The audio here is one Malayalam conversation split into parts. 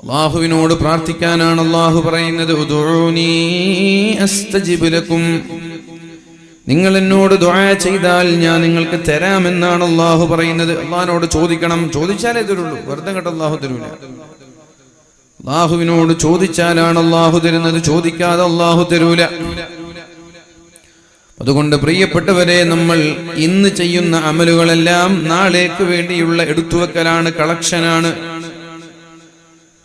അല്ലാഹുവിനോട് പ്രാർത്ഥിക്കാനാണ് അല്ലാഹു പറയുന്നത്. ഉദൂനി അസ്തജിബ് ലക്കും, നിങ്ങൾ എന്നോട് ദുആ ചെയ്താൽ ഞാൻ നിങ്ങൾക്ക് തരാമെന്നാണ് അല്ലാഹു പറയുന്നത്. അല്ലാഹുവിനോട് ചോദിക്കണം, ചോദിച്ചാലേ തരുള്ളൂ, വെറുതെ കേട്ട് അല്ലാഹു തരൂല. അല്ലാഹുവിനോട് ചോദിച്ചാലാണ് അല്ലാഹു തരുന്നത്, ചോദിക്കാതെ അല്ലാഹു തരൂല. അതുകൊണ്ട് പ്രിയപ്പെട്ടവരെ, നമ്മൾ ഇന്ന് ചെയ്യുന്ന അമലുകളെല്ലാം നാളേക്ക് വേണ്ടിയുള്ള എടുത്തുവെക്കലാണ്, കളക്ഷനാണ്.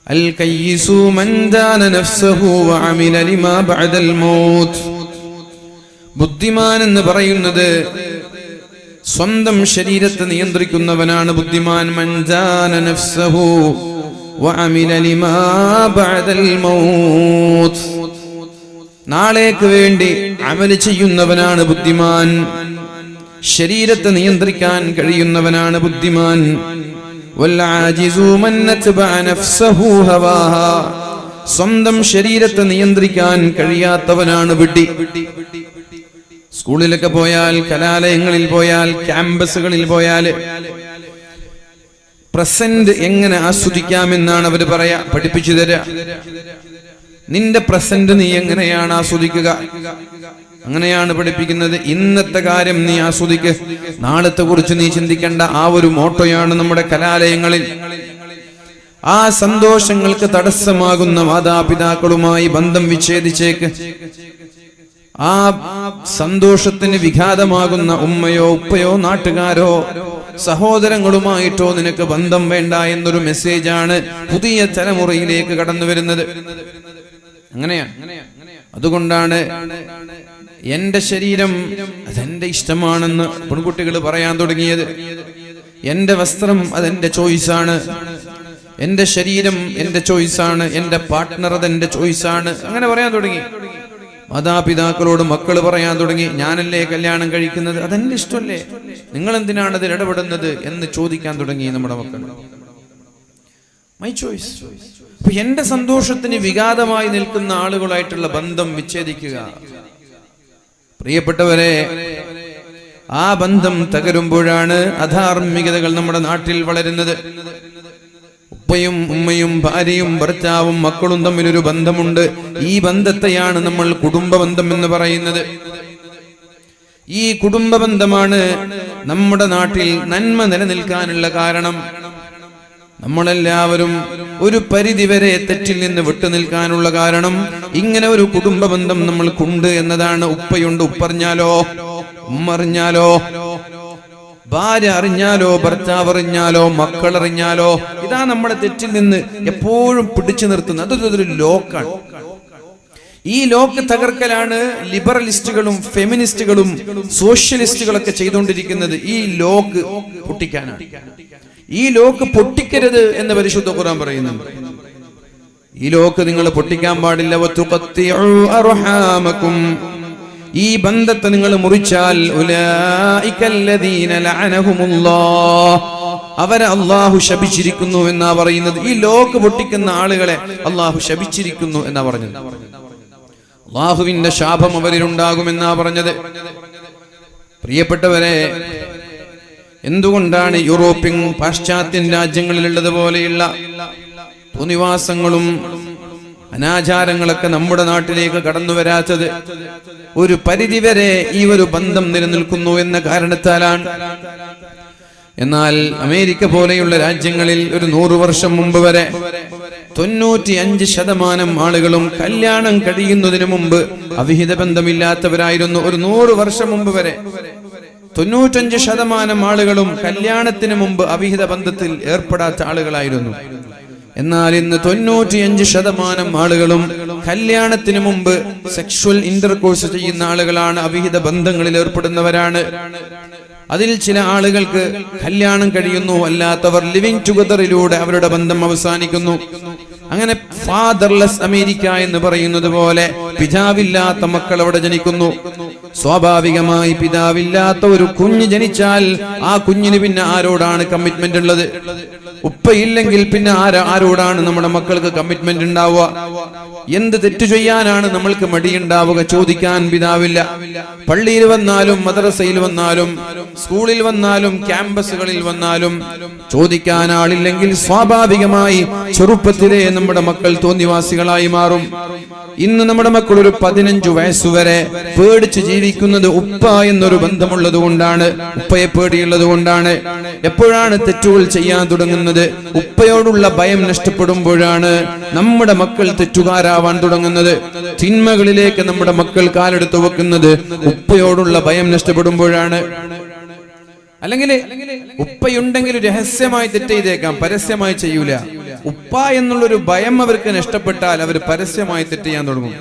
അൽ കയ്യിസു മൻ ദാന നഫ്സഹു വഅമില ലിമാ ബഅദൽ മൗത്ത്. ബുദ്ധിമാൻ എന്ന് പറയുന്നത് സ്വന്തം ശരീരത്തെ നിയന്ത്രിക്കുന്നവനാണ് ബുദ്ധിമാൻ. മൻ ദാന നഫ്സഹു വഅമില ലിമാ ബഅദൽ മൗത്ത്. നാളേക്ക് വേണ്ടി അമൽ ചെയ്യുന്നവനാണ് ബുദ്ധിമാൻ. ശരീരത്തെ നിയന്ത്രിക്കാൻ കഴിയുന്നവനാണ് ബുദ്ധിമാൻ. വൽആജിസു മൻ നത്ബഅ നഫ്സഹു ഹവാഹാ. സ്വന്തം ശരീരത്തെ നിയന്ത്രിക്കാൻ കഴിയാത്തവനാണ് വിഡ്ഢി. സ്കൂളിലൊക്കെ പോയാൽ, കലാലയങ്ങളിൽ പോയാൽ, ക്യാമ്പസുകളിൽ പോയാൽ പ്രസന്റ് എങ്ങനെ ആസ്വദിക്കാമെന്നാണ് അവർ പറയാ, പഠിപ്പിച്ചു തരാ. നിന്റെ പ്രസന്റ് നീ എങ്ങനെയാണ് ആസ്വദിക്കുക, അങ്ങനെയാണ് പഠിപ്പിക്കുന്നത്. ഇന്നത്തെ കാര്യം നീ ആസ്വദിക്ക്, നാളത്തെ കുറിച്ച് നീ ചിന്തിക്കേണ്ട. ആ ഒരു മോട്ടോയാണ് നമ്മുടെ കലാലയങ്ങളിൽ. ആ സന്തോഷങ്ങൾക്ക് തടസ്സമാകുന്ന മാതാപിതാക്കളുമായി ബന്ധം വിച്ഛേദിച്ചേക്ക്. ആ സന്തോഷത്തിന് വിഘാതമാകുന്ന ഉമ്മയോ ഉപ്പയോ നാട്ടുകാരോ സഹോദരങ്ങളുമായിട്ടോ നിനക്ക് ബന്ധം വേണ്ട എന്നൊരു മെസ്സേജാണ് പുതിയ തലമുറയിലേക്ക് കടന്നു വരുന്നത്. അങ്ങനെയാണ്. അതുകൊണ്ടാണ് എന്റെ ശരീരം അതെന്റെ ഇഷ്ടമാണെന്ന് പെൺകുട്ടികൾ പറയാൻ തുടങ്ങിയത്. എന്റെ വസ്ത്രം അതെന്റെ ചോയ്സാണ്, എന്റെ ശരീരം എന്റെ ചോയ്സാണ്, എന്റെ പാർട്ട്ണർ അതെന്റെ ചോയ്സാണ്, അങ്ങനെ പറയാൻ തുടങ്ങി. മാതാപിതാക്കളോട് മക്കൾ പറയാൻ തുടങ്ങി, ഞാനല്ലേ കല്യാണം കഴിക്കുന്നത്, അതെന്റെ ഇഷ്ടമല്ലേ, നിങ്ങൾ എന്തിനാണ് അതിൽ ഇടപെടുന്നത് എന്ന് ചോദിക്കാൻ തുടങ്ങി നമ്മുടെ മക്കൾ. My choice. അപ്പൊ എന്റെ സന്തോഷത്തിന് വിഘാതമായി നിൽക്കുന്ന ആളുകളായിട്ടുള്ള ബന്ധം വിച്ഛേദിക്കുക. പ്രിയപ്പെട്ടവരെ, ആ ബന്ധം തകരുമ്പോഴാണ് അധാർമികതകൾ നമ്മുടെ നാട്ടിൽ വളരുന്നത്. ഉപ്പയും ഉമ്മയും ഭാര്യയും ഭർത്താവും മക്കളും തമ്മിലൊരു ബന്ധമുണ്ട്. ഈ ബന്ധത്തെയാണ് നമ്മൾ കുടുംബ ബന്ധം എന്ന് പറയുന്നത്. ഈ കുടുംബ ബന്ധമാണ് നമ്മുടെ നാട്ടിൽ നന്മ നിലനിൽക്കാനുള്ള കാരണം. നമ്മളെല്ലാവരും ഒരു പരിധിവരെ തെറ്റിൽ നിന്ന് വിട്ടുനിൽക്കാനുള്ള കാരണം ഇങ്ങനെ ഒരു കുടുംബ ബന്ധം നമ്മൾക്കുണ്ട് എന്നതാണ്. ഉപ്പയുണ്ട്, ഉപ്പറിഞ്ഞാലോ, ഉമ്മറിഞ്ഞാലോ, ഭാര്യ അറിഞ്ഞാലോ, ഭർത്താവ് അറിഞ്ഞാലോ, മക്കൾ അറിഞ്ഞാലോ, ഇതാ നമ്മുടെ തെറ്റിൽ നിന്ന് എപ്പോഴും പിടിച്ചു നിർത്തുന്നത്. അതൊരു ലോക്കാണ്. ഈ ലോക്ക് തകർക്കലാണ് ലിബറലിസ്റ്റുകളും ഫെമിനിസ്റ്റുകളും സോഷ്യലിസ്റ്റുകളൊക്കെ ചെയ്തുകൊണ്ടിരിക്കുന്നത്. ഈ ലോക്ക് പൊട്ടിക്കാനാണ്. ഈ ലോക്ക് പൊട്ടിക്കരുത് എന്ന് പരിശുദ്ധ ഖുർആൻ പറയുന്നുണ്ട്. ഈ ലോക്ക് നിങ്ങൾ പൊട്ടിക്കാൻ പാടില്ല. വതുഖത്തിഉ അർഹാമകും, ഈ ബന്ധത്തെ നിങ്ങൾ മുറിച്ചാൽ ഉലൈകല്ലദീന ലഅനഹുമുല്ലാഹ്, അവരെ അല്ലാഹു ശപിച്ചിരിക്കുന്നു എന്നാ പറയുന്നത്. ഈ ലോക്ക് പൊട്ടിക്കുന്ന ആളുകളെ അല്ലാഹു ശപിച്ചിരിക്കുന്നു എന്നാ പറഞ്ഞത്. അല്ലാഹുവിന്റെ ശാപം അവരിലുണ്ടാകുമെന്നാ പറഞ്ഞത്. പ്രിയപ്പെട്ടവരെ, എന്തുകൊണ്ടാണ് യൂറോപ്യൻ പാശ്ചാത്യൻ രാജ്യങ്ങളിലുള്ളതുപോലെയുള്ള തോന്നിവാസങ്ങളും അനാചാരങ്ങളൊക്കെ നമ്മുടെ നാട്ടിലേക്ക് കടന്നു വരാത്തത്? ഒരു പരിധിവരെ ഈ ഒരു ബന്ധം നിലനിൽക്കുന്നു എന്ന കാരണത്താലാണ്. എന്നാൽ അമേരിക്ക പോലെയുള്ള രാജ്യങ്ങളിൽ ഒരു 100 വർഷം മുമ്പ് വരെ 95% ആളുകളും കല്യാണം കഴിയുന്നതിന് മുമ്പ് അവിഹിത ബന്ധമില്ലാത്തവരായിരുന്നു. ഒരു 100 വർഷം മുമ്പ് വരെ 95% ആളുകളും കല്യാണത്തിന് മുമ്പ് അവിഹിത ബന്ധത്തിൽ ഏർപ്പെടാത്ത ആളുകളായിരുന്നു. എന്നാൽ ഇന്ന് 95% ആളുകളും കല്യാണത്തിന് മുമ്പ് സെക്ഷുവൽ ഇന്റർകോഴ്സ് ചെയ്യുന്ന ആളുകളാണ്, അവിഹിത ബന്ധങ്ങളിൽ ഏർപ്പെടുന്നവരാണ്. അതിൽ ചില ആളുകൾക്ക് കല്യാണം കഴിയുന്നു, അല്ലാത്തവർ ലിവിംഗ് ടുഗദറിലൂടെ അവരുടെ ബന്ധം അവസാനിക്കുന്നു. അങ്ങനെ ഫാദർലെസ് അമേരിക്ക എന്ന് പറയുന്നത് പോലെ പിതാവില്ലാത്ത മക്കൾ അവിടെ ജനിക്കുന്നു. സ്വാഭാവികമായി പിതാവില്ലാത്ത ഒരു കുഞ്ഞ് ജനിച്ചാൽ ആ കുഞ്ഞിന് പിന്നെ ആരോടാണ് കമ്മിറ്റ്മെന്റ് ഉള്ളത്? ഉപ്പയില്ലെങ്കിൽ പിന്നെ ആരോടാണ് നമ്മുടെ മക്കൾക്ക് കമ്മിറ്റ്മെന്റ് ഉണ്ടാവുക? എന്ത് തെറ്റു ചെയ്യാനാണ് നമ്മൾക്ക് മടിയുണ്ടാവുക? ചോദിക്കാൻ പിതാവില്ല. പള്ളിയിൽ വന്നാലും മദ്രസയിൽ വന്നാലും സ്കൂളിൽ വന്നാലും ക്യാമ്പസുകളിൽ വന്നാലും ചോദിക്കാൻ ആളില്ലെങ്കിൽ സ്വാഭാവികമായി ചെറുപ്പത്തിലെ നമ്മുടെ മക്കൾ തോന്നിവാസികളായി മാറും. ഇന്ന് നമ്മുടെ മക്കൾ ഒരു 15 വയസ്സുവരെ പേടിച്ച് ജീവിക്കുന്നത് ഉപ്പ എന്നൊരു ബന്ധമുള്ളത് കൊണ്ടാണ്, ഉപ്പയെ പേടിയുള്ളത് കൊണ്ടാണ്. എപ്പോഴാണ് തെറ്റുകൾ ചെയ്യാൻ തുടങ്ങുന്നത്? ഉപ്പയോടുള്ള ഭയം നഷ്ടപ്പെടുമ്പോഴാണ് നമ്മുടെ മക്കൾ തെറ്റുകാരാവാൻ തുടങ്ങുന്നത്. തിന്മകളിലേക്ക് നമ്മുടെ മക്കൾ കാലെടുത്ത് വെക്കുന്നത് ഉപ്പയോടുള്ള ഭയം നഷ്ടപ്പെടുമ്പോഴാണ്. അല്ലെങ്കിൽ ഉപ്പയുണ്ടെങ്കിൽ രഹസ്യമായി തെറ്റ് ചെയ്തേക്കാം, പരസ്യമായി ചെയ്യൂല. ഉപ്പ എന്നുള്ളൊരു ഭയം അവർക്ക് നഷ്ടപ്പെട്ടാൽ അവർ പരസ്യമായി തെറ്റ് ചെയ്യാൻ തുടങ്ങും.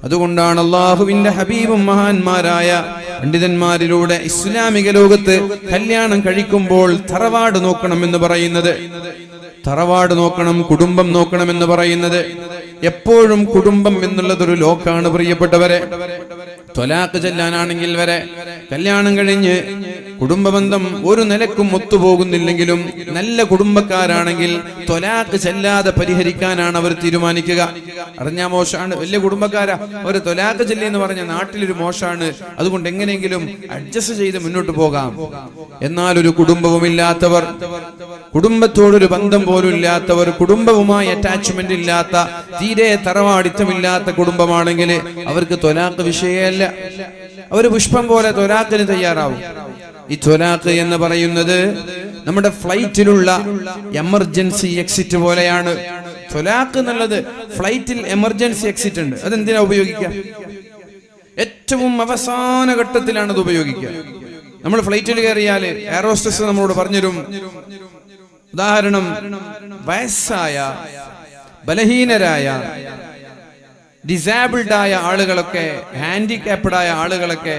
അതുകൊണ്ടാണ് അള്ളാഹുവിന്റെ ഹബീബും മഹാന്മാരായ പണ്ഡിതന്മാരിലൂടെ ഇസ്ലാമിക ലോകത്ത് കല്യാണം കഴിക്കുമ്പോൾ തറവാട് നോക്കണം എന്ന് പറയുന്നത്. തറവാട് നോക്കണം, കുടുംബം നോക്കണം എന്ന് പറയുന്നത്. എപ്പോഴും കുടുംബം എന്നുള്ളതൊരു ലോക്കാണ് പ്രിയപ്പെട്ടവരെ. ത്വലാഖ് ചെല്ലാനാണെങ്കിൽ വരെ കല്യാണം കഴിഞ്ഞ് കുടുംബബന്ധം ഒരു നിലക്കും ഒത്തുപോകുന്നില്ലെങ്കിലും നല്ല കുടുംബക്കാരാണെങ്കിൽ ത്വലാഖ് ചെല്ലാതെ പരിഹരിക്കാനാണ് അവർ തീരുമാനിക്കുക. അറിഞ്ഞാ മോശമാണ്, വലിയ കുടുംബക്കാരാ, അവർ ത്വലാഖ് ചെല്ലി എന്ന് പറഞ്ഞ നാട്ടിലൊരു മോശമാണ്, അതുകൊണ്ട് എങ്ങനെയെങ്കിലും അഡ്ജസ്റ്റ് ചെയ്ത് മുന്നോട്ട് പോകാം. എന്നാൽ ഒരു കുടുംബവുമില്ലാത്തവർ, കുടുംബത്തോടൊരു ബന്ധം പോലും ഇല്ലാത്തവർ, കുടുംബവുമായി അറ്റാച്ച്മെന്റ് ഇല്ലാത്ത, തീരെ തറവാടിത്തമില്ലാത്ത കുടുംബമാണെങ്കിൽ അവർക്ക് ത്വലാഖ് വിഷയമല്ല. അവർ പുഷ്പം പോലെ ത്വലാഖിന് തയ്യാറാവും. ഈ ത്വലാഖ് എന്ന് പറയുന്നത് നമ്മുടെ ഫ്ലൈറ്റിലുള്ള എമർജൻസി എക്സിറ്റ് പോലെയാണ്. ത്വലാഖ് എന്നുള്ളത് ഫ്ലൈറ്റിൽ എമർജൻസി എക്സിറ്റ് ഉണ്ട്. അതെന്തിനാ ഉപയോഗിക്കുക? ഏറ്റവും അവസാന ഘട്ടത്തിലാണ് അത് ഉപയോഗിക്കുക. നമ്മൾ ഫ്ലൈറ്റിൽ കയറിയാൽ എയർ ഹോസ്റ്റസ് നമ്മളോട് പറഞ്ഞുതരും. ഉദാഹരണം, വയസ്സായ, ബലഹീനരായ, ഡിസേബിൾഡ് ആയ ആളുകളൊക്കെ, ഹാൻഡിക്യാപ്ഡ് ആയ ആളുകളൊക്കെ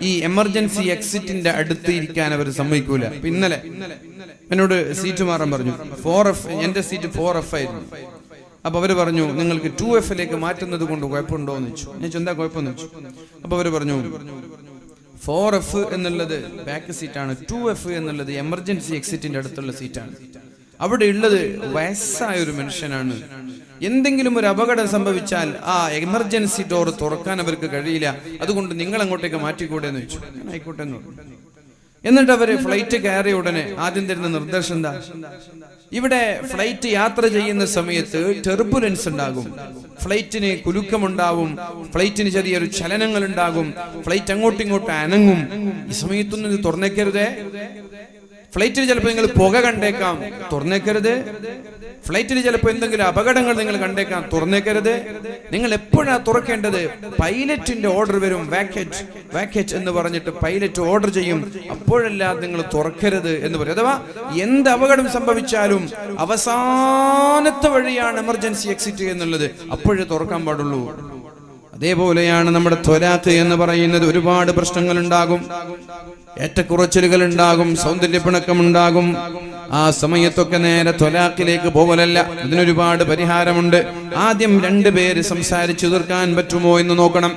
ഈ എമർജൻസി എക്സിറ്റിന്റെ അടുത്ത് ഇരിക്കാൻ അവർ സമ്മതിക്കൂല. ഇന്നലെ എന്നോട് സീറ്റ് മാറാൻ പറഞ്ഞു. 4F, എന്റെ സീറ്റ് 4F ആയിരുന്നു. അപ്പൊ അവര് പറഞ്ഞു, നിങ്ങൾക്ക് 2F മാറ്റുന്നത് കൊണ്ട് കുഴപ്പമുണ്ടോ എന്ന് വെച്ചു. ഞാൻ എന്താ കുഴപ്പമെന്ന് വെച്ചു. അപ്പൊ അവര് പറഞ്ഞു, 4F എന്നുള്ളത് ബാക്ക് സീറ്റാണ്, 2F എന്നുള്ളത് എമർജൻസി എക്സിറ്റിന്റെ അടുത്തുള്ള സീറ്റാണ്. അവിടെ ഉള്ളത് വയസ്സായ ഒരു മനുഷ്യനാണ്. എന്തെങ്കിലും ഒരു അപകടം സംഭവിച്ചാൽ ആ എമർജൻസി ഡോർ തുറക്കാൻ അവർക്ക് കഴിയില്ല, അതുകൊണ്ട് നിങ്ങൾ അങ്ങോട്ടേക്ക് മാറ്റിക്കൂടെ എന്ന് വെച്ചു. ആയിക്കോട്ടെ എന്ന് പറഞ്ഞു. എന്നിട്ട് അവര് ഫ്ലൈറ്റ് കയറിയ ഉടനെ ആദ്യം തരുന്ന നിർദ്ദേശം എന്താ? ഇവിടെ ഫ്ലൈറ്റ് യാത്ര ചെയ്യുന്ന സമയത്ത് ടെർബുലൻസ് ഉണ്ടാകും, ഫ്ലൈറ്റിന് കുലുക്കമുണ്ടാവും, ഫ്ലൈറ്റിന് ചെറിയൊരു ചലനങ്ങൾ ഉണ്ടാകും, ഫ്ലൈറ്റ് അങ്ങോട്ടും ഇങ്ങോട്ടും അനങ്ങും. ഈ സമയത്തൊന്നും ഇത് തുറന്നേക്കരുതേ. ഫ്ലൈറ്റിൽ ചിലപ്പോൾ നിങ്ങൾ പുക കണ്ടേക്കാം, തുറന്നേക്കരുത്. ഫ്ലൈറ്റിൽ ചിലപ്പോൾ എന്തെങ്കിലും അപകടങ്ങൾ നിങ്ങൾ കണ്ടേക്കാം, തുറന്നേക്കരുത്. നിങ്ങൾ എപ്പോഴാ തുറക്കേണ്ടത്? പൈലറ്റിന്റെ ഓർഡർ വരും, വാക്കേറ്റ് എന്ന് പറഞ്ഞിട്ട് പൈലറ്റ് ഓർഡർ ചെയ്യും, അപ്പോഴല്ലാതെ നിങ്ങൾ തുറക്കരുത് എന്ന് പറയും. അഥവാ എന്ത് അപകടം സംഭവിച്ചാലും അവസാനത്തെ വഴിയാണ് എമർജൻസി എക്സിറ്റ് എന്നുള്ളത്, അപ്പോഴേ തുറക്കാൻ പാടുള്ളൂ. അതേപോലെയാണ് നമ്മുടെ ത്വലാഖ് എന്ന് പറയുന്നത്. ഒരുപാട് പ്രശ്നങ്ങൾ ഉണ്ടാകും, ഏറ്റക്കുറച്ചിലുകൾ ഉണ്ടാകും, സൗന്ദര്യപ്പിണക്കം ഉണ്ടാകും. ആ സമയത്തൊക്കെ നേരെ ത്വലാഖിലേക്ക് പോകലല്ല, ഇതിനൊരുപാട് പരിഹാരമുണ്ട്. ആദ്യം 2 പേര് സംസാരിച്ചു തീർക്കാൻ പറ്റുമോ എന്ന് നോക്കണം.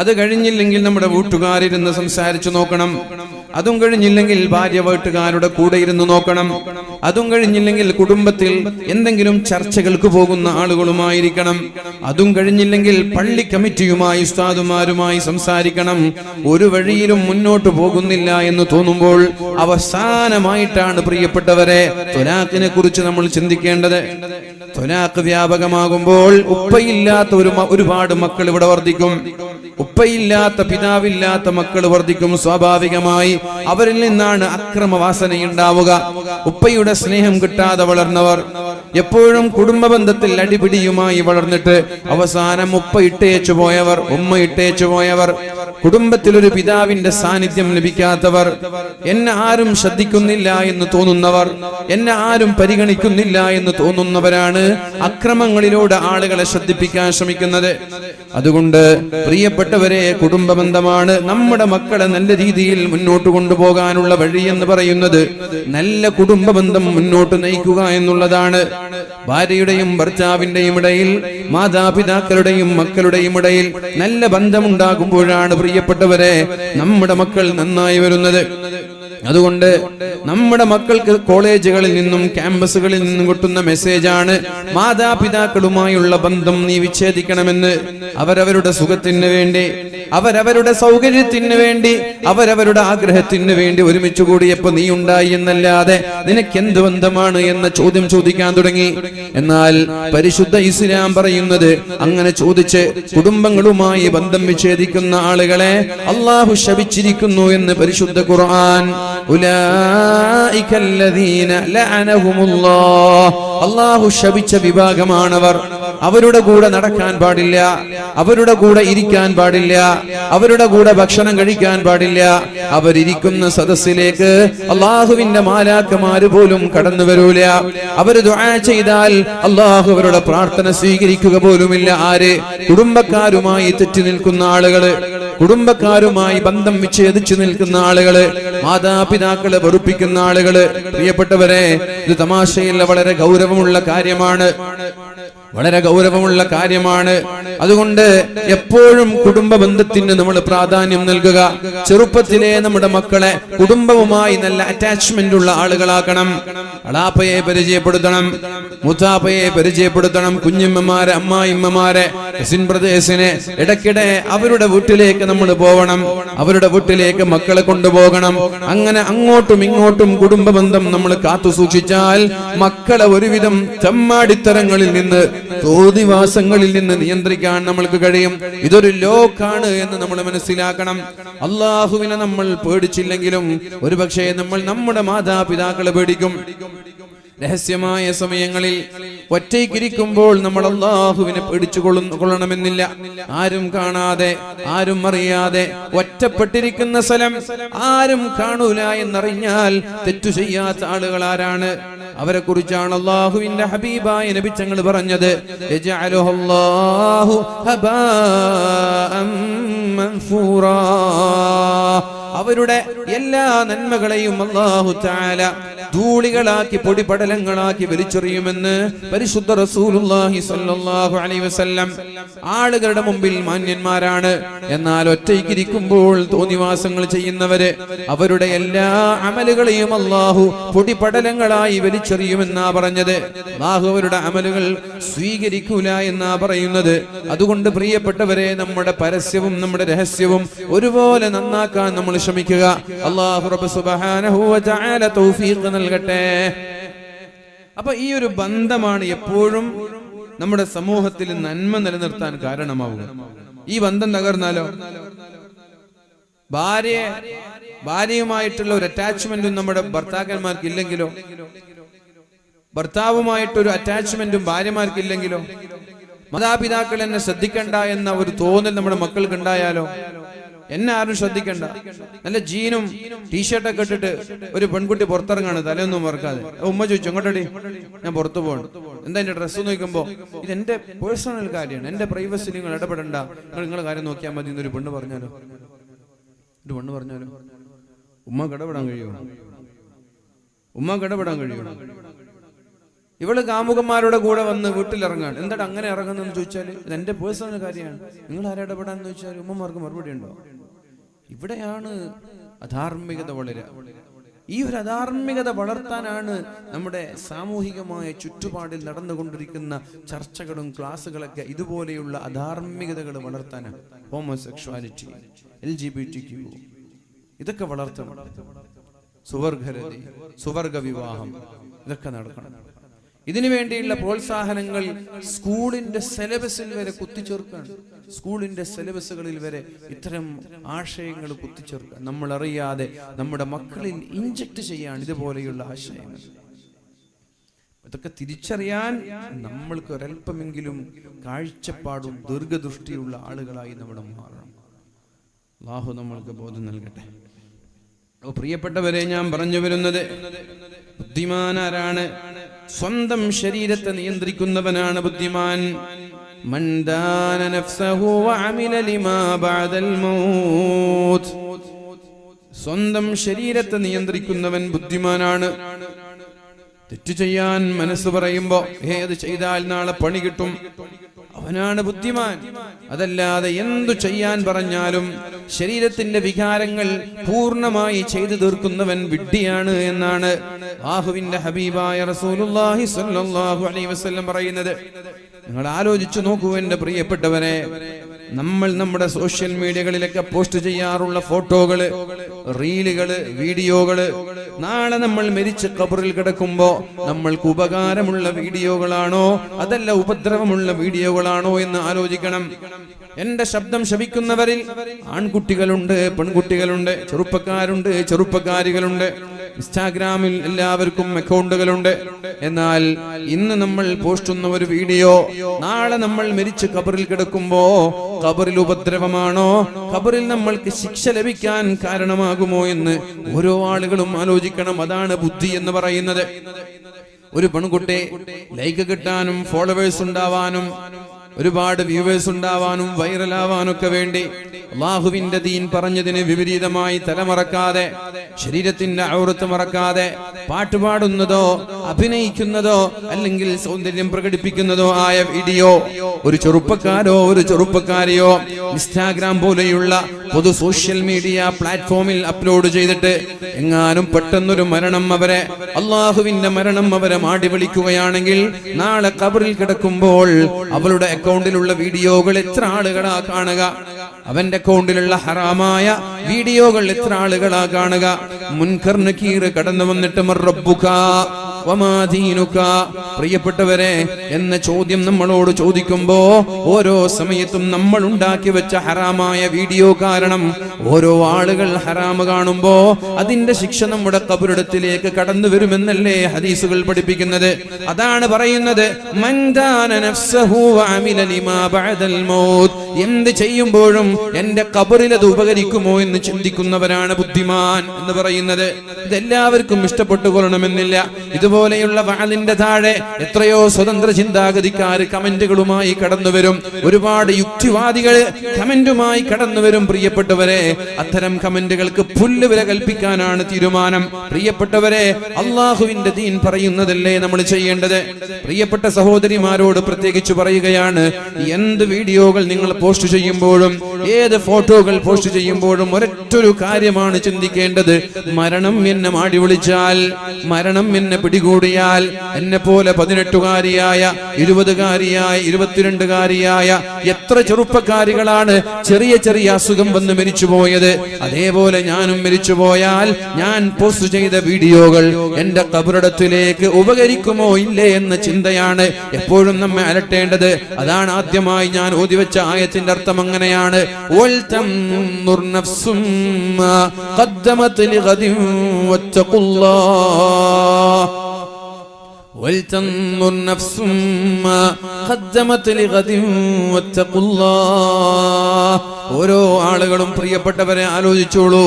അത് കഴിഞ്ഞില്ലെങ്കിൽ നമ്മുടെ വീട്ടുകാരിരുന്ന് സംസാരിച്ചു നോക്കണം. അതും കഴിഞ്ഞില്ലെങ്കിൽ ഭാര്യ വീട്ടുകാരുടെ കൂടെ ഇരുന്ന് നോക്കണം. അതും കഴിഞ്ഞില്ലെങ്കിൽ കുടുംബത്തിൽ എന്തെങ്കിലും ചർച്ചകൾക്ക് പോകുന്ന ആളുകളുമായിരിക്കണം. അതും കഴിഞ്ഞില്ലെങ്കിൽ പള്ളി കമ്മിറ്റിയുമായി, ഉസ്താദുമാരുമായി സംസാരിക്കണം. ഒരു വഴിയിലും മുന്നോട്ട് പോകുന്നില്ല എന്ന് തോന്നുമ്പോൾ അവസാനമായിട്ടാണ് പ്രിയപ്പെട്ടവരെ ത്വലാഖിനെ കുറിച്ച് നമ്മൾ ചിന്തിക്കേണ്ടത്. ത്വലാഖ് വ്യാപകമാകുമ്പോൾ ഉപ്പയില്ലാത്ത ഒരുപാട് മക്കൾ ഇവിടെ വർദ്ധിക്കും. ഉപ്പയില്ലാത്ത, പിതാവില്ലാത്ത മക്കൾ വർദ്ധിക്കും. സ്വാഭാവികമായി അവരിൽ നിന്നാണ് അക്രമവാസനയുണ്ടാവുക. ഉപ്പയുടെ സ്നേഹം കിട്ടാതെ വളർന്നവർ, എപ്പോഴും കുടുംബ ബന്ധത്തിൽ അടിപിടിയുമായി വളർന്നിട്ട് അവസാനം ഉപ്പ ഇട്ടേച്ചു പോയവർ, ഉമ്മ ഇട്ടേച്ചു പോയവർ, കുടുംബത്തിൽ ഒരു പിതാവിന്റെ സാന്നിധ്യം ലഭിക്കാത്തവർ, എന്നെ ആരും ശ്രദ്ധിക്കുന്നില്ല എന്ന് തോന്നുന്നവർ, എന്നെ ആരും പരിഗണിക്കുന്നില്ല എന്ന് തോന്നുന്നവരാണ് അക്രമങ്ങളിലൂടെ ആളുകളെ ശ്രദ്ധിപ്പിക്കാൻ ശ്രമിക്കുന്നത്. അതുകൊണ്ട് പ്രിയപ്പെട്ടവരെ, കുടുംബ ബന്ധമാണ് നമ്മുടെ മക്കളെ നല്ല രീതിയിൽ മുന്നോട്ട് കൊണ്ടുപോകാനുള്ള വഴി എന്ന് പറയുന്നത്. നല്ല കുടുംബ ബന്ധം മുന്നോട്ട് നയിക്കുക എന്നുള്ളതാണ്. ഭാര്യയുടെയും ഭർത്താവിന്റെയും ഇടയിൽ, മാതാപിതാക്കളുടെയും മക്കളുടെയും ഇടയിൽ നല്ല ബന്ധമുണ്ടാകുമ്പോഴാണ് പ്രിയപ്പെട്ടവരെ നമ്മുടെ മക്കൾ നന്നായി വരുന്നത്. അതുകൊണ്ട് നമ്മുടെ മക്കൾക്ക് കോളേജുകളിൽ നിന്നും ക്യാമ്പസുകളിൽ നിന്നും കിട്ടുന്ന മെസ്സേജാണ്, മാതാപിതാക്കളുമായുള്ള ബന്ധം നീ വിച്ഛേദിക്കണമെന്ന്. അവരവരുടെ സുഖത്തിന് വേണ്ടി, അവരവരുടെ സൗകര്യത്തിന് വേണ്ടി, അവരവരുടെ ആഗ്രഹത്തിന് വേണ്ടി ഒരുമിച്ച് കൂടിയപ്പോ നീ ഉണ്ടായി എന്നല്ലാതെ നിനക്ക് എന്ത് ബന്ധമാണ് എന്ന ചോദ്യം ചോദിക്കാൻ തുടങ്ങി. എന്നാൽ പരിശുദ്ധ ഇസ്ലാം പറയുന്നത്, അങ്ങനെ ചോദിച്ച് കുടുംബങ്ങളുമായി ബന്ധം വിച്ഛേദിക്കുന്ന ആളുകളെ അല്ലാഹു ശപിച്ചിരിക്കുന്നു എന്ന് പരിശുദ്ധ ഖുർആൻ. ഉലൈകല്ലദീന ലഅനഹുമുല്ലാഹ്, അല്ലാഹു ശപിച്ച വിഭാഗമാണവർ. അവരുടെ കൂടെ നടക്കാൻ പാടില്ല, അവരുടെ കൂടെ ഇരിക്കാൻ പാടില്ല, അവരുടെ കൂടെ ഭക്ഷണം കഴിക്കാൻ പാടില്ല. അവരിയ്ക്കുന്ന സദസ്സിലേക്ക് അള്ളാഹുവിന്റെ മാലാക്കമാര് പോലും കടന്നു വരൂല. അവർ ദുആ ചെയ്താൽ അള്ളാഹു അവരുടെ പ്രാർത്ഥന സ്വീകരിക്കുക പോലുമില്ല. ആര്? കുടുംബക്കാരുമായി തെറ്റി നിൽക്കുന്ന ആളുകള്, കുടുംബക്കാരുമായി ബന്ധം വിച്ഛേദിച്ചു നിൽക്കുന്ന ആളുകള്, മാതാപിതാക്കളെ വെറുപ്പിക്കുന്ന ആളുകള്. പ്രിയപ്പെട്ടവരെ, ഇത് തമാശയില്ല, വളരെ ഗൗരവമുള്ള കാര്യമാണ്, വളരെ ഗൗരവമുള്ള കാര്യമാണ്. അതുകൊണ്ട് എപ്പോഴും കുടുംബ ബന്ധത്തിന് നമ്മൾ പ്രാധാന്യം നൽകുക. ചെറുപ്പത്തിലെ നമ്മുടെ മക്കളെ കുടുംബവുമായി നല്ല അറ്റാച്ച്മെന്റ് ഉള്ള ആളുകളാക്കണം. അളാപ്പയെ പരിചയപ്പെടുത്തണം, മുത്താപ്പയെ പരിചയപ്പെടുത്തണം, കുഞ്ഞമ്മമാരെ, അമ്മായിമ്മമാരെ, കസിൻ ബ്രദേഴ്സിനെ. ഇടയ്ക്കിടെ അവരുടെ വീട്ടിലേക്ക് നമ്മൾ പോകണം, അവരുടെ വീട്ടിലേക്ക് മക്കളെ കൊണ്ടുപോകണം. അങ്ങനെ അങ്ങോട്ടും ഇങ്ങോട്ടും കുടുംബ ബന്ധം നമ്മൾ കാത്തു സൂക്ഷിച്ചാൽ മക്കളെ ഒരുവിധം തെമ്മാടിത്തരങ്ങളിൽ നിന്ന്, തോന്നിവാസങ്ങളിൽ നിന്ന് നിയന്ത്രിക്കാൻ നമ്മൾക്ക് കഴിയും. ഇതൊരു ലോക്കാണ് എന്ന് നമ്മൾ മനസ്സിലാക്കണം. അള്ളാഹുവിനെ നമ്മൾ പേടിച്ചില്ലെങ്കിലും ഒരുപക്ഷെ നമ്മൾ നമ്മുടെ മാതാപിതാക്കളെ പേടിക്കും. രഹസ്യമായ സമയങ്ങളിൽ ഒറ്റയ്ക്കിരിക്കുമ്പോൾ നമ്മൾ അല്ലാഹുവിനെ പേടിച്ചു കൊള്ളണമെന്നില്ല. ആരും കാണാതെ, ആരും അറിയാതെ ഒറ്റപ്പെട്ടിരിക്കുന്ന സ്ഥലം ആരും കാണൂല എന്നറിഞ്ഞാൽ തെറ്റു ചെയ്യാത്ത ആളുകൾ ആരാണ്? അവരെ കുറിച്ചാണ് അല്ലാഹുവിന്റെ ഹബീബായ നബി തങ്ങൾ പറഞ്ഞത്, യജഅലുഹുല്ലാഹു ഹബാഅൻ മൻസൂറാ. അവരുടെ എല്ലാ നന്മകളെയും അല്ലാഹു തആല ധൂളികളാക്കി, പൊടിപടലങ്ങളാക്കി വലിച്ചെറിയുമെന്ന് പരിശുദ്ധ റസൂലുള്ളാഹി സ്വല്ലല്ലാഹു അലൈഹി വസല്ലം. ആളുകളുടെ മുമ്പിൽ മാന്യന്മാരാണ്, എന്നാൽ ഒറ്റയ്ക്കിരിക്കുമ്പോൾ തോന്നിവാസങ്ങൾ ചെയ്യുന്നവര്, അവരുടെ എല്ലാ അമലുകളെയും അല്ലാഹു പൊടിപടലങ്ങളായി വലിച്ചെറിയുമെന്നാ പറഞ്ഞത്. അല്ലാഹു അവരുടെ അമലുകൾ സ്വീകരിക്കൂല എന്നാ പറയുന്നത്. അതുകൊണ്ട് പ്രിയപ്പെട്ടവരെ, നമ്മുടെ പരസ്യവും നമ്മുടെ രഹസ്യവും ഒരുപോലെ നന്നാക്കാൻ നമ്മൾ ശ്രമിക്കുക. അല്ലാഹു റബ്ബ് സുബ്ഹാനഹു വ തആല തൗഫീഖ് നൽകട്ടെ. അപ്പൊ ഈ ഒരു ബന്ധമാണ് എപ്പോഴും നമ്മുടെ സമൂഹത്തിൽ നന്മ നിലനിർത്താൻ കാരണമാവുക. ഈ ബന്ധം തകർന്നാലോ, ഭാര്യയുമായിട്ടുള്ള ഒരു അറ്റാച്ച്മെന്റും നമ്മുടെ ഭർത്താക്കന്മാർക്ക് ഇല്ലെങ്കിലോ, ഭർത്താവുമായിട്ടൊരു അറ്റാച്ച്മെന്റും ഭാര്യമാർക്ക് ഇല്ലെങ്കിലോ, മാതാപിതാക്കൾ എന്നെ ശ്രദ്ധിക്കണ്ട എന്ന ഒരു തോന്നൽ നമ്മുടെ മക്കൾക്ക് ഉണ്ടായാലോ, എന്നെ ആരും ശ്രദ്ധിക്കണ്ട, നല്ല ജീനും ടീഷർട്ടൊക്കെ ഇട്ടിട്ട് ഒരു പെൺകുട്ടി പുറത്തിറങ്ങാണ്, തലയൊന്നും മറക്കാതെ. ഉമ്മ ചോദിച്ചു, എങ്ങോട്ടടി? ഞാൻ പുറത്തു പോകണം. എന്താ എന്റെ ഡ്രസ്സ് നോക്കുമ്പോ, ഇത് എന്റെ പേഴ്സണൽ കാര്യമാണ്, എന്റെ പ്രൈവസി നിങ്ങൾ ഇടപെടണ്ട, നിങ്ങളുടെ കാര്യം നോക്കിയാൽ മതി എന്നൊരു പെണ്ണ് പറഞ്ഞാലോ, ഒരു പെണ്ണ് പറഞ്ഞാലോ, ഉമ്മക്ക് ഇടപെടാൻ കഴിയുമോ? ഉമ്മക്ക് ഇടപെടാൻ കഴിയുമോ? ഇവള് കാമുകന്മാരുടെ കൂടെ വന്ന് വീട്ടിലിറങ്ങാണ്. എന്താണ് അങ്ങനെ ഇറങ്ങുന്നതെന്ന് ചോദിച്ചാൽ, ഇത് എന്റെ പേഴ്സണൽ കാര്യമാണ്, നിങ്ങൾ ആരെ ഇടപെടാന്ന് ചോദിച്ചാൽ ഉമ്മമാർക്ക് മറുപടി ഉണ്ടോ? ഇവിടെയാണ് അധാർമികത വളരുക. ഈ ഒരു അധാർമികത വളർത്താനാണ് നമ്മുടെ സാമൂഹികമായ ചുറ്റുപാടിൽ നടന്നുകൊണ്ടിരിക്കുന്ന ചർച്ചകളും ക്ലാസ്സുകളൊക്കെ. ഇതുപോലെയുള്ള അധാർമികതകൾ വളർത്താനാണ്. ഹോമോസെക്ഷുവാലിറ്റി, LGBTQ, ഇതൊക്കെ വളർത്തണം. സുവർഗരതി, സുവർഗ വിവാഹം, ഇതൊക്കെ നടക്കണം. ഇതിനു വേണ്ടിയുള്ള പ്രോത്സാഹനങ്ങൾ സ്കൂളിന്റെ സിലബസിൽ വരെ കുത്തിച്ചേർക്കാൻ, സ്കൂളിന്റെ സിലബസുകളിൽ വരെ ഇത്തരം ആശയങ്ങൾ കുത്തിച്ചേർക്കാൻ, നമ്മൾ അറിയാതെ നമ്മുടെ മക്കളിൽ ഇൻജക്ട് ചെയ്യാൻ ഇതുപോലെയുള്ള ആശയങ്ങൾ. ഇതൊക്കെ തിരിച്ചറിയാൻ നമ്മൾക്ക് ഒരല്പമെങ്കിലും കാഴ്ചപ്പാടും ദീർഘദൃഷ്ടിയുള്ള ആളുകളായി നമ്മൾ മാറണം. അല്ലാഹു നമ്മൾക്ക് ബോധം നൽകട്ടെ. പ്രിയപ്പെട്ടവരെ, ഞാൻ പറഞ്ഞു വരുന്നത്, ബുദ്ധിമാൻ ആരാണ്? സ്വന്തം ശരീരത്തെ നിയന്ത്രിക്കുന്നവനാണ് ബുദ്ധിമാൻ. മൻ ദാന നഫ്സഹു വഅമില ലിമാ ബഅദൽ മൗത്ത്. സ്വന്തം ശരീരത്തെ നിയന്ത്രിക്കുന്നവൻ ബുദ്ധിമാനാണ്. തെറ്റ് ചെയ്യാൻ മനസ്സ് പറയുമ്പോ, അത് ചെയ്താൽ നാളെ പണി കിട്ടും, അവനാണ് ബുദ്ധിമാൻ. അതല്ലാതെ എന്തു ചെയ്യാൻ പറഞ്ഞാലും ശരീരത്തിന്റെ വികാരങ്ങൾ പൂർണ്ണമായി ചെയ്തു തീർക്കുന്നവൻ വിഡ്ഢിയാണ് എന്നാണ് അല്ലാഹുവിന്റെ ഹബീബായ റസൂലുള്ളാഹി സ്വല്ലല്ലാഹു അലൈഹി വസല്ലം പറയുന്നത്. നിങ്ങൾ ആലോചിച്ചു നോക്കൂ എന്റെ പ്രിയപ്പെട്ടവരെ, നമ്മൾ നമ്മുടെ സോഷ്യൽ മീഡിയകളിലൊക്കെ പോസ്റ്റ് ചെയ്യാറുള്ള ഫോട്ടോകള്, റീലുകള്, വീഡിയോകള് നാളെ നമ്മൾ മരിച്ച് ഖബറിൽ കിടക്കുമ്പോ നമ്മൾക്ക് ഉപകാരമുള്ള വീഡിയോകളാണോ അതല്ല ഉപദ്രവമുള്ള വീഡിയോകളാണോ എന്ന് ആലോചിക്കണം. എന്റെ ശബ്ദം ശപിക്കുന്നവരിൽ ആൺകുട്ടികളുണ്ട്, പെൺകുട്ടികളുണ്ട്, ചെറുപ്പക്കാരുണ്ട്, ചെറുപ്പക്കാരികളുണ്ട്. ഇൻസ്റ്റാഗ്രാമിൽ എല്ലാവർക്കും അക്കൗണ്ടുകളുണ്ട്. എന്നാൽ ഇന്ന് നമ്മൾ പോസ്റ്റ് ചെയ്യുന്ന ഒരു വീഡിയോ നാളെ നമ്മൾ മരിച്ച് ഖബറിൽ കിടക്കുമ്പോ ഖബറിൽ ഉപദ്രവമാണോ, ഖബറിൽ നമ്മൾക്ക് ശിക്ഷ ലഭിക്കാൻ കാരണമാകുമോ എന്ന് ഓരോ ആളുകളും ആലോചിക്കണം. അതാണ് ബുദ്ധി എന്ന് പറയുന്നത്. ഒരു പെൺകുട്ടി ലൈക്ക് കിട്ടാനും ഫോളോവേഴ്സ് ഉണ്ടാവാനും ഒരുപാട് വ്യൂവേഴ്സ് ഉണ്ടാവാനും വൈറലാവാനൊക്കെ വേണ്ടി അല്ലാഹുവിന്റെ ദീൻ പറഞ്ഞതിന് വിപരീതമായി തലമറക്കാതെ, ശരീരത്തിന്റെ ഔറത്ത് മറക്കാതെ പാട്ടുപാടുന്നതോ അഭിനയിക്കുന്നതോ അല്ലെങ്കിൽ സൗന്ദര്യം പ്രകടിപ്പിക്കുന്നതോ ആയ വീഡിയോ ഒരു ചെറുപ്പക്കാരോ ഒരു ചെറുപ്പക്കാരിയോ ഇൻസ്റ്റാഗ്രാം പോലെയുള്ള പൊതു സോഷ്യൽ മീഡിയ പ്ലാറ്റ്ഫോമിൽ അപ്ലോഡ് ചെയ്തിട്ട് എങ്ങാനും പെട്ടെന്നൊരു മരണം അവരെ, അല്ലാഹുവിന്റെ മരണം അവരെ മാടി വിളിക്കുകയാണെങ്കിൽ നാളെ ഖബറിൽ കിടക്കുമ്പോൾ അവളുടെ അക്കൗണ്ടിലുള്ള വീഡിയോകൾ എത്ര ആളുകളാ കാണുക? അവന്റെ അക്കൗണ്ടിലുള്ള ഹറാമായ വീഡിയോകൾ എത്ര ആളുകളാ കാണുക? മുൻകർ നകീർ കടന്നു വന്നിട്ട് മർറബ്ബുക വമാ ദീനുക, പ്രിയപ്പെട്ടവരെ എന്ന ചോദ്യം നമ്മളോട് ചോദിക്കുമ്പോ ഓരോ സമയത്തും നമ്മൾ ഉണ്ടാക്കി വെച്ച ഹറാമായ വീഡിയോ കാരണം ഓരോ ആളുകൾ ഹറാമ് കാണുമ്പോ അതിന്റെ ശിക്ഷ നമ്മുടെ ഖബറിടത്തിലേക്ക് കടന്നു വരുമെന്നല്ലേ ഹദീസുകൾ പഠിപ്പിക്കുന്നത്. അതാണ് പറയുന്നത്, മൻ ദാന നഫ്സഹു വഅമില ലിമാ ബഅദൽ മൗത്ത്, എന്ത് ചെയ്യുമ്പോഴും എന്റെ ഖബറിൽ അത് ഉപകരിക്കുമോ എന്ന് ചിന്തിക്കുന്നവരാണ് ബുദ്ധിമാൻ എന്ന് പറയുന്നത്. ഇതെല്ലാവർക്കും ഇഷ്ടപ്പെട്ടുകൊള്ളണമെന്നില്ല. ഇതുപോലെയുള്ള വഅലിന്റെ താഴെ എത്രയോ സ്വതന്ത്ര ചിന്താഗതിക്കാര് കമന്റുകളുമായി കടന്നുവരും. ഒരുപാട് യുക്തിവാദികൾ കമന്റുമായി കടന്നുവരും. പ്രിയപ്പെട്ടവരെ, അത്തരം കമന്റുകൾക്ക് പുല്ലുവില കൽപ്പിക്കാനാണ് തീരുമാനം. പ്രിയപ്പെട്ടവരെ, അള്ളാഹുവിന്റെ ദീൻ പറയുന്നതല്ലേ നമ്മൾ ചെയ്യേണ്ടത്. പ്രിയപ്പെട്ട സഹോദരിമാരോട് പ്രത്യേകിച്ച് പറയുകയാണ്, എന്ത് വീഡിയോകൾ നിങ്ങൾ പോസ്റ്റ് ചെയ്യുമ്പോഴും ഏത് ഫോട്ടോകൾ പോസ്റ്റ് ചെയ്യുമ്പോഴും ഒരൊറ്റൊരു കാര്യമാണ് ചിന്തിക്കേണ്ടത്. മരണം എന്നെ മാടി വിളിച്ചാൽ, മരണം എന്നെ പിടികൂടിയാൽ, എന്നെ പോലെ 18കാരിയായ 20കാരിയായ 22കാരിയായ എത്ര ചെറുപ്പക്കാരികളാണ് ചെറിയ ചെറിയ അസുഖം വന്ന് മരിച്ചുപോയത്. അതേപോലെ ഞാനും മരിച്ചുപോയാൽ ഞാൻ പോസ്റ്റ് ചെയ്ത വീഡിയോകൾ എന്റെ ഖബറിടത്തിലേക്ക് ഉപകരിക്കുമോ ഇല്ലേ എന്ന ചിന്തയാണ് എപ്പോഴും നമ്മെ അലട്ടേണ്ടത്. അതാണ് ആദ്യമായി ഞാൻ ഓതിവെച്ച ആയത്തിന്റെ അർത്ഥം. അങ്ങനെയാണ്, وَلْتَنْظُرْ نَفْسٌ مَا قَدَّمَتْ لِغَدٍ وَاتَّقُوا اللَّهَ. ഓരോ ആളുകളും പ്രിയപ്പെട്ടവരെ ആലോചിച്ചോളൂ.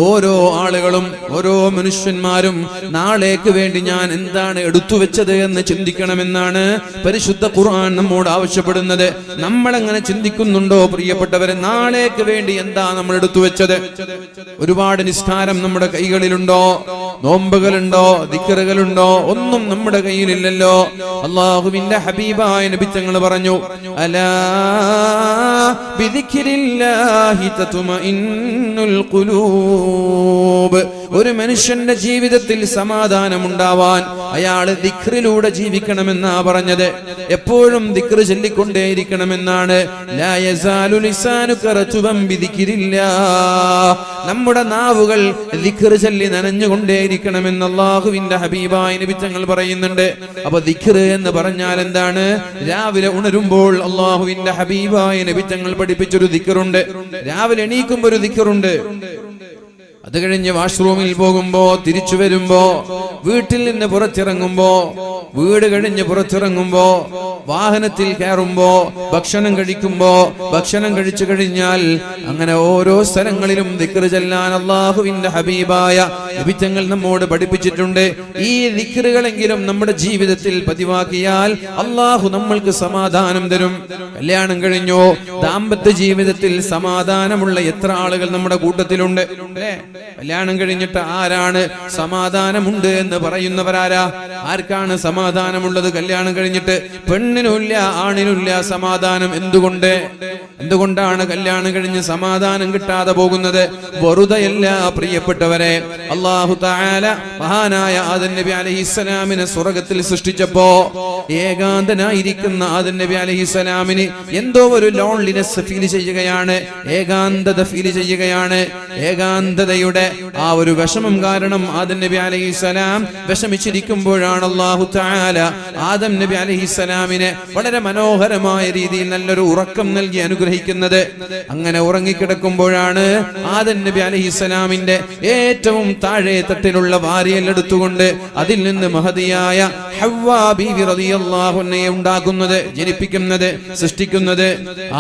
ഓരോ ആളുകളും ഓരോ മനുഷ്യന്മാരും നാളേക്ക് വേണ്ടി ഞാൻ എന്താണ് എടുത്തു വെച്ചത് എന്ന് ചിന്തിക്കണമെന്നാണ് പരിശുദ്ധ ഖുർആൻ നമ്മോട് ആവശ്യപ്പെടുന്നത്. നമ്മളെങ്ങനെ ചിന്തിക്കുന്നുണ്ടോ പ്രിയപ്പെട്ടവരെ? നാളേക്ക് വേണ്ടി എന്താ നമ്മൾ എടുത്തു വെച്ചത്? ഒരുപാട് നിസ്കാരം നമ്മുടെ കൈകളിലുണ്ടോ? നോമ്പുകളുണ്ടോ? ദിക്റുകളുണ്ടോ? ഒന്നും നമ്മുടെ കയ്യിലില്ലല്ലോ. അല്ലാഹുവിന്റെ ഹബീബായ നബി തങ്ങൾ പറഞ്ഞു, അലാ ബിദിക്രില്ലാഹി തത്മഇന്നുൽ ഖുലൂബ്. ഒരു മനുഷ്യന്റെ ജീവിതത്തിൽ സമാധാനമുണ്ടാവാൻ അയാൾ ദിക്റിലൂടെ ജീവിക്കണമെന്നാ പറഞ്ഞത്. എപ്പോഴും ദിക്ർ ചൊല്ലിക്കൊണ്ടേയിരിക്കണമെന്നാണ്. ലാ യസാലു ലിസാനുക റതുബൻ ബിദിക്രില്ലാഹ്. നമ്മുടെ നാവുകൾ ദിക്ർ ചൊല്ലി നനഞ്ഞുകൊണ്ടേയിരിക്കണമെന്ന് അല്ലാഹുവിന്റെ ഹബീബായ നബി തങ്ങൾ പറയുന്നുണ്ട്. അപ്പൊ ദിക്ർ എന്ന് പറഞ്ഞാൽ എന്താണ്? രാവിലെ ഉണരുമ്പോൾ അല്ലാഹുവിന്റെ ഹബീബായ നബി തങ്ങൾ പഠിപ്പിച്ചൊരു ദിക്റുണ്ട്. രാവിലെ എണീക്കുമ്പോൾ ഒരു ദിക്റുണ്ട്. അത് കഴിഞ്ഞ് വാഷ്റൂമിൽ പോകുമ്പോ, തിരിച്ചു വരുമ്പോ, വീട്ടിൽ നിന്ന് പുറത്തിറങ്ങുമ്പോ, വീട് കഴിഞ്ഞ് പുറത്തിറങ്ങുമ്പോ, വാഹനത്തിൽ കയറുമ്പോ, ഭക്ഷണം കഴിക്കുമ്പോ, ഭക്ഷണം കഴിച്ചു കഴിഞ്ഞാൽ, അങ്ങനെ ഓരോ സ്ഥലങ്ങളിലും ദിക്ർ ചൊല്ലാൻ അല്ലാഹുവിന്റെ ഹബീബായ നബി തങ്ങൾ നമ്മോട് പഠിപ്പിച്ചിട്ടുണ്ട്. ഈ ദിക്റുകളെങ്കിലും നമ്മുടെ ജീവിതത്തിൽ പതിവാക്കിയാൽ അല്ലാഹു നമ്മൾക്ക് സമാധാനം തരും. കല്യാണം കഴിഞ്ഞോ, ദാമ്പത്യ ജീവിതത്തിൽ സമാധാനമുള്ള എത്ര ആളുകൾ നമ്മുടെ കൂട്ടത്തിലുണ്ട് അല്ലേ? കല്യാണം കഴിഞ്ഞിട്ട് ആരാണ് സമാധാനമുണ്ട് എന്ന് പറയുന്നവരാരാ? ആർക്കാണ് സമാധാനമുള്ളത് കല്യാണം കഴിഞ്ഞിട്ട്? പെണ്ണിനുമില്ല ആണിനുമില്ല സമാധാനം. എന്തുകൊണ്ടാണ് കല്യാണം കഴിഞ്ഞ് സമാധാനം കിട്ടാതെ പോകുന്നത്? വെറുതെയല്ല പ്രിയപ്പെട്ടവരെ. അല്ലാഹു തആല മഹാനായ ആദം നബി അലൈഹിസ്സലാമിനെ സ്വർഗ്ഗത്തിൽ സൃഷ്ടിച്ചപ്പോ ഏകാന്തനായിരിക്കുന്ന ആദം നബി അലൈഹിസ്സലാമിന് എന്തോ ഒരു ലോൺലിനെസ് ഫീൽ ചെയ്യുകയാണ്, ഏകാന്തത ഫീൽ ചെയ്യുകയാണ്. ഏകാന്തതയുടെ ആ ഒരു വിഷമം കാരണം ആദം നബി അലൈഹിസ്സലാം വിഷമിച്ചിരിക്കുമ്പോഴാണ് അല്ലാഹു തആല ആദം നബി അലൈഹിസ്സലാമിനെ വളരെ മനോഹരമായ രീതിയിൽ നല്ലൊരു ഉറക്കം നൽകി അനുഗ്രഹിക്കുന്നത്. അങ്ങനെ ഉറങ്ങിക്കിടക്കുമ്പോഴാണ് ആദം നബി അലൈഹിസ്സലാമിന്റെ ഏറ്റവും താഴെ തട്ടിലുള്ള വാരിയൽ എടുത്തുകൊണ്ട് അതിൽ നിന്ന് മഹദിയായ ഹവ്വാ ബീവി റളിയല്ലാഹു അൻഹയെ ഉണ്ടാക്കുന്നത്, ജനിപ്പിക്കുന്നത്, സൃഷ്ടിക്കുന്നത്.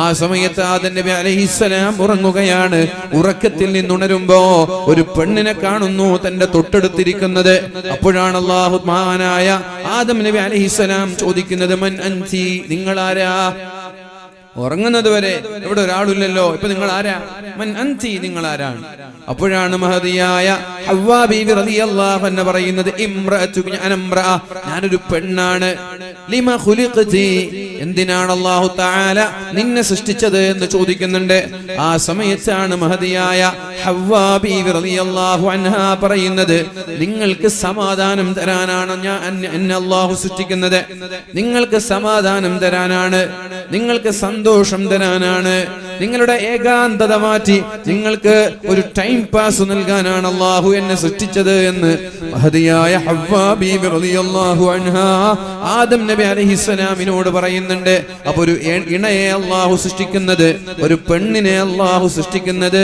ആ സമയത്ത് ആദം നബി അലൈഹിസ്സലാം ഉറങ്ങുകയാണ്. ഉറക്കത്തിൽ നിന്നുണരുമ്പോ ഒരു പെണ്ണിനെ കാണുന്നു തന്റെ തൊട്ടടുത്തിരിക്കുന്നത്. അപ്പോഴാണ് അല്ലാഹു മഹാനായ ആദം നബി അലൈഹിസ്സലാം ചോദിക്കുന്നത്, മൻ അൻതി, നിങ്ങളാരാ? ഉറങ്ങുന്നത് വരെ ഇവിടെ ഒരാളില്ലല്ലോ, ഇപ്പൊ നിങ്ങൾ ആരാ? മൻ അൻതി, നിങ്ങൾ ആരാണ്? അപ്പോഴാണ് മഹദിയായ ഹവ്വാ ബീവി റളിയല്ലാഹു അൻഹ പറയുന്നത്, ഇംറഅതു അനംറഅ, ഞാനൊരു പെണ്ണാണ്. ലിമ ഖുലിഖതി, എന്തിനാണ് അല്ലാഹു തആല നിന്നെ സൃഷ്ടിച്ചത് എന്ന് ചോദിക്കുന്നുണ്ട്. ആ സമയത്താണ് മഹദിയായ ഹവ്വാ ബീവി റളിയല്ലാഹു അൻഹ പറയുന്നത്, നിങ്ങൾക്ക് സമാധാനം തരാനാണ് എന്നെ അല്ലാഹു സൃഷ്ടിക്കുന്നത്. നിങ്ങൾക്ക് സമാധാനം തരാനാണ്, നിങ്ങൾക്ക് സന്തോഷം തരാനാണ്, നിങ്ങളുടെ ഏകാന്തത മാറ്റി നിങ്ങൾക്ക് ഒരു ടൈം പാസ് നൽകാനാണ് അല്ലാഹു എന്നെ സൃഷ്ടിച്ചത് എന്ന് മഹദിയായ ഹവ്വാ ബീവി റളിയല്ലാഹു അൻഹ ആദം നബി അലൈഹിസ്സലാമിനോട് പറയുന്നുണ്ട്. അപ്പൊ ഒരു ഇണയെ അല്ലാഹു സൃഷ്ടിക്കുന്നത്, ഒരു പെണ്ണിനെ അല്ലാഹു സൃഷ്ടിക്കുന്നത്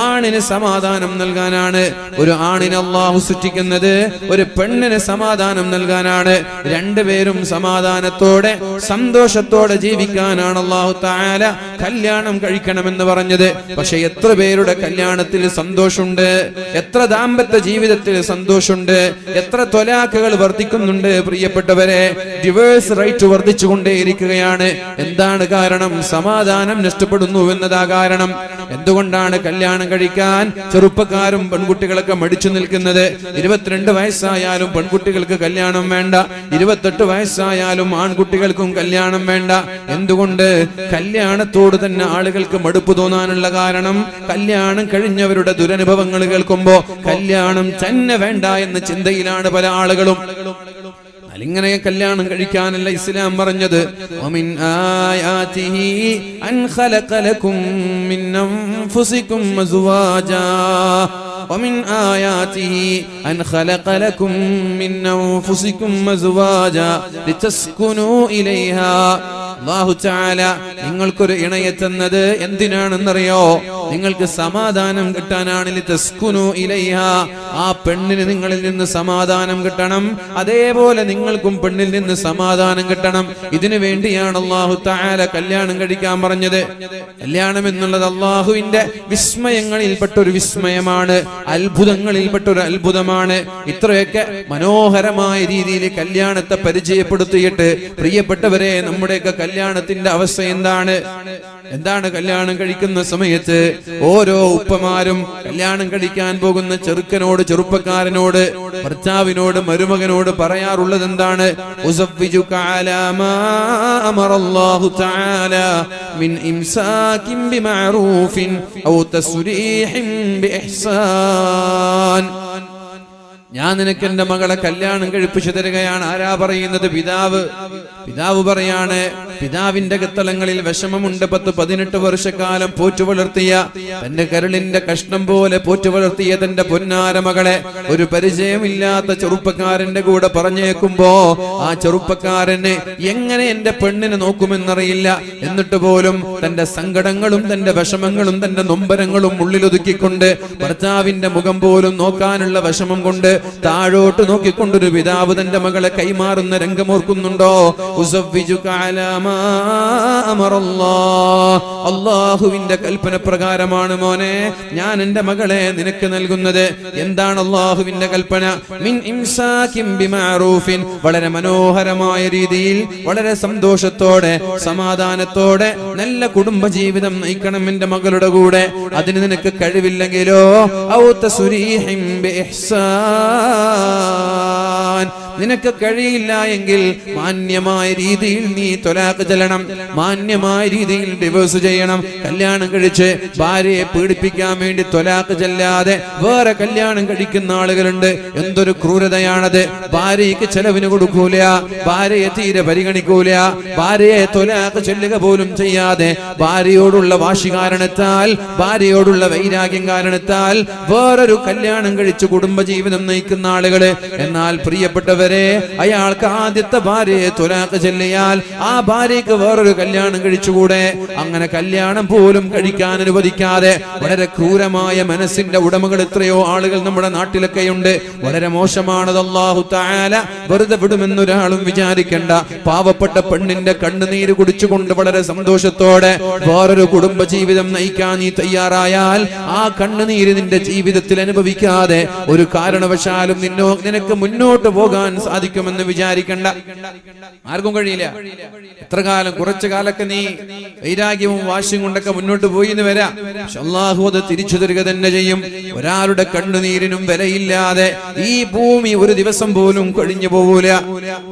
ആണിന് സമാധാനം നൽകാനാണ്. ഒരു ആണിനെ അല്ലാഹു സൃഷ്ടിക്കുന്നത് ഒരു പെണ്ണിന് സമാധാനം നൽകാനാണ്. രണ്ടുപേരും സമാധാനത്തോടെ സന്തോഷത്തോടെ ജീവിക്കാനാണ് അല്ലാഹു തആല കല്യാണം കഴിക്കണമെന്ന് പറഞ്ഞത്. പക്ഷെ എത്ര പേരുടെ കല്യാണത്തിൽ സന്തോഷമുണ്ട്, എത്ര ദാമ്പത്യ ജീവിതത്തിൽ സന്തോഷമുണ്ട്, എത്ര ത്വലാഖുകൾ വർദ്ധിക്കുന്നുണ്ട് പ്രിയപ്പെട്ടവരെ. ഡിവോഴ്സ് റേറ്റ് വർദ്ധിച്ചുകൊണ്ടേയിരിക്കുകയാണ്. എന്താണ് കാരണം? സമാധാനം നഷ്ടപ്പെടുന്നു എന്നതാ കാരണം. എന്തുകൊണ്ടാണ് കല്യാണം കഴിക്കാൻ ചെറുപ്പക്കാരും പെൺകുട്ടികളൊക്കെ മടിച്ചു നിൽക്കുന്നത്? 22 വയസ്സായാലും പെൺകുട്ടികൾക്ക് കല്യാണം വേണ്ട, 28 വയസ്സായാലും ആൺകുട്ടികൾക്കും കല്യാണം വേണ്ട. എന്തുകൊണ്ട്? കല്യാണത്തോട് തന്നെ ആളുകൾക്ക് മടുപ്പ് തോന്നാനുള്ള കാരണം കല്യാണം കഴിഞ്ഞവരുടെ ദുരനുഭവങ്ങൾ കേൾക്കുമ്പോ കല്യാണം തന്നെ വേണ്ട എന്ന ചിന്തയിലാണ് പല ആളുകളും. ഇങ്ങനെ കല്യാണം കഴിക്കാനല്ല ഇസ്ലാം പറഞ്ഞത്. വമിൻ ആയാതിഹി അൻ ഖലഖ ലക്കും മിൻ അൻഫുസികും അസ്വാജാ വമിൻ ആയാതിഹി അൻ ഖലഖ ലക്കും മിൻ അൻഫുസികും അസ്വാജാ ലിതസ്കുനൂ ഇലൈഹാ. അല്ലാഹു തആല നിങ്ങൾക്കൊരു ഇണയെ തന്നത് എന്തിനാണെന്നറിയോ? നിങ്ങൾക്ക് സമാധാനം കിട്ടാനാണ്. ലിതസ്കുനൂ ഇലൈഹാ, ആ പെണ്ണിന് നിങ്ങളിൽ നിന്ന് സമാധാനം കിട്ടണം, അതേപോലെ നിങ്ങൾക്കും പെണ്ണിൽ നിന്ന് സമാധാനം കിട്ടണം. ഇതിനു വേണ്ടിയാണ് അല്ലാഹു തആല കല്യാണം കഴിക്കാൻ പറഞ്ഞത്. കല്യാണം എന്നുള്ളത് അല്ലാഹുവിന്റെ വിസ്മയങ്ങളിൽപ്പെട്ട ഒരു വിസ്മയമാണ്, അത്ഭുതങ്ങളിൽപ്പെട്ട ഒരു അത്ഭുതമാണ്. ഇത്രയൊക്കെ മനോഹരമായ രീതിയിൽ കല്യാണത്തെ പരിചയപ്പെടുത്തിയിട്ട് പ്രിയപ്പെട്ടവരെ, നമ്മുടെയൊക്കെ കല്യാണത്തിന്റെ അവസ്ഥ എന്താണ്? കല്യാണം കഴിക്കുന്ന സമയത്ത് ഓരോ ഉപ്പമാരും കല്യാണം കഴിക്കാൻ പോകുന്ന ചെറുക്കനോട്, ചെറുപ്പക്കാരനോട്, ഭർത്താവിനോട്, മരുമകനോട് പറയാറുള്ളത് എന്താണ്? ഉസവ്വിജുക അലാ മാ അമറല്ലാഹു തആല മിൻ ഇംസാകിൻ ബിമഅറൂഫിൻ ഔ തസ്രീഹിൻ ബിഇഹ്സാൻ. ഞാൻ നിനക്ക് എന്റെ മകളെ കല്യാണം കഴിപ്പിച്ചു തരികയാണ്. ആരാ പറയുന്നത്? പിതാവ് പറയാണ്. പിതാവിന്റെ കത്തളങ്ങളിൽ വിഷമമുണ്ട്. 10-18 വർഷക്കാലം പോറ്റു വളർത്തിയ, തന്റെ കരളിന്റെ കഷ്ണം പോലെ പോറ്റു വളർത്തിയ തന്റെ പൊന്നാര മകളെ ഒരു പരിചയമില്ലാത്ത ചെറുപ്പക്കാരന്റെ കൂടെ പറഞ്ഞേക്കുമ്പോ ആ ചെറുപ്പക്കാരനെ എങ്ങനെ എന്റെ പെണ്ണിനെ നോക്കുമെന്നറിയില്ല. എന്നിട്ട് പോലും തന്റെ സങ്കടങ്ങളും തന്റെ വിഷമങ്ങളും തന്റെ നൊമ്പരങ്ങളും ഉള്ളിലൊതുക്കിക്കൊണ്ട് ഭർത്താവിന്റെ മുഖം പോലും നോക്കാനുള്ള വിഷമം കൊണ്ട് താഴോട്ട് നോക്കിക്കൊണ്ടൊരു പിതാവ് തന്റെ മകളെ കൈമാറുന്ന രംഗമോർക്കുന്നുണ്ടോ? അല്ലാഹുവിന്റെ കൽപ്പന പ്രകാരമാണ് മോനെ ഞാൻ എന്റെ മകളെ നിനക്ക് നൽകുന്നത്. എന്താണ് അല്ലാഹുവിന്റെ കൽപ്പന? മിൻ ഇംസാകിൻ ബിമഅറൂഫിൻ, വളരെ മനോഹരമായ രീതിയിൽ, വളരെ സന്തോഷത്തോടെ, സമാധാനത്തോടെ നല്ല കുടുംബജീവിതം നയിക്കണം എന്റെ മകളുടെ കൂടെ. അതിന് നിനക്ക് കഴിവില്ലെങ്കിലോ ഔ തസ്രീഹിൻ ബിഇഹ്സാൻ, നിനക്ക് കഴിയില്ല എങ്കിൽ മാന്യമായ രീതിയിൽ നീ ത്വലാഖ് ചെല്ലണം, മാന്യമായ രീതിയിൽ ഡിവോഴ്സ് ചെയ്യണം. കല്യാണം കഴിച്ച് ഭാര്യയെ പീഡിപ്പിക്കാൻ വേണ്ടി ത്വലാഖ് ചെല്ലാതെ വേറെ കല്യാണം കഴിക്കുന്ന ആളുകളുണ്ട്. എന്തൊരു ക്രൂരതയാണത്! ഭാര്യയ്ക്ക് ചെലവിന് കൊടുക്കൂല, ഭാര്യയെ തീരെ പരിഗണിക്കൂല, ഭാര്യയെ ത്വലാഖ് ചൊല്ലുക പോലും ചെയ്യാതെ ഭാര്യയോടുള്ള വാശി കാരണത്താൽ, ഭാര്യയോടുള്ള വൈരാഗ്യം കാരണത്താൽ വേറൊരു കല്യാണം കഴിച്ച് കുടുംബജീവിതം നയിക്കുന്ന ആളുകള്. എന്നാൽ പ്രിയപ്പെട്ടവരെ, അയാൾക്ക് ആദ്യത്തെ ഭാര്യയെ ത്വലാഖ് ചൊല്ലിയാൽ ആ ഭാര്യയ്ക്ക് വേറൊരു കല്യാണം കഴിച്ചുകൂടെ? അങ്ങനെ കല്യാണം പോലും കഴിക്കാൻ അനുവദിക്കാതെ വളരെ ക്രൂരമായ മനസ്സിന്റെ ഉടമകൾ എത്രയോ ആളുകൾ നമ്മുടെ നാട്ടിലൊക്കെയുണ്ട്. വളരെ മോശമാണത്. അല്ലാഹു തആല വെറുതെ വിടുമെന്നൊരാളും വിചാരിക്കേണ്ട. പാവപ്പെട്ട പെണ്ണിന്റെ കണ്ണുനീര് കുടിച്ചുകൊണ്ട് വളരെ സന്തോഷത്തോടെ വേറൊരു കുടുംബജീവിതം നയിക്കാൻ നീ തയ്യാറായാൽ ആ കണ്ണുനീര് നിന്റെ ജീവിതത്തിൽ അനുഭവിക്കാതെ ഒരു കാരണവശാലും നിനക്ക് മുന്നോട്ട് പോകാൻ സാധിക്കുമെന്ന് വിചാരിക്കണ്ട. ആർക്കും കഴിയില്ല. എത്ര കാലം, കുറച്ചു കാലൊക്കെ നീ വൈരാഗ്യവും വാശിയും കൊണ്ടൊക്കെ മുന്നോട്ട് പോയി എന്ന് വരാം. അല്ലാഹു അത് തിരിച്ചു തരിക തന്നെ ചെയ്യും. ഒരാളുടെ കണ്ണുനീരിനും വിലയില്ലാതെ ഈ ഭൂമി ഒരു ദിവസം പോലും കഴിഞ്ഞു പോകൂല.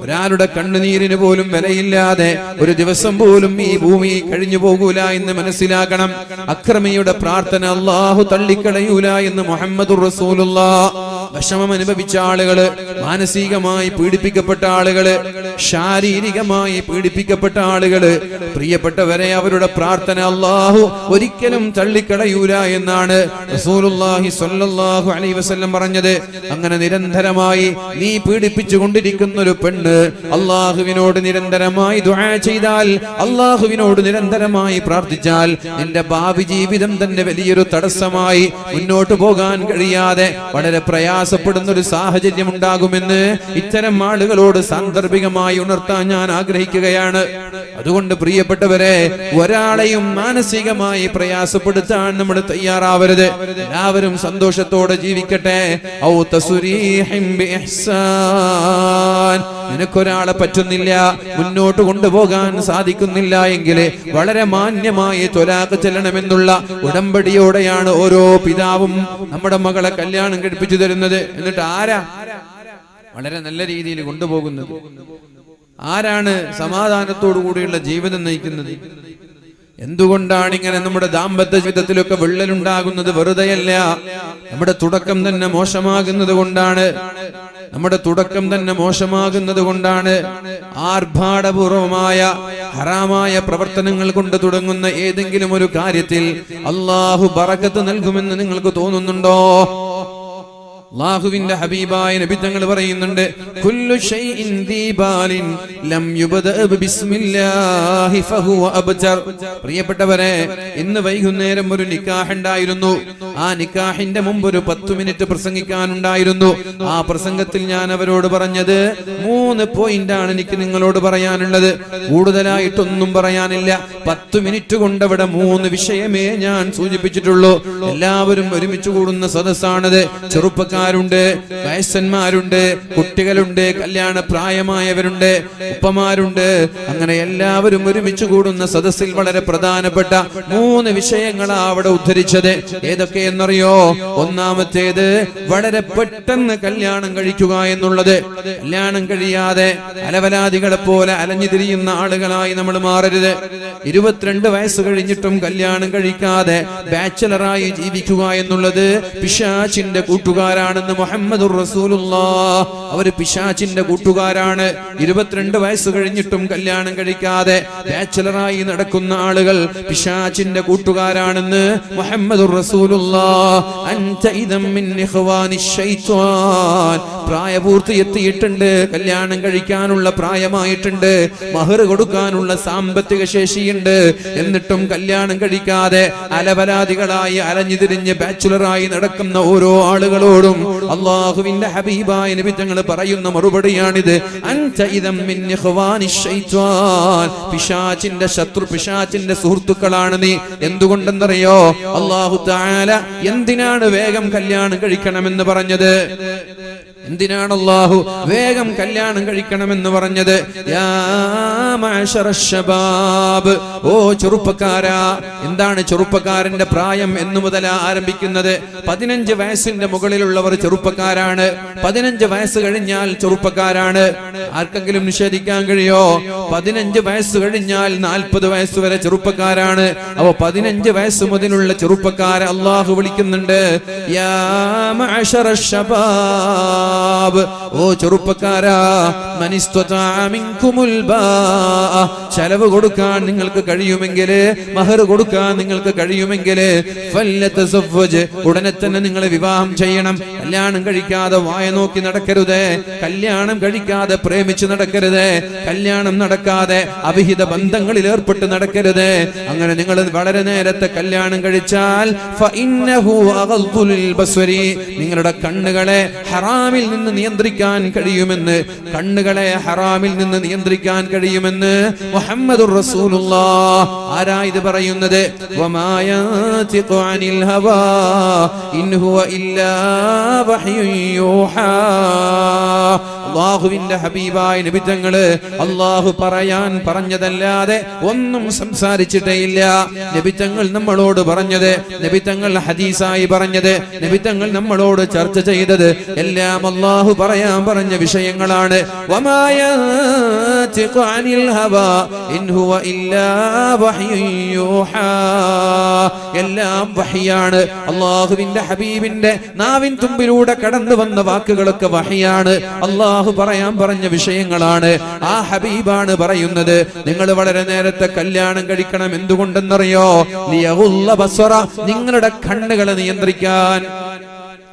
ഒരാളുടെ കണ്ണുനീരിന് പോലും വിലയില്ലാതെ ഒരു ദിവസം പോലും ഈ ഭൂമി കഴിഞ്ഞു പോകൂല എന്ന് മനസ്സിലാക്കണം. അക്രമിയുടെ പ്രാർത്ഥന അല്ലാഹു തള്ളിക്കളയൂല എന്ന് മുഹമ്മദുർ റസൂലുള്ളാഹ്. വിഷമം അനുഭവിച്ച ആളുകള്, മാനസികമായി പീഡിപ്പിക്കപ്പെട്ട ആളുകള്, ശാരീരികമായി പീഡിപ്പിക്കപ്പെട്ട ആളുകള്, പ്രിയപ്പെട്ടവരെ, അവരുടെ പ്രാർത്ഥന അല്ലാഹു ഒരിക്കലും തള്ളിക്കളയൂല എന്നാണ് റസൂലുള്ളാഹി സ്വല്ലല്ലാഹു അലൈഹി വസല്ലം പറഞ്ഞത്. അങ്ങനെ നിരന്തരമായി നീ പീഡിപ്പിച്ചു കൊണ്ടിരിക്കുന്ന ഒരു പെണ്ണ് അല്ലാഹുവിനോട് നിരന്തരമായി ദുആ ചെയ്താൽ, അല്ലാഹുവിനോട് നിരന്തരമായി പ്രാർത്ഥിച്ചാൽ നിന്റെ ഭാവി ജീവിതം തന്നെ വലിയൊരു തടസ്സമായി മുന്നോട്ട് പോകാൻ കഴിയാതെ വളരെ പ്രയാസപ്പെടുന്ന ഒരു സാഹചര്യം ഉണ്ടാകുമെന്ന് ഇത്തരം ആളുകളോട് സാന്ദർഭികമായി ഉണർത്താൻ ഞാൻ ആഗ്രഹിക്കുകയാണ്. അതുകൊണ്ട് പ്രിയപ്പെട്ടവരെ, ഒരാളെയും മാനസികമായി പ്രയാസപ്പെടുത്താൻ നമ്മൾ തയ്യാറാവരുത്. എല്ലാവരും സന്തോഷത്തോടെ ജീവിക്കട്ടെ. ഔ തസ്രീഹിം ബിഇഹ്സാൻ. നിനക്കൊരാളെ പറ്റുന്നില്ല, മുന്നോട്ട് കൊണ്ടുപോകാൻ സാധിക്കുന്നില്ല എങ്കിൽ വളരെ മാന്യമായി ത്വലാഖ് ചെല്ലണമെന്നുള്ള ഉടമ്പടിയോടെയാണ് ഓരോ പിതാവും നമ്മുടെ മകളെ കല്യാണം കഴിപ്പിച്ചു തരുന്നത്. എന്നിട്ട് ആരാ വളരെ നല്ല രീതിയിൽ കൊണ്ടുപോകുന്നത്? ആരാണ് സമാധാനത്തോടു കൂടിയുള്ള ജീവിതം നയിക്കുന്നത്? എന്തുകൊണ്ടാണ് ഇങ്ങനെ നമ്മുടെ ദാമ്പത്യ ജീവിതത്തിലൊക്കെ വിള്ളലുണ്ടാകുന്നത്? വെറുതെയല്ല, നമ്മുടെ തുടക്കം തന്നെ മോശമാകുന്നത് കൊണ്ടാണ്. നമ്മുടെ തുടക്കം തന്നെ മോശമാകുന്നത് കൊണ്ടാണ്. ആർഭാടപൂർവമായ ഹറാമായ പ്രവർത്തനങ്ങൾ കൊണ്ട് തുടങ്ങുന്ന ഏതെങ്കിലും ഒരു കാര്യത്തിൽ അല്ലാഹു ബറക്കത്ത് നൽകുമെന്ന് നിങ്ങൾക്ക് തോന്നുന്നുണ്ടോ? അല്ലാഹുവിന്റെ ഹബീബായ നബി തങ്ങൾ പറയുന്നുണ്ട്, കുല്ലു ഷൈഇൻ ദീബാലിൻ ലം യുബ്ദഅ ബിസ്മില്ലാഹി ഫഹുവ അബ്തർ. പ്രിയപ്പെട്ടവരെ, ഇന്ന് വൈകുന്നേരം ഒരു നിക്കാഹ് ഉണ്ടായിരുന്നു. ആ നിക്കാഹിന്റെ മുമ്പ് ഒരു 10 മിനിറ്റ് പ്രസംഗിക്കാനുണ്ടായിരുന്നു. ആ പ്രസംഗത്തിൽ ഞാൻ അവരോട് പറഞ്ഞത് 3 പോയിന്റാണ് എനിക്ക് നിങ്ങളോട് പറയാനുള്ളത്. കൂടുതലായിട്ടൊന്നും പറയാനില്ല. 10 മിനിറ്റ് കൊണ്ട് അവിടെ 3 വിഷയമേ ഞാൻ സൂചിപ്പിച്ചിട്ടുള്ളൂ. എല്ലാവരും ഒരുമിച്ച് കൂടുന്ന സദസ്സാണത്. ചെറുപ്പക്കാർ ണ്ട്, വയസ്സന്മാരുണ്ട്, കുട്ടികളുണ്ട്, കല്യാണ പ്രായമായവരുണ്ട്, ഉപ്പമാരുണ്ട്. അങ്ങനെ എല്ലാവരും ഒരുമിച്ച് കൂടുന്ന സദസ്സിൽ വളരെ പ്രധാനപ്പെട്ട 3 വിഷയങ്ങളാണ് അവിടെ ഉദ്ധരിച്ചത്. ഏതൊക്കെയെന്നറിയോ? ഒന്നാമത്തേത്, വളരെ പെട്ടെന്ന് കല്യാണം കഴിക്കുക എന്നുള്ളത്. കല്യാണം കഴിയാതെ അലവലാദികളെ പോലെ അലഞ്ഞു തിരിയുന്ന ആളുകളായി നമ്മൾ മാറരുത്. 22 വയസ്സ് കഴിഞ്ഞിട്ടും കല്യാണം കഴിക്കാതെ ബാച്ചലറായി ജീവിക്കുക എന്നുള്ളത് പിശാചിന്റെ കൂട്ടുകാരാണ്. മുഹമ്മദുർ റസൂലുള്ളാഹ്. അവര് പിശാചിന്റെ കൂട്ടുകാരാണ്. 22 വയസ്സ് കഴിഞ്ഞിട്ടും കല്യാണം കഴിക്കാതെ ബാച്ചലറായി നടക്കുന്ന ആളുകൾ പിശാചിന്റെ കൂട്ടുകാരാണെന്ന് മുഹമ്മദുർ റസൂലുള്ളാഹ്. അൻത ഇദം മിൻ ഇഖ്വാനിശ് ശൈത്വാൻ. പ്രായപൂർത്തി എത്തിയിട്ടുണ്ട്, കല്യാണം കഴിക്കാനുള്ള പ്രായമായിട്ടുണ്ട്, മഹർ കൊടുക്കാനുള്ള സാമ്പത്തിക ശേഷിയുണ്ട്, എന്നിട്ടും കല്യാണം കഴിക്കാതെ അലവലാദികളായി അലഞ്ഞു തിരിഞ്ഞ് ബാച്ചുലറായി നടക്കുന്ന ഓരോ ആളുകളോടും അല്ലാഹുവിന്റെ ഹബീബായ നബി തങ്ങൾ പറയുന്ന മറുപടിയാണിത്. അൻത ഇദം മിൻ ഇഖ്വാനിശ് ശൈത്വാൻ. പിശാചിന്റെ ശത്രു, പിശാചിന്റെ സുഹൃത്തുക്കളാണ് നീ. എന്തുകൊണ്ടെന്നറിയോ? അല്ലാഹു തആല എന്തിനാണ് വേഗം കല്യാണം കഴിക്കണമെന്ന് പറഞ്ഞത്? എന്തിനാണ് അല്ലാഹു വേഗം കല്യാണം കഴിക്കണമെന്ന് പറഞ്ഞത്? യാ മഅശറശ് ശബാബ്, ഓ ചെറുപ്പക്കാരാ. എന്താണ് ചെറുപ്പക്കാരന്റെ പ്രായം എന്നു മുതലാ ആരംഭിക്കുന്നത്? 15 വയസ്സിന്റെ മുകളിലുള്ളവർ ചെറുപ്പക്കാരാണ്. 15 വയസ്സ് കഴിഞ്ഞാൽ ചെറുപ്പക്കാരാണ്. ആർക്കെങ്കിലും നിഷേധിക്കാൻ കഴിയോ? 15 വയസ്സ് കഴിഞ്ഞാൽ 40 വയസ്സ് വരെ ചെറുപ്പക്കാരാണ്. അപ്പൊ 15 വയസ്സ് മുതലുള്ള ചെറുപ്പക്കാരെ അല്ലാഹു വിളിക്കുന്നുണ്ട്. യാ മഅശറശ് ശബാബ്, ഓ ചെറുപ്പക്കാരാ. മനിസ്തതാഅ മിൻകുമുൽ ബാഅ, ചെലവ് കൊടുക്കാൻ നിങ്ങൾക്ക് കഴിയുമെങ്കിൽ, മഹർ കൊടുക്കാൻ നിങ്ങൾക്ക് കഴിയുമെങ്കിൽ ഫല്ലതസവ്വജ്, ഉടനെ തന്നെ നിങ്ങൾ വിവാഹം ചെയ്യണം. കല്യാണം കഴിക്കാതെ വായ നോക്കി നടക്കരുത്. കല്യാണം കഴിക്കാതെ പ്രേമിച്ച് നടക്കരുത്. കല്യാണം നടക്കാതെ അവിഹിത ബന്ധങ്ങളിൽ ഏർപ്പെട്ട് നടക്കരുത്. അങ്ങനെ നിങ്ങൾ വളരെ നേരത്തെ കല്യാണം കഴിച്ചാൽ ഫഇന്നഹു അഗദ്ദു ലിൽ ബസ്വരി, നിങ്ങളുടെ കണ്ണുകളെ ഹറാമിൽ നിന്ന് നിയന്ത്രിക്കാൻ കഴിയുമെന്ന്, കണ്ണുകളെ ഹറാമിൽ നിന്ന് നിയന്ത്രിക്കാൻ കഴിയുമെന്ന് മുഹമ്മദുർ റസൂലുള്ളാഹ്. ആരാ ഇത് പറയുന്നത്? വമാ യൻതിഖു അനിൽ ഹവാ ഇൻ ഹുവ ഇല്ലാ വഹ്യുൻ യൂഹാ. അല്ലാഹുവിന്റെ ഹബീബായ നബി തങ്ങള് അല്ലാഹു പറയാൻ പറഞ്ഞതല്ലാതെ ഒന്നും സംസാരിച്ചിട്ടേ ഇല്ല. നബി തങ്ങൾ നമ്മളോട് പറഞ്ഞത്, നബി തങ്ങൾ ഹദീസായി പറഞ്ഞത്, നബി തങ്ങൾ നമ്മളോട് ചർച്ച ചെയ്തത് എല്ലാം അല്ലാഹു പറയാൻ പറഞ്ഞ വിഷയങ്ങളാണ്. വമാ യൻതിഖു അനിൽ ഹവാ ഇൻ ഹുവ ഇല്ലാ വഹ്യുൻ യൂഹാ. എല്ലാം വഹ്യാണ്. അല്ലാഹുവിന്റെ ഹബീബിന്റെ നാവിൻ തുമ്പിലൂടെ കടന്നു വന്ന വാക്കുകളൊക്കെ വഹ്യാണ്. അല്ലാഹു പറയാൻ പറഞ്ഞ വിഷയങ്ങളാണ്. ആ ഹബീബാണ് പറയുന്നത്, നിങ്ങൾ വളരെ നേരത്തെ കല്യാണം കഴിക്കണം. എന്തുകൊണ്ടെന്നറിയോ? ലിയഗുല്ല ബസ്വറ, നിങ്ങളുടെ കണ്ണുകളെ നിയന്ത്രിക്കാൻ.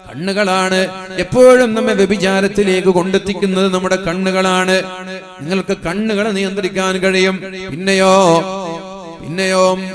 കണ്ണുകളാണ് എപ്പോഴും നമ്മെ വ്യഭിചാരത്തിലേക്ക് കൊണ്ടെത്തിക്കുന്നത്. നമ്മുടെ കണ്ണുകളാണ്. നിങ്ങൾക്ക് കണ്ണുകളെ നിയന്ത്രിക്കാൻ കഴിയും. പിന്നെയോ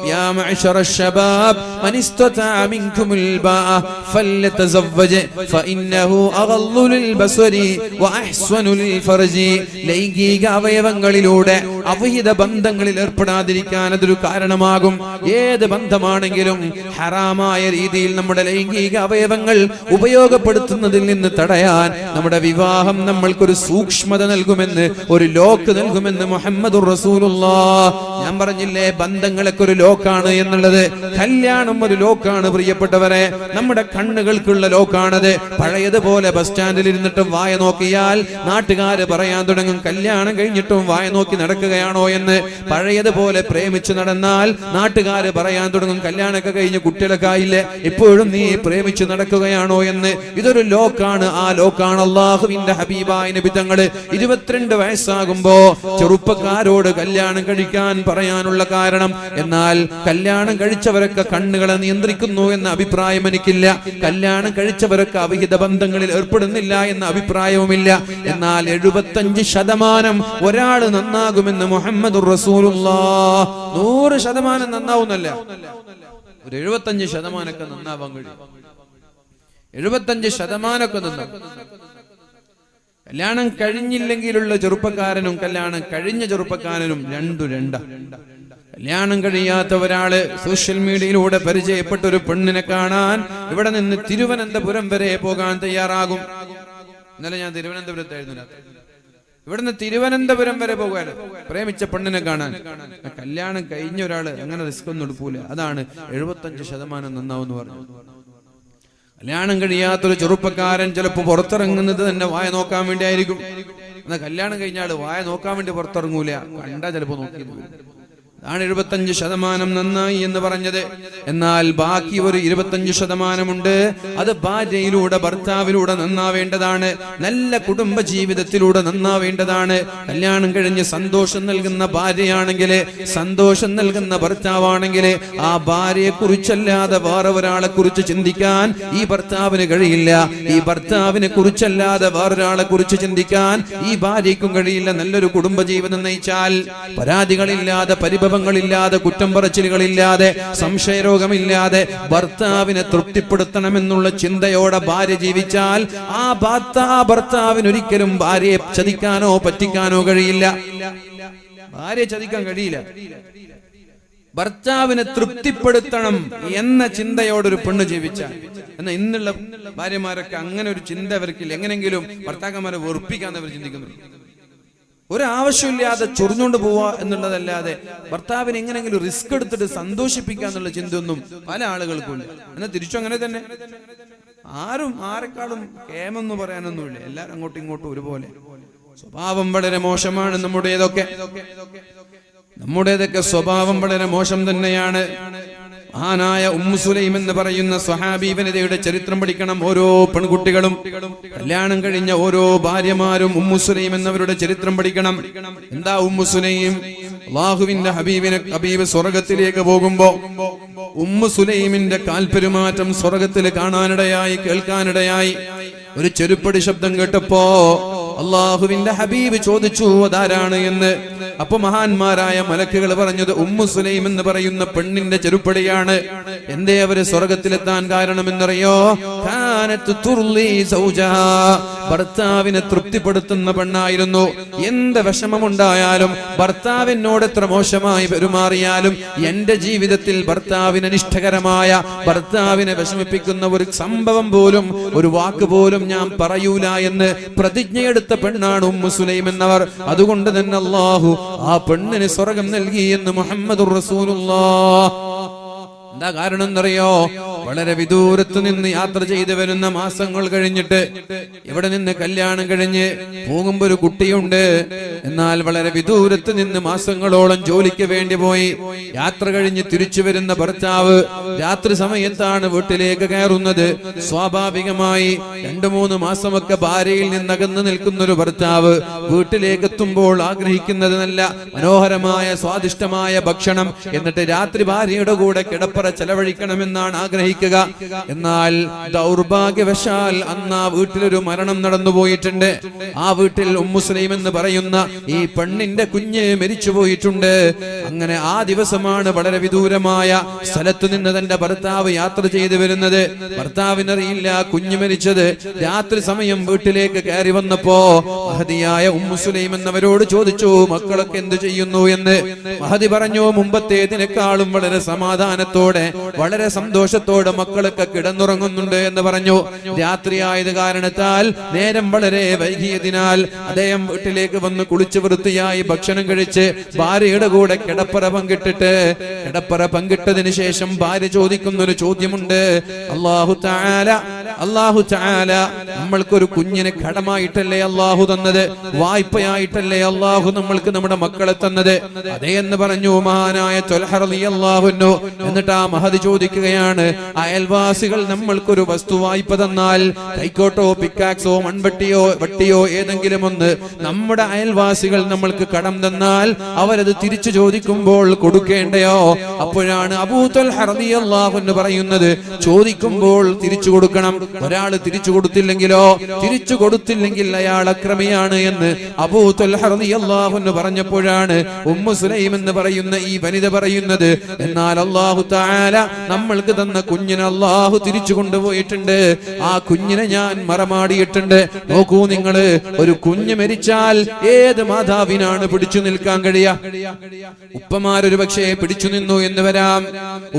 യാ മഅശറശ് ശബാബ് മനിസ്തതഅ മിൻകുമുൽ ബാഅ ഫല്ലതസവ്വജ് ഫഇന്നഹു അഗദ്ദു ലിൽ ബസ്വരി വഅഹ്സനു ലിൽ ഫർജി. ലൈംഗിക അവയവങ്ങളിലൂടെ അവിഹിത ബന്ധങ്ങളിൽ ഏർപ്പെടാതിരിക്കാൻ അതൊരു കാരണമാകും. ഏത് ബന്ധമാണെങ്കിലും ഹറാമായ രീതിയിൽ നമ്മുടെ ലൈംഗിക അവയവങ്ങൾ ഉപയോഗപ്പെടുത്തുന്നതിൽ നിന്ന് തടയാൻ നമ്മുടെ വിവാഹം നമ്മൾക്കൊരു സൂക്ഷ്മത നൽകുമെന്ന്, ഒരു ലോക്ക് നൽകുമെന്ന് മുഹമ്മദുർ റസൂലുള്ളാഹ്. ഞാൻ പറഞ്ഞില്ലേ ബന്ധങ്ങളൊക്കെ ഒരു ലോക്കാണ് എന്നുള്ളത്. കല്യാണം ഒരു ലോക്കാണ് പ്രിയപ്പെട്ടവരെ. നമ്മുടെ കണ്ണുകൾക്കുള്ള ലോക്കാണത്. പഴയതുപോലെ ബസ് സ്റ്റാൻഡിൽ ഇരുന്നിട്ടും വായ നോക്കിയാൽ നാട്ടുകാര് പറയാൻ തുടങ്ങും, കല്യാണം കഴിഞ്ഞിട്ടും വായ നോക്കി നടക്കുകയാണോ എന്ന്. പഴയതുപോലെ പ്രേമിച്ച് നടന്നാൽ നാട്ടുകാര് പറയാൻ തുടങ്ങും, കല്യാണമൊക്കെ കഴിഞ്ഞ് കുട്ടികളൊക്കെ ആയില്ലേ, ഇപ്പോഴും നീ പ്രേമിച്ച് നടക്കുകയാണോ എന്ന്. ഇതൊരു ലോക്കാണ്. ആ ലോക്കാണ് അല്ലാഹുവിന്റെ ഹബീബായ നബി തങ്ങള് 22 വയസ്സാകുമ്പോ ചെറുപ്പക്കാരോട് കല്യാണം കഴിക്കാൻ പറയാനുള്ള കാരണം. എന്നാൽ കല്യാണം കഴിച്ചവരൊക്കെ കണ്ണുകളെ നിയന്ത്രിക്കുന്നു എന്ന അഭിപ്രായം എനിക്കില്ല. കല്യാണം കഴിച്ചവരൊക്കെ അവിഹിത ബന്ധങ്ങളിൽ ഏർപ്പെടുന്നില്ല എന്ന അഭിപ്രായവുമില്ല. എന്നാൽ 75% ഒരാൾ നന്നാകുമെന്ന് മുഹമ്മദുർ റസൂലുള്ളാഹ്. 100% നന്നാവുന്നല്ല, ഒരു 75% നന്നാവാൻ കഴിയും. 75% നന്നാവും. കല്യാണം കഴിഞ്ഞില്ലെങ്കിലുള്ള ചെറുപ്പക്കാരനും കല്യാണം കഴിഞ്ഞ ചെറുപ്പക്കാരനും രണ്ടാ. കല്യാണം കഴിയാത്ത ഒരാള് സോഷ്യൽ മീഡിയയിലൂടെ പരിചയപ്പെട്ട ഒരു പെണ്ണിനെ കാണാൻ ഇവിടെ നിന്ന് തിരുവനന്തപുരം വരെ പോകാൻ തയ്യാറാകും. ഇന്നലെ ഞാൻ തിരുവനന്തപുരത്തായിരുന്നു. ഇവിടുന്ന് തിരുവനന്തപുരം വരെ പോകാൻ പ്രേമിച്ച പെണ്ണിനെ കാണാൻ. കല്യാണം കഴിഞ്ഞ ഒരാള് അങ്ങനെ റിസ്ക് ഒന്നും എടുക്കൂല. അതാണ് 75% നന്നാവെന്ന് പറഞ്ഞു. കല്യാണം കഴിയാത്തൊരു ചെറുപ്പക്കാരൻ ചിലപ്പോൾ പുറത്തിറങ്ങുന്നത് തന്നെ വായ നോക്കാൻ വേണ്ടി ആയിരിക്കും. എന്നാൽ കല്യാണം കഴിഞ്ഞാൽ വായ നോക്കാൻ വേണ്ടി പുറത്തിറങ്ങൂല, കണ്ടാ ചിലപ്പോ നോക്കി. അതാണ് 75% നന്നായി എന്ന് പറഞ്ഞത്. എന്നാൽ ബാക്കി ഒരു 25% ഉണ്ട്. അത് ഭാര്യയിലൂടെ ഭർത്താവിലൂടെ നന്നാവേണ്ടതാണ്. നല്ല കുടുംബ ജീവിതത്തിലൂടെ നന്നാവേണ്ടതാണ്. കല്യാണം കഴിഞ്ഞ് സന്തോഷം നൽകുന്ന ഭാര്യയാണെങ്കിൽ, സന്തോഷം നൽകുന്ന ഭർത്താവാണെങ്കിൽ, ആ ഭാര്യയെ കുറിച്ചല്ലാതെ വേറെ ഒരാളെ കുറിച്ച് ചിന്തിക്കാൻ ഈ ഭർത്താവിന് കഴിയില്ല. ഈ ഭർത്താവിനെ കുറിച്ചല്ലാതെ വേറൊരാളെ കുറിച്ച് ചിന്തിക്കാൻ ഈ ഭാര്യയ്ക്കും കഴിയില്ല. നല്ലൊരു കുടുംബ ജീവിതം നയിച്ചാൽ പരാതികളില്ലാതെ, പരിഭവങ്ങളില്ലാതെ, കുറ്റം പറച്ചിലുകളില്ലാതെ, സംശയരോഗമില്ലാതെ ഭർത്താവിനെ തൃപ്തിപ്പെടുത്തണമെന്നുള്ള ചിന്തയോടെ ഭാര്യ ജീവിച്ചാൽ ആ ഭർത്താവിന് ഒരിക്കലും ഭാര്യയെ ചതിക്കാനോ പറ്റിക്കാനോ കഴിയില്ല. ഭാര്യയെ ചതിക്കാൻ കഴിയില്ല. ഭർത്താവിനെ തൃപ്തിപ്പെടുത്തണം എന്ന ചിന്തയോടൊരു പെണ്ണ് ജീവിച്ചാൽ. എന്നാൽ ഇന്നുള്ള ഭാര്യമാരൊക്കെ അങ്ങനെ ഒരു ചിന്ത അവർക്കില്ല. എങ്ങനെങ്കിലും ഭർത്താക്കന്മാരെ വെറുപ്പിക്കാന്ന് അവർ ചിന്തിക്കുന്നു. ഒരാവശ്യമില്ലാതെ ചൊറിഞ്ഞുകൊണ്ട് പോവാ എന്നുള്ളതല്ലാതെ ഭർത്താവിനെ എങ്ങനെങ്കിലും റിസ്ക് എടുത്തിട്ട് സന്തോഷിപ്പിക്കാന്നുള്ള ചിന്തയൊന്നും പല ആളുകൾക്കും ഇല്ല. എന്നാൽ തിരിച്ചു അങ്ങനെ തന്നെ. ആരും ആരെക്കാളും കേമെന്ന് പറയാനൊന്നുമില്ല. എല്ലാരും അങ്ങോട്ടും ഇങ്ങോട്ടും ഒരുപോലെ. സ്വഭാവം വളരെ മോശമാണ് നമ്മുടേതൊക്കെ സ്വഭാവം വളരെ മോശം തന്നെയാണ്. മഹാനായ ഉമ്മു സുലൈം എന്ന് പറയുന്ന സ്വഹാബി വനിതയുടെ ചരിത്രം പഠിക്കണം. ഓരോ പെൺകുട്ടികളും കല്യാണം കഴിഞ്ഞ ഓരോ ഭാര്യമാരും ഉമ്മു സുലൈം എന്നവരുടെ ചരിത്രം പഠിക്കണം. എന്താ ഉമ്മു സുലൈം? അല്ലാഹുവിന്റെ ഹബീബ് സ്വർഗത്തിലേക്ക് പോകുമ്പോ ഉമ്മു സുലൈമിന്റെ കാൽപെരുമാറ്റം സ്വർഗത്തിൽ കാണാനിടയായി, കേൾക്കാനിടയായി. ഒരു ചെരുപ്പടി ശബ്ദം കേട്ടപ്പോ അല്ലാഹുവിന്റെ ഹബീബ് ചോദിച്ചു അതാരാണ് എന്ന്. അപ്പൊ മഹാന്മാരായ മലക്കുകൾ പറഞ്ഞത് ഉമ്മു സുലൈം എന്ന് പറയുന്ന പെണ്ണിന്റെ ചെരുപ്പടിയാണ്. എന്തേ അവര് സ്വർഗത്തിലെത്താൻ കാരണമെന്നറിയോ? ഭർത്താവിനെ തൃപ്തിപ്പെടുത്തുന്ന പെണ്ണായിരുന്നു. എന്ത് വിഷമമുണ്ടായാലും ഭർത്താവിനോട് എത്ര മോശമായി പെരുമാറിയാലും എന്റെ ജീവിതത്തിൽ ഭർത്താവിന് അനിഷ്ടകരമായ, ഭർത്താവിനെ വിഷമിപ്പിക്കുന്ന ഒരു സംഭവം പോലും, ഒരു വാക്ക് പോലും ഞാൻ പറയൂല എന്ന് പ്രതിജ്ഞയെടുത്ത പെണ്ണാണ് ഉമ്മു സുലൈം എന്നവർ. അതുകൊണ്ട് തന്നെ അല്ലാഹു ആ പെണ്ണിന് സ്വർഗം നൽകി എന്ന് മുഹമ്മദുർ റസൂലുള്ളാഹ്. എന്താ കാരണം എന്നറിയോ? വളരെ വിദൂരത്ത് നിന്ന് യാത്ര ചെയ്ത് വരുന്ന മാസങ്ങൾ കഴിഞ്ഞിട്ട് ഇവിടെ നിന്ന് കല്യാണം കഴിഞ്ഞ് പോകുമ്പോ ഒരു കുട്ടിയുണ്ട്. എന്നാൽ വളരെ വിദൂരത്ത് നിന്ന് മാസങ്ങളോളം ജോലിക്ക് വേണ്ടി പോയി യാത്ര കഴിഞ്ഞ് തിരിച്ചു വരുന്ന ഭർത്താവ് രാത്രി സമയത്താണ് വീട്ടിലേക്ക് കയറുന്നത്. സ്വാഭാവികമായി 2-3 മാസമൊക്കെ ഭാര്യയിൽ നിന്നകന്നു നിൽക്കുന്ന ഒരു ഭർത്താവ് വീട്ടിലേക്ക് എത്തുമ്പോൾ ആഗ്രഹിക്കുന്നത് നല്ല മനോഹരമായ സ്വാദിഷ്ടമായ ഭക്ഷണം, എന്നിട്ട് രാത്രി ഭാര്യയുടെ കൂടെ കിടപ്പറ ചെലവഴിക്കണമെന്നാണ് ആഗ്രഹിക്കുക. എന്നാൽ ദൗർഭാഗ്യവശാൽ അന്ന് ആ വീട്ടിലൊരു മരണം നടന്നുപോയിട്ടുണ്ട്. ആ വീട്ടിൽ ഉമ്മു സുലൈം എന്ന് പറയുന്ന ഈ പെണ്ണിന്റെ കുഞ്ഞ് മരിച്ചുപോയിട്ടുണ്ട്. അങ്ങനെ ആ ദിവസമാണ് വളരെ വിദൂരമായ സ്ഥലത്തു നിന്ന് തന്റെ ഭർത്താവ് യാത്ര ചെയ്തു വരുന്നത്. ഭർത്താവിനറിയില്ല കുഞ്ഞ് മരിച്ചത്. രാത്രി സമയം വീട്ടിലേക്ക് കയറി വന്നപ്പോ മഹദിയായ ഉമ്മു സുലൈം എന്നവരോട് ചോദിച്ചു, മക്കളൊക്കെ എന്ത് ചെയ്യുന്നു എന്ന്. മഹദി പറഞ്ഞു, മുമ്പത്തേതിനേക്കാളും വളരെ സമാധാനത്തോടെ, വളരെ സന്തോഷത്തോടെ മക്കളൊക്കെ കിടന്നുറങ്ങുന്നുണ്ട് എന്ന് പറഞ്ഞു. രാത്രിയായത് കാരണത്താൽ നേരം വളരെ വൈകിയതിനാൽ അദ്ദേഹം വീട്ടിലേക്ക് വന്ന് കുളിച്ച് വൃത്തിയായി ഭക്ഷണം കഴിച്ച് ഭാര്യയുടെ കൂടെ കിടപ്പറ പങ്കിട്ടതിന് ശേഷം ഭാര്യ ചോദിക്കുന്നൊരു ചോദ്യമുണ്ട്. അല്ലാഹു തആല നമ്മൾക്കൊരു കുഞ്ഞിനെ കടമായിട്ടല്ലേ അല്ലാഹു തന്നത്? വായ്പയായിട്ടല്ലേ അല്ലാഹു നമ്മൾക്ക് നമ്മുടെ മക്കളെ തന്നത്? അതേ എന്ന് പറഞ്ഞു മഹാനായ ത്വൽഹ റളിയല്ലാഹു അൻഹു. എന്നിട്ട് ആ മഹദി ചോദിക്കുകയാണ്, അയൽവാസികൾ നമ്മൾക്കൊരു വസ്തു വായ്പ തന്നാൽ, കൈക്കോട്ടോ പിക്കാക്സോ വട്ടിയോ ഏതെങ്കിലും ഒന്ന് നമ്മുടെ അയൽവാസികൾ നമ്മൾക്ക് കടം തന്നാൽ അവരത് തിരിച്ചു ചോദിക്കുമ്പോൾ കൊടുക്കേണ്ടയോ? അപ്പോഴാണ് അബൂ ത്വൽഹ റളിയല്ലാഹു അൻഹു പറയുന്നത്, ചോദിക്കുമ്പോൾ തിരിച്ചു കൊടുക്കണം. ഒരാൾ തിരിച്ചു കൊടുത്തില്ലെങ്കിൽ അയാൾ അക്രമിയാണ് എന്ന് അബൂ ത്വൽഹ റളിയല്ലാഹു അൻഹു പറഞ്ഞപ്പോഴാണ് ഉമ്മു സുലൈം എന്ന് പറയുന്ന ഈ വനിത പറയുന്നത്, എന്നാൽ അല്ലാഹു തആല നമ്മൾക്ക് തന്ന കുഞ്ഞിനെ അല്ലാഹു തിരിച്ചു കൊണ്ടുപോയിട്ടുണ്ട്. ആ കുഞ്ഞിനെ ഞാൻ മറമാടിയിട്ടുണ്ട്. നോക്കൂ നിങ്ങൾ, ഒരു കുഞ്ഞ് മരിച്ചാൽ ഏത് മാതാവിനാണ് പിടിച്ചു നിൽക്കാൻ കഴിയുക? ഉപ്പമാരൊരു പക്ഷേ പിടിച്ചു നിന്നു എന്ന് വരാം.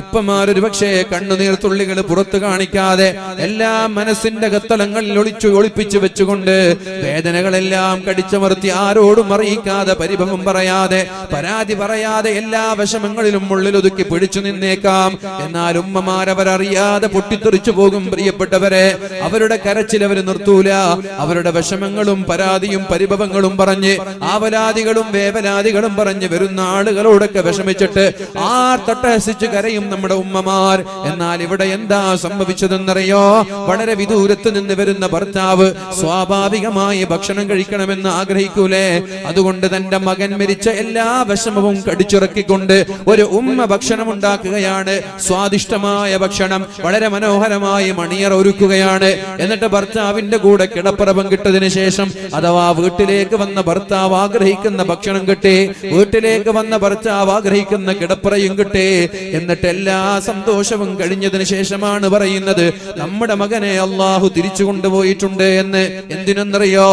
ഉപ്പമാരൊരു പക്ഷേ കണ്ണുനീർ തുള്ളികൾ പുറത്തു കാണിക്കാതെ എല്ലാം മനസ്സിന്റെ കത്തളങ്ങളിൽ ഒളിപ്പിച്ചു വെച്ചുകൊണ്ട് വേദനകളെല്ലാം കടിച്ചമർത്തി ആരോടും അറിയിക്കാതെ, പരിഭവം പറയാതെ, പരാതി പറയാതെ എല്ലാ വിഷമങ്ങളിലും ഉള്ളിലൊതുക്കി പിടിച്ചു നിന്നേക്കാം. എന്നാൽ ഉമ്മമാരവരറിയാതെ പൊട്ടിത്തെറിച്ചു പോകും. പ്രിയപ്പെട്ടവരെ, അവരുടെ കരച്ചിൽ അവർ നിർത്തൂല. അവരുടെ വിഷമങ്ങളും പരാതിയും പരിഭവങ്ങളും പറഞ്ഞ്, ആവലാദികളും വേവലാദികളും പറഞ്ഞ് വരുന്ന ആളുകളോടൊക്കെ വിഷമിച്ചിട്ട് തട്ടഹസിച്ച് കരയും നമ്മുടെ ഉമ്മമാർ. എന്നാൽ ഇവിടെ എന്താ സംഭവിച്ചതെന്നറിയോ? വളരെ വിദൂരത്ത് നിന്ന് വരുന്ന ഭർത്താവ് സ്വാഭാവികമായി ഭക്ഷണം കഴിക്കണമെന്ന് ആഗ്രഹിക്കൂലേ? അതുകൊണ്ട് തന്റെ മകൻ മരിച്ച എല്ലാ വിഷമവും കടിച്ചുറക്കിക്കൊണ്ട് ഒരു ഉമ്മ ഭക്ഷണം ഉണ്ടാക്കുകയാണ്. സ്വാദിഷ്ടമായ ഭക്ഷണം, വളരെ മനോഹരമായി മണിയറ ഒരുക്കുകയാണ്. എന്നിട്ട് ഭർത്താവിന്റെ കൂടെ കിടപ്പറ പങ്കിട്ടതിന് ശേഷം, അഥവാ വീട്ടിലേക്ക് വന്ന ഭർത്താവ് ആഗ്രഹിക്കുന്ന ഭക്ഷണം കിട്ടി, വീട്ടിലേക്ക് വന്ന ഭർത്താവ് ആഗ്രഹിക്കുന്ന കിടപ്പറയും കിട്ടി. എന്നിട്ട് എല്ലാ സന്തോഷവും കഴിഞ്ഞതിന് ശേഷമാണ് പറയുന്നത്, നമ്മുടെ മകൻ മകനെ അള്ളാഹു തിരിച്ചു കൊണ്ടുപോയിട്ടുണ്ട് എന്ന്. എന്തിനെന്നറിയോ?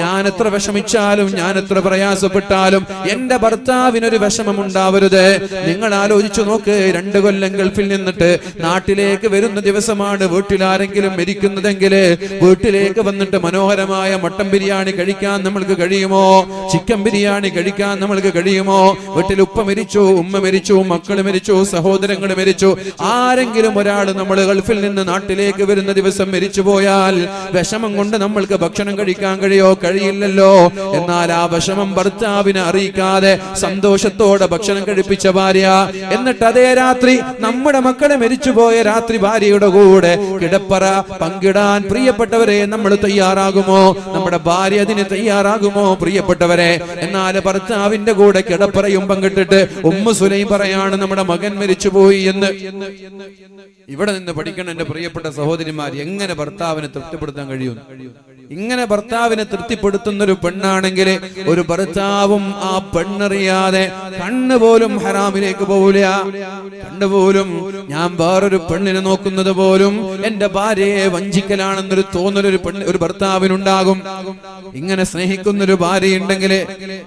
ഞാൻ എത്ര വിഷമിച്ചാലും, ഞാൻ എത്ര പ്രയാസപ്പെട്ടാലും എന്റെ ഭർത്താവിനൊരു വിഷമം ഉണ്ടാവരുത്. നിങ്ങൾ ആലോചിച്ചു നോക്ക്, 2 കൊല്ലം ഗൾഫിൽ നിന്നിട്ട് നാട്ടിലേക്ക് വരുന്ന ദിവസമാണ് വീട്ടിലാരെങ്കിലും മരിക്കുന്നതെങ്കിൽ വീട്ടിലേക്ക് വന്നിട്ട് മനോഹരമായ മട്ടൻ ബിരിയാണി കഴിക്കാൻ നമ്മൾക്ക് കഴിയുമോ? ചിക്കൻ ബിരിയാണി കഴിക്കാൻ നമ്മൾക്ക് കഴിയുമോ? വീട്ടിൽ ഉപ്പ മരിച്ചു, ഉമ്മ മരിച്ചു, മക്കൾ മരിച്ചു, സഹോദരങ്ങൾ മരിച്ചു. ആരെങ്കിലും ഒരാൾ നമ്മൾ ഗൾഫിൽ നിന്ന് നാട്ടിലേക്ക് വരുന്ന ദിവസം മരിച്ചു പോയാൽ വിഷമം കൊണ്ട് നമ്മൾക്ക് ഭക്ഷണം കഴിക്കാൻ കഴിയോ? കഴിയില്ലല്ലോ. എന്നാൽ ആ വിഷമം ഭർത്താവിനെ അറിയിക്കാതെ സന്തോഷത്തോടെ ഭക്ഷണം കഴിപ്പിച്ച ഭാര്യ, എന്നിട്ട് അതേ രാത്രി നമ്മുടെ മക്കളെ മരിച്ചുപോയ രാത്രി ഭാര്യയുടെ കൂടെ കിടപ്പറ പങ്കിടാൻ പ്രിയപ്പെട്ടവരെ നമ്മൾ തയ്യാറാകുമോ? നമ്മുടെ ഭാര്യ അതിന് തയ്യാറാകുമോ പ്രിയപ്പെട്ടവരെ? എന്നാൽ ഭർത്താവിന്റെ കൂടെ കിടപ്പറയും പങ്കിട്ടിട്ട് ഉമ്മു സുലൈം പറയാണ് നമ്മുടെ മകൻ മരിച്ചുപോയി എന്ന്. ഇവിടെ നിന്ന് പഠിക്കണം എന്റെ പ്രിയപ്പെട്ട സഹോദരിമാർ, എങ്ങനെ ഭർത്താവിനെ തൃപ്തിപ്പെടുത്താൻ കഴിയും. ഇങ്ങനെ ഭർത്താവിനെ തൃപ്തിപ്പെടുത്തുന്ന ഒരു പെണ്ണാണെങ്കിൽ ഒരു ഭർത്താവും ആ പെണ്ണറിയാതെ കണ്ണുപോലും ഹറാമിലേക്ക് പോവില്ല. കണ്ണുപോലും ഞാൻ വേറൊരു പെണ്ണിനെ നോക്കുന്നത് പോലും എന്റെ ഭാര്യയെ വഞ്ചിക്കലാണെന്നൊരു തോന്നലൊരു ഒരു ഭർത്താവിനുണ്ടാകും. ഇങ്ങനെ സ്നേഹിക്കുന്നൊരു ഭാര്യയുണ്ടെങ്കിൽ,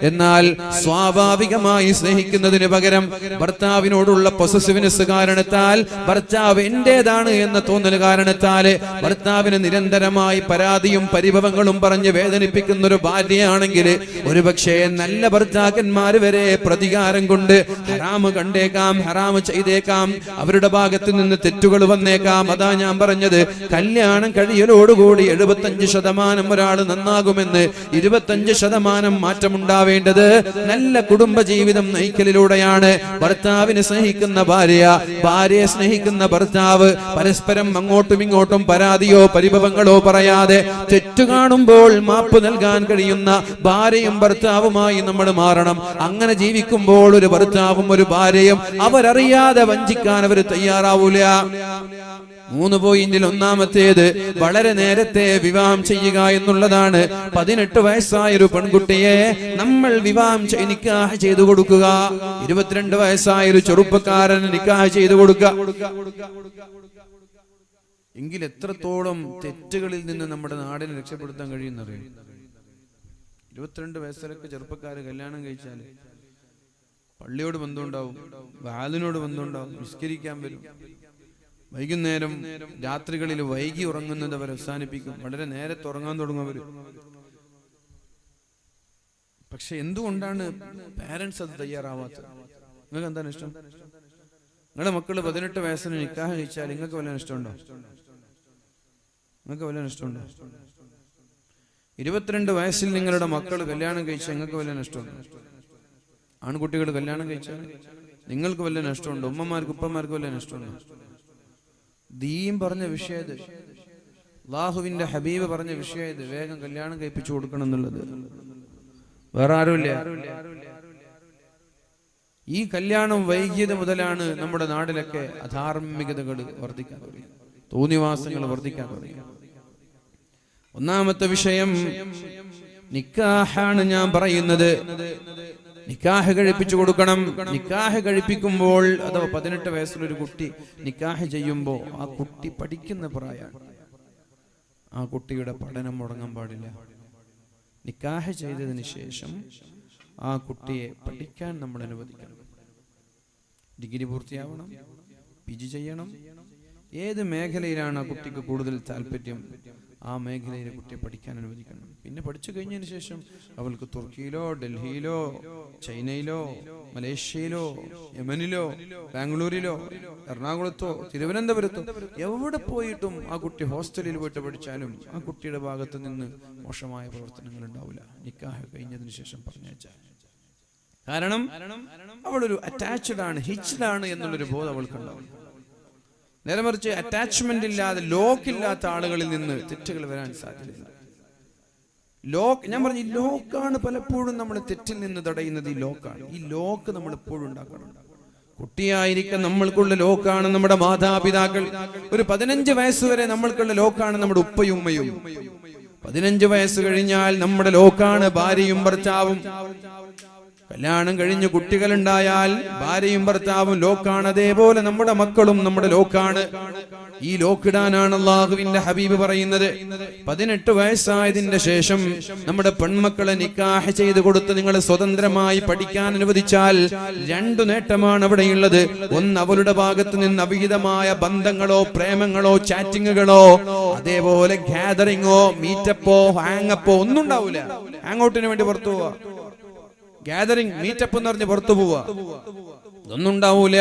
എന്നാൽ സ്വാഭാവികമായി സ്നേഹിക്കുന്നതിന് പകരം ഭർത്താവിനോടുള്ള പൊസസീവ്നെസ് കാരണത്താൽ, ഭർത്താവ് എന്റേതാണ് എന്ന തോന്നൽ കാരണത്താൽ ഭർത്താവിന് നിരന്തരമായി പരാതിയും പരിഭവങ്ങളും പറഞ്ഞ് വേദനിപ്പിക്കുന്ന ഒരു ഭാര്യയാണെങ്കിൽ, ഒരുപക്ഷെ നല്ല ഭർത്താക്കന്മാർ വരെ പ്രതികാരം കൊണ്ട് ഹറാമ് കണ്ടേക്കാം, ഹറാമ് ചെയ്തേക്കാം, അവരുടെ ഭാഗത്ത് നിന്ന് തെറ്റുകൾ വന്നേക്കാം. അതാ ഞാൻ പറഞ്ഞത്, കല്യാണം കഴിയലോടുകൂടി 75% ഒരാൾ നന്നാകുമെന്ന്. 25% മാറ്റമുണ്ടാവേണ്ടത് നല്ല കുടുംബജീവിതം നയിക്കലിലൂടെയാണ്. ഭർത്താവിനെ സ്നേഹിക്കുന്ന ഭാര്യ, ഭാര്യയെ സ്നേഹിക്കുന്ന ഭർത്താവ് പരസ്പരം അങ്ങോട്ടും ഇങ്ങോട്ടും പരാതിയോ പരിഭവങ്ങളോ പറയാതെ തെറ്റു കാണുമ്പോൾ മാപ്പ് നൽകാൻ കഴിയുന്ന ഭാര്യയും ഭർത്താവുമായി നമ്മൾ മാറണം. അങ്ങനെ ജീവിക്കുമ്പോൾ ഒരു ഭർത്താവും ഒരു ഭാര്യയും അവരറിയാതെ വഞ്ചിക്കാൻ അവർ തയ്യാറാവൂല. 3 പോയിന്റിൽ ഒന്നാമത്തേത് വളരെ നേരത്തെ വിവാഹം ചെയ്യുക എന്നുള്ളതാണ്. 18 വയസ്സായ ഒരു പെൺകുട്ടിയെ നമ്മൾ വിവാഹം നിക്കാഹ് ചെയ്തു കൊടുക്കുക. 22 വയസ്സായ ഒരു ചെറുപ്പക്കാരന് നിക്കാഹ് ചെയ്തു കൊടുക്കുക. എങ്കിൽ എത്രത്തോളം തെറ്റുകളിൽ നിന്ന് നമ്മുടെ നാടിനെ രക്ഷപ്പെടുത്താൻ കഴിയുന്നറിയാം. 22 വയസ്സിലൊക്കെ ചെറുപ്പക്കാര് കല്യാണം കഴിച്ചാൽ പള്ളിയോട് ബന്ധമുണ്ടാവും, വാലിനോട് ബന്ധമുണ്ടാവും, നിസ്കരിക്കാൻ വരും, വൈകുന്നേരം രാത്രികളിൽ വൈകി ഉറങ്ങുന്നത് അവർ അവസാനിപ്പിക്കും, വളരെ നേരത്തെ ഉറങ്ങാൻ തുടങ്ങും. പക്ഷെ എന്തുകൊണ്ടാണ് പാരന്റ്സ് അത് തയ്യാറാവാത്തത്? നിങ്ങൾക്ക് എന്താണ് ഇഷ്ടം? നിങ്ങളുടെ മക്കള് 18 വയസ്സിന് നിക്കാഹ് കഴിച്ചാൽ നിങ്ങൾക്ക് വല്ല ഇഷ്ടമുണ്ടോ? നിങ്ങൾക്ക് വല്ല ഇഷ്ടമുണ്ടോ? 22 വയസ്സിൽ നിങ്ങളുടെ മക്കൾ കല്യാണം കഴിച്ചാൽ നിങ്ങൾക്ക് വല്ല ഇഷ്ടമുണ്ടോ? ആൺകുട്ടികൾ കല്യാണം കഴിച്ചാൽ നിങ്ങൾക്ക് വല്ല ഇഷ്ടമുണ്ടോ? ഉമ്മമാർക്ക് ഉപ്പമാർക്ക് വല്ല ഇഷ്ടമുണ്ടോ? ദീൻ പറഞ്ഞ വിഷയം, അല്ലാഹുവിന്റെ ഹബീബ് പറഞ്ഞ വിഷയം, വേഗം കല്യാണം കഴിപ്പിച്ചു കൊടുക്കണം എന്നുള്ളത്. വേറെ ആരുമില്ല. ഈ കല്യാണം വൈകിയത് മുതലാണ് നമ്മുടെ നാട്ടിലൊക്കെ അധാർമികതകൾ വർദ്ധിക്കാൻ തുടങ്ങി, തോന്നിവാസങ്ങൾ വർദ്ധിക്കാൻ തുടങ്ങി. ഒന്നാമത്തെ വിഷയം നിക്കാഹാണ്. ഞാൻ പറയുന്നത് നിക്കാഹ് കഴിപ്പിച്ചു കൊടുക്കണം. നിക്കാഹ് കഴിപ്പിക്കുമ്പോൾ, അഥവാ 18 വയസ്സുള്ളൊരു കുട്ടി നിക്കാഹ് ചെയ്യുമ്പോൾ ആ കുട്ടി പഠിക്കുന്ന പ്രായമാണ്. ആ കുട്ടിയുടെ പഠനം മുടങ്ങാൻ പാടില്ല. നിക്കാഹ് ചെയ്തതിന് ശേഷം ആ കുട്ടിയെ പഠിക്കാൻ നമ്മൾ അനുവദിക്കണം. ഡിഗ്രി പൂർത്തിയാവണം, PG ചെയ്യണം. ഏത് മേഖലയിലാണ് ആ കുട്ടിക്ക് കൂടുതൽ താല്പര്യം, ആ മേഖലയിൽ കുട്ടിയെ പഠിക്കാൻ അനുവദിക്കണം. പിന്നെ പഠിച്ചു കഴിഞ്ഞതിന് ശേഷം അവൾക്ക് തുർക്കിയിലോ ഡൽഹിയിലോ ചൈനയിലോ മലേഷ്യയിലോ യമനിലോ ബാംഗ്ലൂരിലോ എറണാകുളത്തോ തിരുവനന്തപുരത്തോ എവിടെ പോയിട്ടും ആ കുട്ടി ഹോസ്റ്റലിൽ പോയിട്ട് പഠിച്ചാലും ആ കുട്ടിയുടെ ഭാഗത്ത് നിന്ന് മോശമായ പ്രവർത്തനങ്ങൾ ഉണ്ടാവില്ല നിക്കാഹ് കഴിഞ്ഞതിന് ശേഷം പറഞ്ഞേച്ചാൽ. കാരണം അവളൊരു അറ്റാച്ച്ഡ് ആണ്, ഹിച്ച്ഡ് ആണ് എന്നുള്ളൊരു ബോധം അവൾക്കുണ്ടാവും. നേരെ മറിച്ച് അറ്റാച്ച്മെന്റ് ഇല്ലാതെ, ലോക്കില്ലാത്ത ആളുകളിൽ നിന്ന് തെറ്റുകൾ വരാൻ സാധ്യതയില്ല. ഞാൻ പറഞ്ഞു, ഈ ലോക്കാണ് പലപ്പോഴും നമ്മൾ തെറ്റിൽ നിന്ന് തടയുന്നത്. ഈ ലോക്കാണ്. ഈ ലോക്ക് നമ്മൾ എപ്പോഴും ഉണ്ടാക്കണം. കുട്ടിയായിരിക്കാൻ നമ്മൾക്കുള്ള ലോക്കാണ് നമ്മുടെ മാതാപിതാക്കൾ. ഒരു 15 വയസ്സ് വരെ നമ്മൾക്കുള്ള ലോക്കാണ് നമ്മുടെ ഉപ്പയും ഉമ്മയും. 15 വയസ്സ് കഴിഞ്ഞാൽ നമ്മുടെ ലോക്കാണ് ഭാര്യയും ഭർത്താവും. കല്യാണം കഴിഞ്ഞ് കുട്ടികളുണ്ടായാൽ ഭാര്യയും ഭർത്താവും ലോക്കാണ്. അതേപോലെ നമ്മുടെ മക്കളും നമ്മുടെ ലോക്കാണ്. ഈ ലോക്കിടാനാണ് അള്ളാഹുവിന്റെ ഹബീബ് പറയുന്നത്. 18 വയസ്സായതിന്റെ ശേഷം നമ്മുടെ പെൺമക്കളെ നിക്കാഹ് ചെയ്ത് കൊടുത്ത് നിങ്ങൾ സ്വതന്ത്രമായി പഠിക്കാൻ അനുവദിച്ചാൽ 2 നേട്ടമാണ് അവിടെയുള്ളത്. ഒന്ന്, അവളുടെ ഭാഗത്ത് നിന്ന് അവിഹിതമായ ബന്ധങ്ങളോ പ്രേമങ്ങളോ ചാറ്റിങ്ങുകളോ അതേപോലെ ഗ്യാതറിങ്ങോ മീറ്റപ്പോ ഹാങ്ങപ്പോ ഒന്നും ഉണ്ടാവില്ല. ഹാങ്ങൗട്ടിന് വേണ്ടി പുറത്തു പോവാ, ഗ്യാതറിംഗ് മീറ്റപ്പ് എന്ന് പറഞ്ഞ് പുറത്തു പോവാ, ഇതൊന്നും ഉണ്ടാവൂല.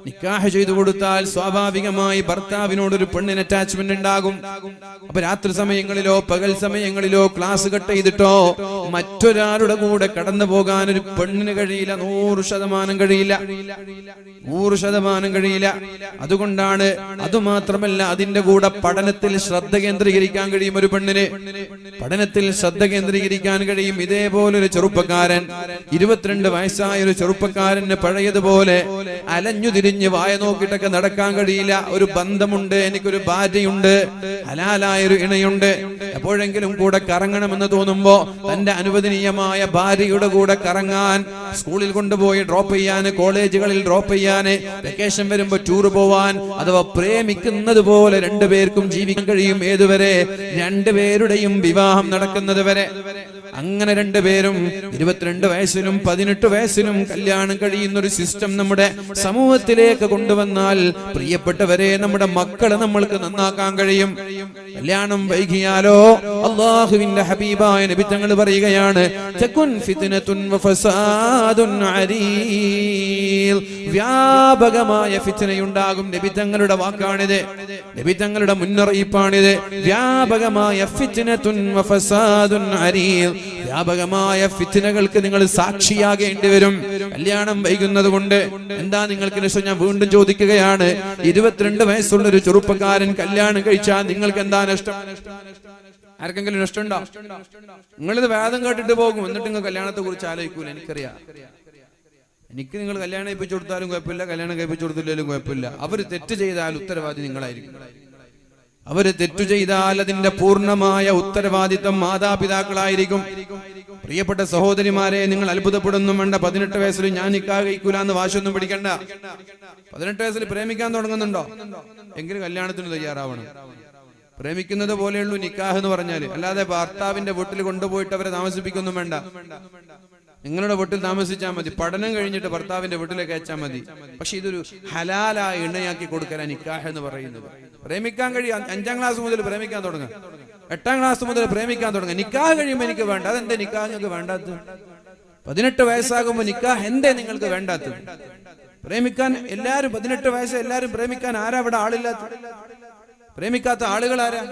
നിക്കാഹ് ചെയ്തു കൊടുത്താൽ സ്വാഭാവികമായി ഭർത്താവിനോടൊരു പെണ്ണിന് അറ്റാച്ച്മെന്റ് ഉണ്ടാകും. അപ്പൊ രാത്രി സമയങ്ങളിലോ പകൽ സമയങ്ങളിലോ ക്ലാസ് കട്ട് ചെയ്തിട്ടോ മറ്റൊരാളുടെ കൂടെ കടന്നു പോകാൻ ഒരു പെണ്ണിന് കഴിയില്ല. 100% കഴിയില്ല, 100% കഴിയില്ല. അതുകൊണ്ടാണ്, അതുമാത്രമല്ല, അതിന്റെ കൂടെ പഠനത്തിൽ ശ്രദ്ധ കേന്ദ്രീകരിക്കാൻ കഴിയും. ഒരു പെണ്ണിന് പഠനത്തിൽ ശ്രദ്ധ കേന്ദ്രീകരിക്കാൻ കഴിയും. ഇതേപോലൊരു ചെറുപ്പക്കാരൻ, 22 വയസ്സായ ഒരു ചെറുപ്പക്കാരന് പഴയതുപോലെ അലഞ്ഞു തിരിഞ്ഞ് വായ നോക്കിയിട്ടൊക്കെ നടക്കാൻ കഴിയില്ല. ഒരു ബന്ധമുണ്ട്, എനിക്കൊരു ഭാര്യയുണ്ട്, ഹലാലായൊരു ഇണയുണ്ട്, എപ്പോഴെങ്കിലും കൂടെ കറങ്ങണമെന്ന് തോന്നുമ്പോ തന്റെ അനുവദനീയമായ ഭാര്യയുടെ കൂടെ കറങ്ങാൻ, സ്കൂളിൽ കൊണ്ടുപോയി ഡ്രോപ്പ് ചെയ്യാൻ, കോളേജുകളിൽ ഡ്രോപ്പ് ചെയ്യാൻ, വെക്കേഷൻ വരുമ്പോ ടൂർ പോവാൻ, അഥവാ പ്രേമിക്കുന്നത് പോലെ 2 പേർക്കും ജീവിക്കാൻ കഴിയും. ഏതുവരെ? 2 പേരുടെയും വിവാഹം നടക്കുന്നത് വരെ. അങ്ങനെ 2 പേരും 22 വയസ്സിലും 18 വയസ്സിലും കല്യാണം കഴിയുന്ന ഒരു സിസ്റ്റം നമ്മുടെ സമൂഹത്തിലേക്ക് കൊണ്ടുവന്നാൽ, പ്രിയപ്പെട്ടവരെ, നമ്മുടെ മക്കളെ നമ്മൾക്ക് നന്നാക്കാൻ കഴിയും. കല്യാണം വൈകിയാലോ അല്ലാഹുവിന്റെ ഹബീബായ നബി തങ്ങൾ പറയുകയാണ്, തകുൻ ഫിത്നതുൻ വഫസാദുൻ അരീൽ, വ്യാപകമായ ഫിത്നയുണ്ടാകും. നബി തങ്ങളുടെ വാക്കാണിത്, നബി തങ്ങളുടെ മുന്നറിയിപ്പാണിത്. വ്യാപകമായ ഫിത്നതുൻ വഫസാദുൻ അരീൽ, വ്യാപകമായ ഫിത്നകൾക്ക് നിങ്ങൾ സാക്ഷിയാകേണ്ടി വരും കല്യാണം വൈകുന്നത് കൊണ്ട്. എന്താ നിങ്ങൾക്ക് നഷ്ടം? ഞാൻ വീണ്ടും ചോദിക്കുകയാണ്, 22 വയസ്സുള്ള ഒരു ചെറുപ്പക്കാരൻ കല്യാണം കഴിച്ചാൽ നിങ്ങൾക്ക് എന്താ നഷ്ടം? ആർക്കെങ്കിലും നഷ്ടമുണ്ടോ? നിങ്ങളിത് വേദം കേട്ടിട്ട് പോകും, എന്നിട്ട് നിങ്ങൾ കല്യാണത്തെ കുറിച്ച് ആലോചിക്കൂല. എനിക്കറിയാം, എനിക്ക് നിങ്ങൾ കല്യാണം കഴിപ്പിച്ചു കൊടുത്താലും കുഴപ്പമില്ല, കല്യാണം കഴിപ്പിച്ചു കൊടുത്തില്ലെങ്കിലും കുഴപ്പമില്ല. അവര് തെറ്റ് ചെയ്താൽ ഉത്തരവാദി നിങ്ങളായിരിക്കും. അവര് തെറ്റു ചെയ്താൽ അതിന്റെ പൂർണ്ണമായ ഉത്തരവാദിത്വം മാതാപിതാക്കളായിരിക്കും. പ്രിയപ്പെട്ട സഹോദരിമാരെ, നിങ്ങൾ അത്ഭുതപ്പെടുന്നു വേണ്ട. 18 വയസ്സിൽ ഞാൻ നിക്കാഹ് കഴിക്കൂല എന്ന് വാശൊന്നും പിടിക്കണ്ട. 18 വയസ്സിൽ പ്രേമിക്കാൻ തുടങ്ങുന്നുണ്ടോ? എങ്കിലും കല്യാണത്തിന് തയ്യാറാവണം. പ്രേമിക്കുന്നത് പോലെയുള്ളൂ നിക്കാഹ് എന്ന് പറഞ്ഞാല്. അല്ലാതെ ഭർത്താവിന്റെ വീട്ടിൽ കൊണ്ടുപോയിട്ട് അവരെ താമസിപ്പിക്കൊന്നും വേണ്ട. നിങ്ങളുടെ വീട്ടിൽ താമസിച്ചാൽ മതി, പഠനം കഴിഞ്ഞിട്ട് ഭർത്താവിന്റെ വീട്ടിലേക്ക് അയച്ചാൽ മതി. പക്ഷെ ഇതൊരു ഹലാലായ ഇണയാക്കി കൊടുക്കലാ നിക്കാഹ് എന്ന് പറയുന്നത്. പ്രേമിക്കാൻ കഴിയും. 5ാം ക്ലാസ് മുതൽ പ്രേമിക്കാൻ തുടങ്ങാം, 8ാം ക്ലാസ് മുതൽ പ്രേമിക്കാൻ തുടങ്ങാം. നിക്കാഹ് കഴിയുമ്പോൾ എനിക്ക് വേണ്ട. അതെന്താ നിക്കാഹ് നിങ്ങൾക്ക് വേണ്ടാത്തത്? 18 വയസ്സാകുമ്പോൾ നിക്കാഹ് എന്തേ നിങ്ങൾക്ക് വേണ്ടാത്തത്? പ്രേമിക്കാൻ എല്ലാരും 18 വയസ്സ് എല്ലാരും പ്രേമിക്കാൻ. ആരാ ഇവിടെ ആളില്ലാത്ത? പ്രേമിക്കാത്ത ആളുകൾ ആരാ?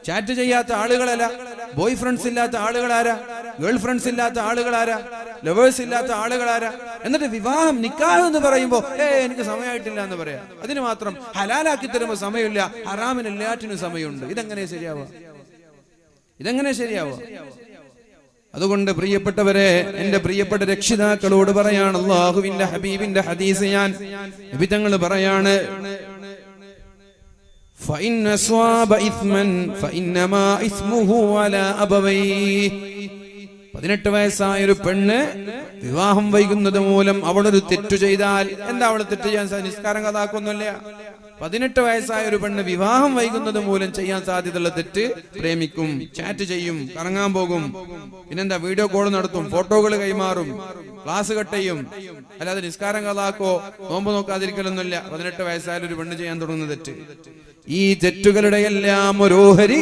ചാറ്റ് ചെയ്യാത്ത ആളുകളല്ല. ബോയ് ഫ്രണ്ട്സ് ഇല്ലാത്ത ആളുകളാരാ? ഗേൾ ഫ്രണ്ട്സ് ഇല്ലാത്ത ആളുകളാരാ? ലവേഴ്സ് ഇല്ലാത്ത ആളുകളാരാ? എന്നിട്ട് വിവാഹം നിക്കാഹ് എന്ന് പറയുമ്പോ എനിക്ക് സമയമായിട്ടില്ല എന്ന് പറയാ. അതിന് മാത്രം ഹലാലാക്കി തരുമ്പോ സമയമില്ല, ഹറാമിന് എല്ലാറ്റിനും സമയമുണ്ട്. ഇതെങ്ങനെ ശരിയാവുക? ഇതെങ്ങനെ ശരിയാവുക? അതുകൊണ്ട് പ്രിയപ്പെട്ടവരെ, എന്റെ പ്രിയപ്പെട്ട രക്ഷിതാക്കളോട് പറയാണ്, അല്ലാഹുവിന്റെ ഹബീബിന്റെ ഹദീസ് ഞാൻ നബി തങ്ങൾ പറയാണ്, فإن أصاب إثما فإنما إثمه على أبويه. 18 വയസ്സായ ഒരു പെണ്ണ് വിവാഹം വൈകുന്നത് മൂലം അവളൊരു തെറ്റു ചെയ്താൽ, എന്താ അവൾ തെറ്റ് ചെയ്യാൻ? നിസ്കാരം കഥാക്കൊന്നുമില്ല. 18 വയസ്സായ ഒരു പെണ്ണ് വിവാഹം വൈകുന്നത് മൂലം ചെയ്യാൻ സാധ്യതയുള്ള തെറ്റ്, പ്രേമിക്കും, ചാറ്റ് ചെയ്യും, കറങ്ങാൻ പോകും, പിന്നെന്താ വീഡിയോ കോൾ നടത്തും, ഫോട്ടോകൾ കൈമാറും, ക്ലാസ് കട്ട് ചെയ്യും. അല്ലാതെ നിസ്കാരം കഥാക്കോ നോമ്പ് നോക്കാതിരിക്കലൊന്നുമില്ല. 18 വയസ്സായ ഒരു പെണ്ണ് ചെയ്യാൻ തുടങ്ങുന്ന തെറ്റ്. ഈ തെറ്റുകളുടെ എല്ലാം ഒരു ഓഹരി.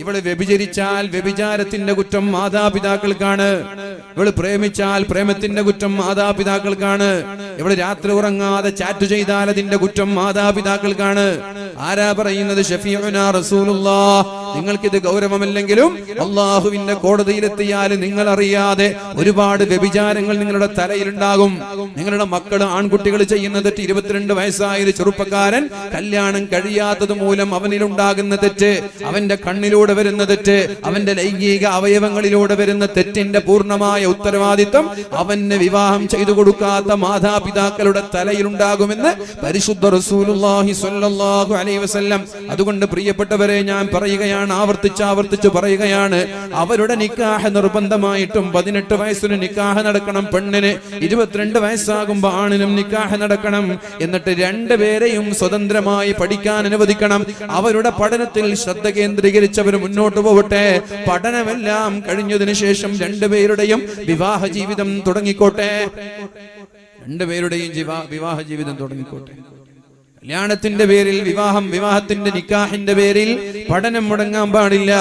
ഇവള് വ്യഭിചരിച്ചാൽ വ്യഭിചാരത്തിന്റെ കുറ്റം മാതാപിതാക്കൾക്കാണ്. ഇവള് പ്രേമിച്ചാൽ പ്രേമത്തിന്റെ കുറ്റം മാതാപിതാക്കൾക്കാണ്. ഇവള് രാത്രി ഉറങ്ങാതെ ചാറ്റ് ചെയ്താൽ അതിന്റെ കുറ്റം മാതാപിതാക്കൾക്കാണ്. ആരാ പറയുന്നത്? ഷഫീഉനാ റസൂലുള്ളാഹ്. നിങ്ങൾക്കിത് ഗൗരവമല്ലെങ്കിലും അള്ളാഹുവിന്റെ കോടതിയിലെത്തിയാൽ നിങ്ങൾ അറിയാതെ ഒരുപാട് വ്യഭിചാരങ്ങൾ നിങ്ങളുടെ തലയിലുണ്ടാകും. നിങ്ങളുടെ മക്കള് ആൺകുട്ടികൾ ചെയ്യുന്ന തെറ്റ്. 22 വയസ്സായ ഒരു ചെറുപ്പക്കാരൻ കല്യാണം കഴിയാത്തത് മൂലം അവനിലുണ്ടാകുന്ന തെറ്റ്, അവന്റെ കണ്ണിലൂടെ വരുന്ന തെറ്റ്, അവന്റെ ലൈംഗിക അവയവങ്ങളിലൂടെ വരുന്ന തെറ്റിന്റെ പൂർണ്ണമായ ഉത്തരവാദിത്വം അവന് വിവാഹം ചെയ്തു കൊടുക്കാത്ത മാതാപിതാക്കളുടെ തലയിലുണ്ടാകുമെന്ന് പരിശുദ്ധ റസൂലുള്ളാഹി സ്വല്ലല്ലാഹു അലൈഹി വസല്ലം. അതുകൊണ്ട് പ്രിയപ്പെട്ടവരെ, ഞാൻ പറയുകയാണ്, പറയുകയാണ്, ആവർത്തിച്ച് പറയുകയാണ്, അവരുടെ നിക്കാഹ് നിർബന്ധമായിട്ടും 18 വയസ്സിന് നിക്കാഹ് നടക്കണം പെണ്ണിന്, 22 വയസ്സാകുമ്പോ ആണിനും നിക്കാഹ് നടക്കണം. എന്നിട്ട് രണ്ടുപേരെയും സ്വതന്ത്രമായി പഠിക്കാൻ അനുവദിക്കണം. അവരുടെ പഠനത്തിൽ ശ്രദ്ധ കേന്ദ്രീകരിച്ചവർ മുന്നോട്ട് പോകട്ടെ. പഠനമെല്ലാം കഴിഞ്ഞതിന് ശേഷം രണ്ടുപേരുടെയും വിവാഹ ജീവിതം തുടങ്ങിക്കോട്ടെ. രണ്ടുപേരുടെയും വിവാഹ ജീവിതം തുടങ്ങിക്കോട്ടെ. കല്യാണത്തിന്റെ പേരിൽ വിവാഹത്തിന്റെ നിക്കാഹിന്റെ പേരിൽ പഠനം മുടങ്ങാൻ പാടില്ല.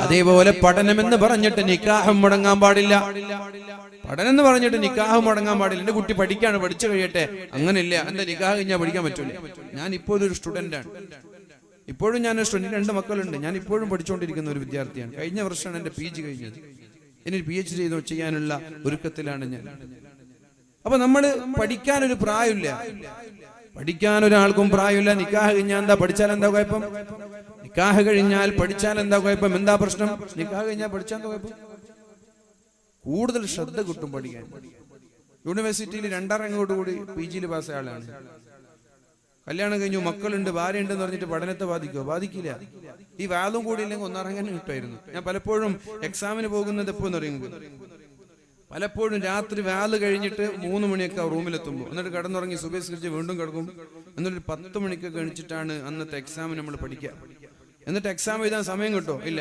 അതേപോലെ പഠനം എന്ന് പറഞ്ഞിട്ട് നിക്കാഹും മുടങ്ങാൻ പാടില്ല. പഠനം എന്ന് പറഞ്ഞിട്ട് നിക്കാഹ് മുടങ്ങാൻ പാടില്ല. എന്റെ കുട്ടി പഠിക്കാണ്, പഠിച്ചു കഴിയട്ടെ, അങ്ങനെയില്ല. എന്റെ നിക്കാഹ് കഴിഞ്ഞാൽ പഠിക്കാൻ പറ്റൂല. ഞാൻ ഇപ്പോഴും ഒരു സ്റ്റുഡന്റാണ്. ഇപ്പോഴും ഞാൻ സ്റ്റുഡന്റ്, 2 മക്കളുണ്ട്. ഞാൻ ഇപ്പോഴും പഠിച്ചുകൊണ്ടിരിക്കുന്ന ഒരു വിദ്യാർത്ഥിയാണ്. കഴിഞ്ഞ വർഷമാണ് എന്റെ PG കഴിഞ്ഞത്. ഇനി PhD ചെയ്യാനുള്ള ഒരുക്കത്തിലാണ് ഞാൻ. അപ്പൊ നമ്മള് പഠിക്കാനൊരു പ്രായമില്ല, പഠിക്കാൻ ഒരാൾക്കും പ്രായമില്ല. നിക്കാഹ് കഴിഞ്ഞാൽ എന്താ, പഠിച്ചാൽ എന്താ കുഴപ്പം? നിക്കാഹ് കഴിഞ്ഞാൽ പഠിച്ചാൽ എന്താ കുഴപ്പം? എന്താ പ്രശ്നം? നിക്കാഹ് കഴിഞ്ഞാൽ പഠിച്ചാൽ എന്താ കുഴപ്പം? കൂടുതൽ ശ്രദ്ധ കിട്ടും പഠിക്കാൻ. യൂണിവേഴ്സിറ്റിയിൽ 2 റാങ്കോടുകൂടി PGയിൽ പാസ്സായ ആളാണ്. കല്യാണം കഴിഞ്ഞു, മക്കളുണ്ട്, ഭാര്യ ഉണ്ടെന്ന് പറഞ്ഞിട്ട് പഠനത്തെ ബാധിക്കുമോ? ബാധിക്കില്ല. ഈ വാദം കൂടി ഇല്ലെങ്കിൽ 1 റാങ്ക് കിട്ടുമായിരുന്നു. ഞാൻ പലപ്പോഴും എക്സാമിന് പോകുന്നത് എപ്പോന്ന് പറയുന്നത്, പലപ്പോഴും രാത്രി വാല് കഴിഞ്ഞിട്ട് 3 മണിയൊക്കെ റൂമിലെത്തുമ്പോൾ, എന്നിട്ട് കിടന്നുറങ്ങി സുബഹിസ്കരിച്ച് വീണ്ടും കിടക്കും. എന്നിട്ട് 10 മണിക്കൊക്കെ എണിച്ചിട്ടാണ് അന്നത്തെ എക്സാം നമ്മൾ പഠിക്കുക. എന്നിട്ട് എക്സാം എഴുതാൻ സമയം കിട്ടോ? ഇല്ല.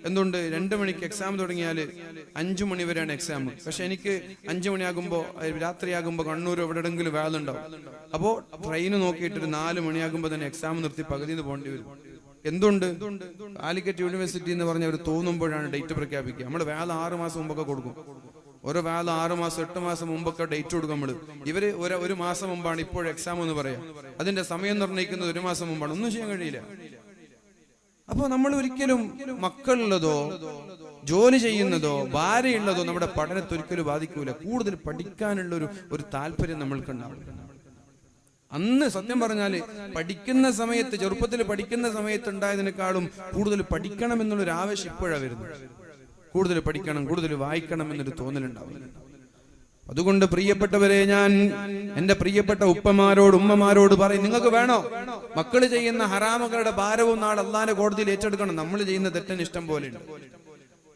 എന്തുകൊണ്ട്? 2 മണിക്ക് എക്സാം തുടങ്ങിയാൽ 5 മണി വരെയാണ് എക്സാം. പക്ഷെ എനിക്ക് 5 മണിയാകുമ്പോൾ, രാത്രിയാകുമ്പോൾ കണ്ണൂർ എവിടെയെങ്കിലും വാലുണ്ടാവും. അപ്പോൾ ട്രെയിന് നോക്കിയിട്ട് ഒരു 4 മണിയാകുമ്പോൾ തന്നെ എക്സാം നിർത്തി പകുതിന്ന് പോകേണ്ടി വരും. എന്തുകൊണ്ട്? കാലിക്കറ്റ് യൂണിവേഴ്സിറ്റി എന്ന് പറഞ്ഞ അവർ തോന്നുമ്പോഴാണ് ഡേറ്റ് പ്രഖ്യാപിക്കുക. നമ്മൾ വാല് 6 മാസം മുമ്പൊക്കെ കൊടുക്കും. ഓരോ വാല് 6 മാസം 8 മാസം മുമ്പൊക്കെ ഡേറ്റ് കൊടുക്കും നമ്മൾ. ഇവര് ഒരു മാസം മുമ്പാണ് ഇപ്പോൾ എക്സാം എന്ന് പറയാം. അതിന്റെ സമയം നിർണ്ണയിക്കുന്നത് 1 മാസം മുമ്പാണ്. ഒന്നും ചെയ്യാൻ കഴിയില്ല. അപ്പൊ നമ്മൾ ഒരിക്കലും മക്കളുള്ളതോ ജോലി ചെയ്യുന്നതോ ഭാര്യയുള്ളതോ നമ്മുടെ പഠനത്തെ ഒരിക്കലും ബാധിക്കൂല. കൂടുതൽ പഠിക്കാനുള്ള ഒരു താല്പര്യം നമ്മൾക്കുണ്ടാവും. അന്ന് സത്യം പറഞ്ഞാല് പഠിക്കുന്ന സമയത്ത്, ചെറുപ്പത്തിൽ പഠിക്കുന്ന സമയത്ത് ഉണ്ടായതിനേക്കാളും കൂടുതൽ പഠിക്കണം എന്നുള്ളൊരു ആവശ്യം ഇപ്പോഴാണ് വരുന്നത്. കൂടുതൽ പഠിക്കണം, കൂടുതൽ വായിക്കണം എന്നൊരു തോന്നലുണ്ടാവില്ല. അതുകൊണ്ട് പ്രിയപ്പെട്ടവരെ, ഞാൻ എന്റെ പ്രിയപ്പെട്ട ഉപ്പമാരോട് ഉമ്മമാരോട് പറയും, നിങ്ങൾക്ക് വേണോ മക്കള് ചെയ്യുന്ന ഹറാമുകളുടെ ഭാരവും നാളെ അള്ളാന്റെ കോടതിയിൽ ഏറ്റെടുക്കണം. നമ്മൾ ചെയ്യുന്ന തെറ്റൻ ഇഷ്ടം പോലെയുണ്ട്.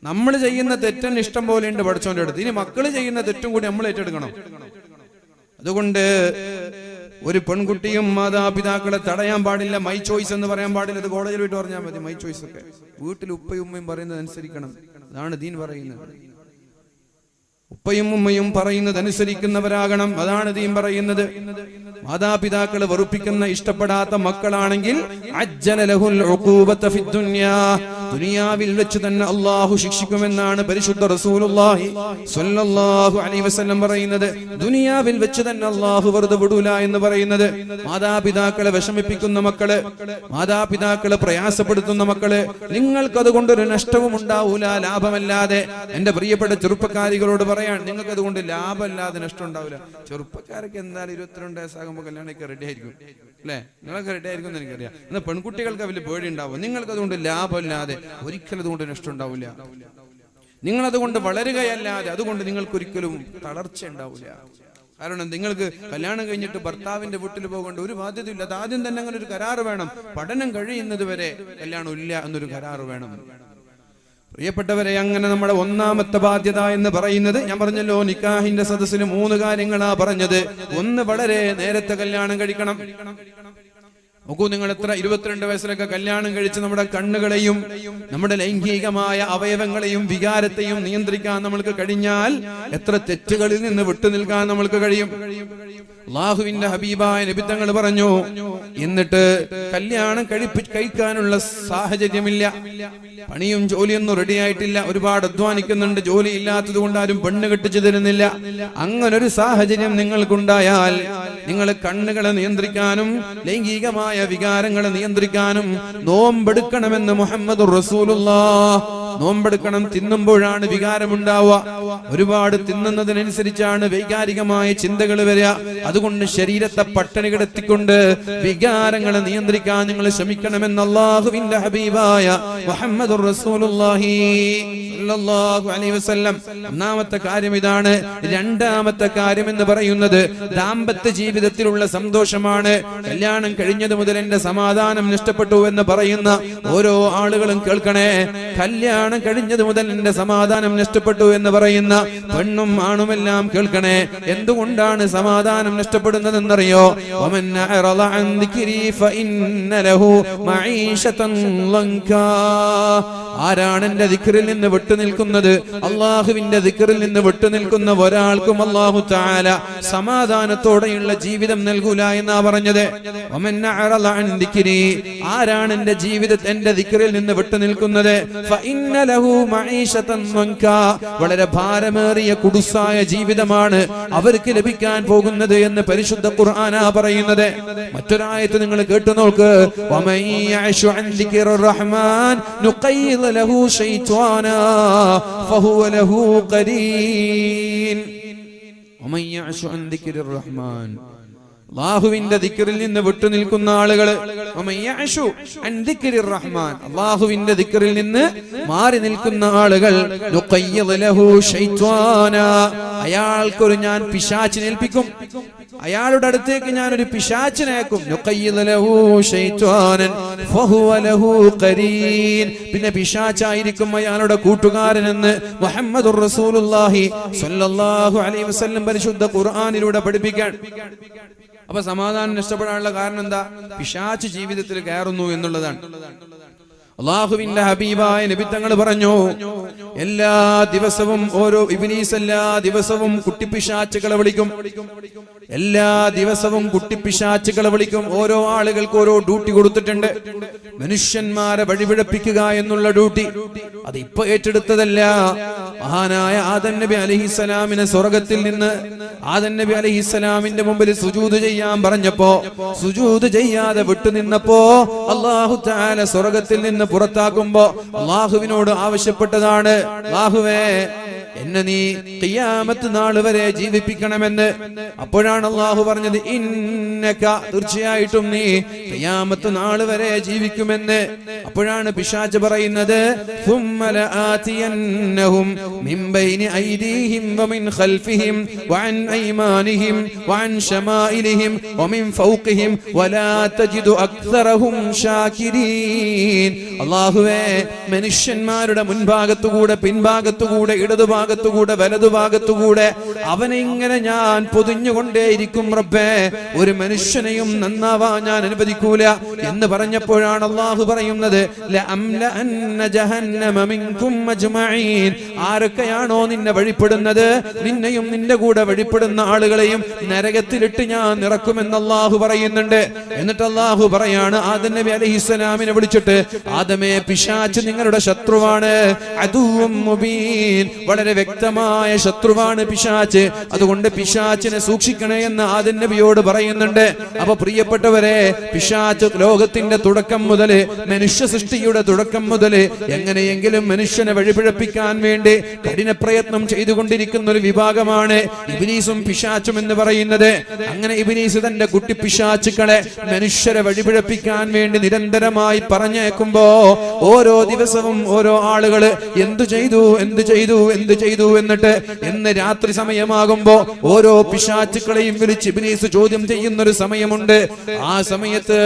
നമ്മൾ ചെയ്യുന്ന തെറ്റൻ ഇഷ്ടം പോലെയുണ്ട് പഠിച്ചോന്റെ അടുത്ത്. ഇനി മക്കള് ചെയ്യുന്ന തെറ്റും കൂടി നമ്മൾ ഏറ്റെടുക്കണം. അതുകൊണ്ട് ഒരു പെൺകുട്ടിയും മാതാപിതാക്കളെ തടയാൻ പാടില്ല. മൈ ചോയ്സ് എന്ന് പറയാൻ പാടില്ല. അത് കോളേജിൽ വിട്ട് പറഞ്ഞാൽ മതി. മൈ ചോയ്സ് ഒക്കെ വീട്ടിൽ ഉപ്പയും ഉമ്മയും പറയുന്നത് അനുസരിക്കണം. അതാണ് ദീൻ പറയുന്നത്. ഉപ്പയും ഉമ്മയും പറയുന്നത് അനുസരിക്കുന്നവരാകണം. അതാണ് ദീൻ പറയുന്നത്. മാതാപിതാക്കളെ വെറുപ്പിക്കുന്ന ഇഷ്ടപ്പെടാത്ത മക്കളാണെങ്കിൽ ദുനിയാവിൽ വെച്ച് തന്നെ അള്ളാഹു ശിക്ഷിക്കുമെന്നാണ് പരിശുദ്ധ റസൂലുള്ളാഹി സ്വല്ലല്ലാഹു അലൈഹി വസല്ലം പറയുന്നത്. ദുനിയാവിൽ വെച്ച് തന്നെ അള്ളാഹു വെറുതെ വിടൂല എന്ന് പറയുന്നത്. മാതാപിതാക്കളെ വിഷമിപ്പിക്കുന്ന മക്കള്, മാതാപിതാക്കളെ പ്രയാസപ്പെടുത്തുന്ന മക്കള്, നിങ്ങൾക്ക് അതുകൊണ്ടൊരു നഷ്ടവും ഉണ്ടാവൂല, ലാഭമല്ലാതെ. എന്റെ പ്രിയപ്പെട്ട ചെറുപ്പക്കാരികളോട് പറയാൻ, നിങ്ങൾക്ക് അതുകൊണ്ട് ലാഭമല്ലാതെ നഷ്ടം ഉണ്ടാവില്ല. ചെറുപ്പക്കാരൊക്കെ എന്തായാലും 22 വയസ്സാകുമ്പോൾ കല്യാണമൊക്കെ റെഡി ആയിരിക്കും, അല്ലെ? നിങ്ങളൊക്കെ റെഡി ആയിരിക്കും എന്ന് എനിക്കറിയാം. എന്നാൽ പെൺകുട്ടികൾക്ക് വലിയ പേടി ഉണ്ടാവും. നിങ്ങൾക്ക് അതുകൊണ്ട് ലാഭമില്ലാതെ ഒരിക്കലും അതുകൊണ്ട് നഷ്ടം ഉണ്ടാവില്ല. നിങ്ങൾ അതുകൊണ്ട് വളരുകയല്ലാതെ അതുകൊണ്ട് നിങ്ങൾക്ക് ഒരിക്കലും തളർച്ച ഉണ്ടാവില്ല. കാരണം നിങ്ങൾക്ക് കല്യാണം കഴിഞ്ഞിട്ട് ഭർത്താവിന്റെ വീട്ടിൽ പോകേണ്ട ഒരു ബാധ്യതയില്ല. അത് ആദ്യം തന്നെ അങ്ങനെ ഒരു കരാറ് വേണം. പഠനം കഴിയുന്നത് വരെ കല്യാണം ഇല്ല എന്നൊരു കരാറ് വേണം. പ്രിയപ്പെട്ടവരെ, അങ്ങനെ നമ്മുടെ ഒന്നാമത്തെ ബാധ്യത എന്ന് പറയുന്നത്, ഞാൻ പറഞ്ഞല്ലോ നിക്കാഹിന്റെ സദസ്സിൽ 3 കാര്യങ്ങളാ പറഞ്ഞത്. ഒന്ന്, വളരെ നേരത്തെ കല്യാണം കഴിക്കണം. നോക്കൂ, നിങ്ങൾ എത്ര 22 വയസ്സിലൊക്കെ കല്യാണം കഴിച്ച് നമ്മുടെ കണ്ണുകളെയും നമ്മുടെ ലൈംഗികമായ അവയവങ്ങളെയും വികാരത്തെയും നിയന്ത്രിക്കാൻ നമ്മൾക്ക് കഴിഞ്ഞാൽ എത്ര തെറ്റുകളിൽ നിന്ന് വിട്ടുനിൽക്കാൻ നമ്മൾക്ക് കഴിയും. അല്ലാഹുവിന്റെ ഹബീബായ നബി തങ്ങൾ പറഞ്ഞു, എന്നിട്ട് കല്യാണം കഴിക്കാനുള്ള സാഹചര്യമില്ല, പണിയും ജോലിയൊന്നും റെഡി ആയിട്ടില്ല, ഒരുപാട് അധ്വാനിക്കുന്നുണ്ട്, ജോലി ഇല്ലാത്തത് കൊണ്ട് ആരും പെണ്ണ് കെട്ടിച്ചു തരുന്നില്ല. അങ്ങനൊരു സാഹചര്യം നിങ്ങൾക്കുണ്ടായാൽ നിങ്ങൾ കണ്ണുകളെ നിയന്ത്രിക്കാനും ലൈംഗികമായ വികാരങ്ങളെ നിയന്ത്രിക്കാനും നോമ്പെടുക്കണമെന്ന് മുഹമ്മദുർ റസൂലുള്ളാഹ് നോമ്പെടുക്കണം. തിന്നുമ്പോഴാണ് വികാരമുണ്ടാവുക. ഒരുപാട് തിന്നുന്നതിനനുസരിച്ചാണ് വൈകാരികമായ ചിന്തകൾ വരിക. അതുകൊണ്ട് ശരീരത്തെ പട്ടിണി കിടത്തിക്കൊണ്ട് വികാരങ്ങളെ നിയന്ത്രിക്കാൻ നിങ്ങൾ ശ്രമിക്കണമെന്ന് അല്ലാഹുവിന്റെ ഹബീബായ മുഹമ്മദുർ റസൂലുള്ളാഹി സ്വല്ലല്ലാഹു അലൈഹി വസല്ലം. ഒന്നാമത്തെ കാര്യം ഇതാണ്. രണ്ടാമത്തെ കാര്യം എന്ന് പറയുന്നത് ദാമ്പത്യ ജീവിതത്തിലുള്ള സന്തോഷമാണ്. കല്യാണം കഴിഞ്ഞത് മുതൽ എന്റെ സമാധാനം നഷ്ടപ്പെട്ടു എന്ന് പറയുന്ന ഓരോ ആളുകളും കേൾക്കണേ. കല്യാണം കഴിഞ്ഞത് മുതൽ എന്റെ സമാധാനം നഷ്ടപ്പെട്ടു എന്ന് പറയുന്ന പെണ്ണും ആണുമെല്ലാം കേൾക്കണേ. എന്തുകൊണ്ടാണ് സമാധാനം നഷ്ടപ്പെടുന്നതെന്നറിയോ? ആരാണ് എന്റെ ദിക്റിൽ നിന്ന് വിട്ടുനിൽക്കുന്നത്? അള്ളാഹുവിന്റെ ദിക്റിൽ നിന്ന് വിട്ടുനിൽക്കുന്ന ഒരാൾക്കും അല്ലാഹു തആല സമാധാനത്തോടെയുള്ള ജീവിതം നൽകൂല എന്നാ പറഞ്ഞത്. ആരാണ് എന്റെ ജീവിതത്തിൽ എന്റെ ദിക്റിൽ നിന്ന് വിട്ടുനിൽക്കുന്നത്? വളരെ ഭാരമേറിയ കുടുസായ ജീവിതമാണ് അവർക്ക് ലഭിക്കാൻ പോകുന്നത് എന്ന് പരിശുദ്ധ ഖുർആനാ പറയുന്നത്. മറ്റൊരായത്ത് നിങ്ങൾ കേട്ടു നോക്ക്. അല്ലാഹുവിന്റെ ദിക്റിൽ നിന്ന് വിട്ടുനിൽക്കുന്ന ആളുകള്, അല്ലാഹുവിന്റെ ദിക്റിൽ നിന്ന് മാറി നിൽക്കുന്ന ആളുകൾ, അയാൾക്കൊരു ഞാൻ പിശാചിനെ ഏൽപ്പിക്കും. അയാളുടെ അടുത്തേക്ക് ഞാനൊരു പിശാചിനേക്കും. പിന്നെ പിശാചായിരിക്കും അയാളുടെ കൂട്ടുകാരനെന്ന് മുഹമ്മദുർ റസൂലുള്ളാഹി സ്വല്ലല്ലാഹു അലൈഹി വസല്ലം പരിശുദ്ധ ഖുർആനിലൂടെ പഠിപ്പിക്കാൻ. അപ്പൊ സമാധാനം നഷ്ടപ്പെടാനുള്ള കാരണം എന്താ? പിശാച് ജീവിതത്തിൽ കയറുന്നു എന്നുള്ളതാണ്. അല്ലാഹുവിന്റെ ഹബീബായ നബി തങ്ങൾ പറഞ്ഞു, എല്ലാ ദിവസവും ഓരോ ഇബ്ലീസ് എല്ലാ ദിവസവും കുട്ടിപ്പിശാചുകളെ വിളിക്കും. എല്ലാ ദിവസവും കുട്ടിപ്പിശാചുകളെ വിളിക്കും. ഓരോ ആളുകൾക്ക് ഓരോ ഡ്യൂട്ടി കൊടുത്തിട്ടുണ്ട്. മനുഷ്യന്മാരെ വഴിപിഴപ്പിക്കുക എന്നുള്ള ഡ്യൂട്ടി അത് ഇപ്പൊ ഏറ്റെടുത്തതല്ല. മഹാനായ ആദം നബി അലൈഹിസ്സലാമിനെ സ്വർഗത്തിൽ നിന്ന് ആദം നബി അലൈഹിസ്സലാമിന്റെ മുമ്പിൽ സുജൂദ് ചെയ്യാൻ പറഞ്ഞപ്പോ സുജൂദ് ചെയ്യാതെ വിട്ടുനിന്നപ്പോ അല്ലാഹു തആല സ്വർഗത്തിൽ നിന്ന് പുറത്താക്കുമ്പോ അല്ലാഹുവിനോട് ആവശ്യപ്പെട്ടതാണ്, അല്ലാഹുവേ എന്നെ നീ ഖിയാമത്ത് നാൾ വരെ ജീവിപ്പിക്കണമെന്ന്. അപ്പോഴാണ് അല്ലാഹു പറഞ്ഞത്, ഇന്നക തീർച്ചയായിട്ടും നീ ഖിയാമത്ത് നാൾ വരെ ജീവിക്കുമെന്ന്. അപ്പോഴാണ് പിശാച് പറയുന്നത്, ثُمَّ لَآتِيَنَّهُمْ مِنْ بَيْنِ أَيْدِيهِمْ وَمِنْ خَلْفِهِمْ وَعَنْ أَيْمَانِهِمْ وَعَنْ شَمَائِلِهِمْ وَمِنْ فَوْقِهِمْ وَلَا تَجِدُ أَكْثَرَهُمْ شَاكِرِينَ. അല്ലാഹുവേ മനുഷ്യന്മാരുടെ മുൻഭാഗത്തുകൂടെ പിൻഭാഗത്തുകൂടെ ഇടതുഭാഗത്തുകൂടെ വലതുഭാഗത്തുകൂടെ അവനെ ഇങ്ങനെ ഞാൻ പൊതിഞ്ഞുകൊണ്ടേയിരിക്കും റബ്ബേ, ഒരു മനുഷ്യനെയും നന്നാവാൻ ഞാൻ അനുവദിക്കൂല എന്ന് പറഞ്ഞപ്പോഴാണ് അല്ലാഹു പറയുന്നത്, ആരൊക്കെയാണോ നിന്നെ വഴിപ്പെടുന്നത്, നിന്നെയും നിന്റെ കൂടെ വഴിപ്പെടുന്ന ആളുകളെയും നരകത്തിലിട്ട് ഞാൻ നിറക്കുമെന്ന് അല്ലാഹു പറയുന്നുണ്ട്. എന്നിട്ട് അല്ലാഹു പറയാണ് ആദം നബി അലൈഹിസ്സലാമിനെ വിളിച്ചിട്ട്, ആദമേ പിശാച് നിങ്ങളുടെ ശത്രുവാണ്, അദുവ്വും മുബീൻ, വളരെ വ്യക്തമായ ശത്രുവാണ് പിശാച്. അതുകൊണ്ട് പിശാചിനെ സൂക്ഷിക്കണേ എന്ന് ആദം നബിയോട് പറയുന്നുണ്ട്. അപ്പൊ പ്രിയപ്പെട്ടവരെ, പിശാച് ലോകത്തിന്റെ തുടക്കം മുതൽ മനുഷ്യ സൃഷ്ടിയുടെ തുടക്കം മുതൽ എങ്ങനെയെങ്കിലും മനുഷ്യനെ വഴിപിഴപ്പിക്കാൻ വേണ്ടി കഠിന പ്രയത്നം ചെയ്തുകൊണ്ടിരിക്കുന്ന ഒരു വിഭാഗമാണ് ഇബ്ലീസും പിശാചും എന്ന് പറയുന്നത്. അങ്ങനെ ഇബ്ലീസ് തന്റെ കുട്ടി പിശാചുക്കളെ മനുഷ്യരെ വഴിപിഴപ്പിക്കാൻ വേണ്ടി നിരന്തരമായി പറഞ്ഞേക്കുമ്പോ ഓരോ ദിവസവും ഓരോ ആളുകള് എന്തു ചെയ്തു എന്നിട്ട് എന്ന് രാത്രി സമയമാകുമ്പോ ഓരോ പിശാചുക്കളെയും വിളിച്ച് ഇബ്ലീസ് ചോദ്യം ചെയ്യുന്ന ഒരു സമയമുണ്ട്. ആ സമയത്ത്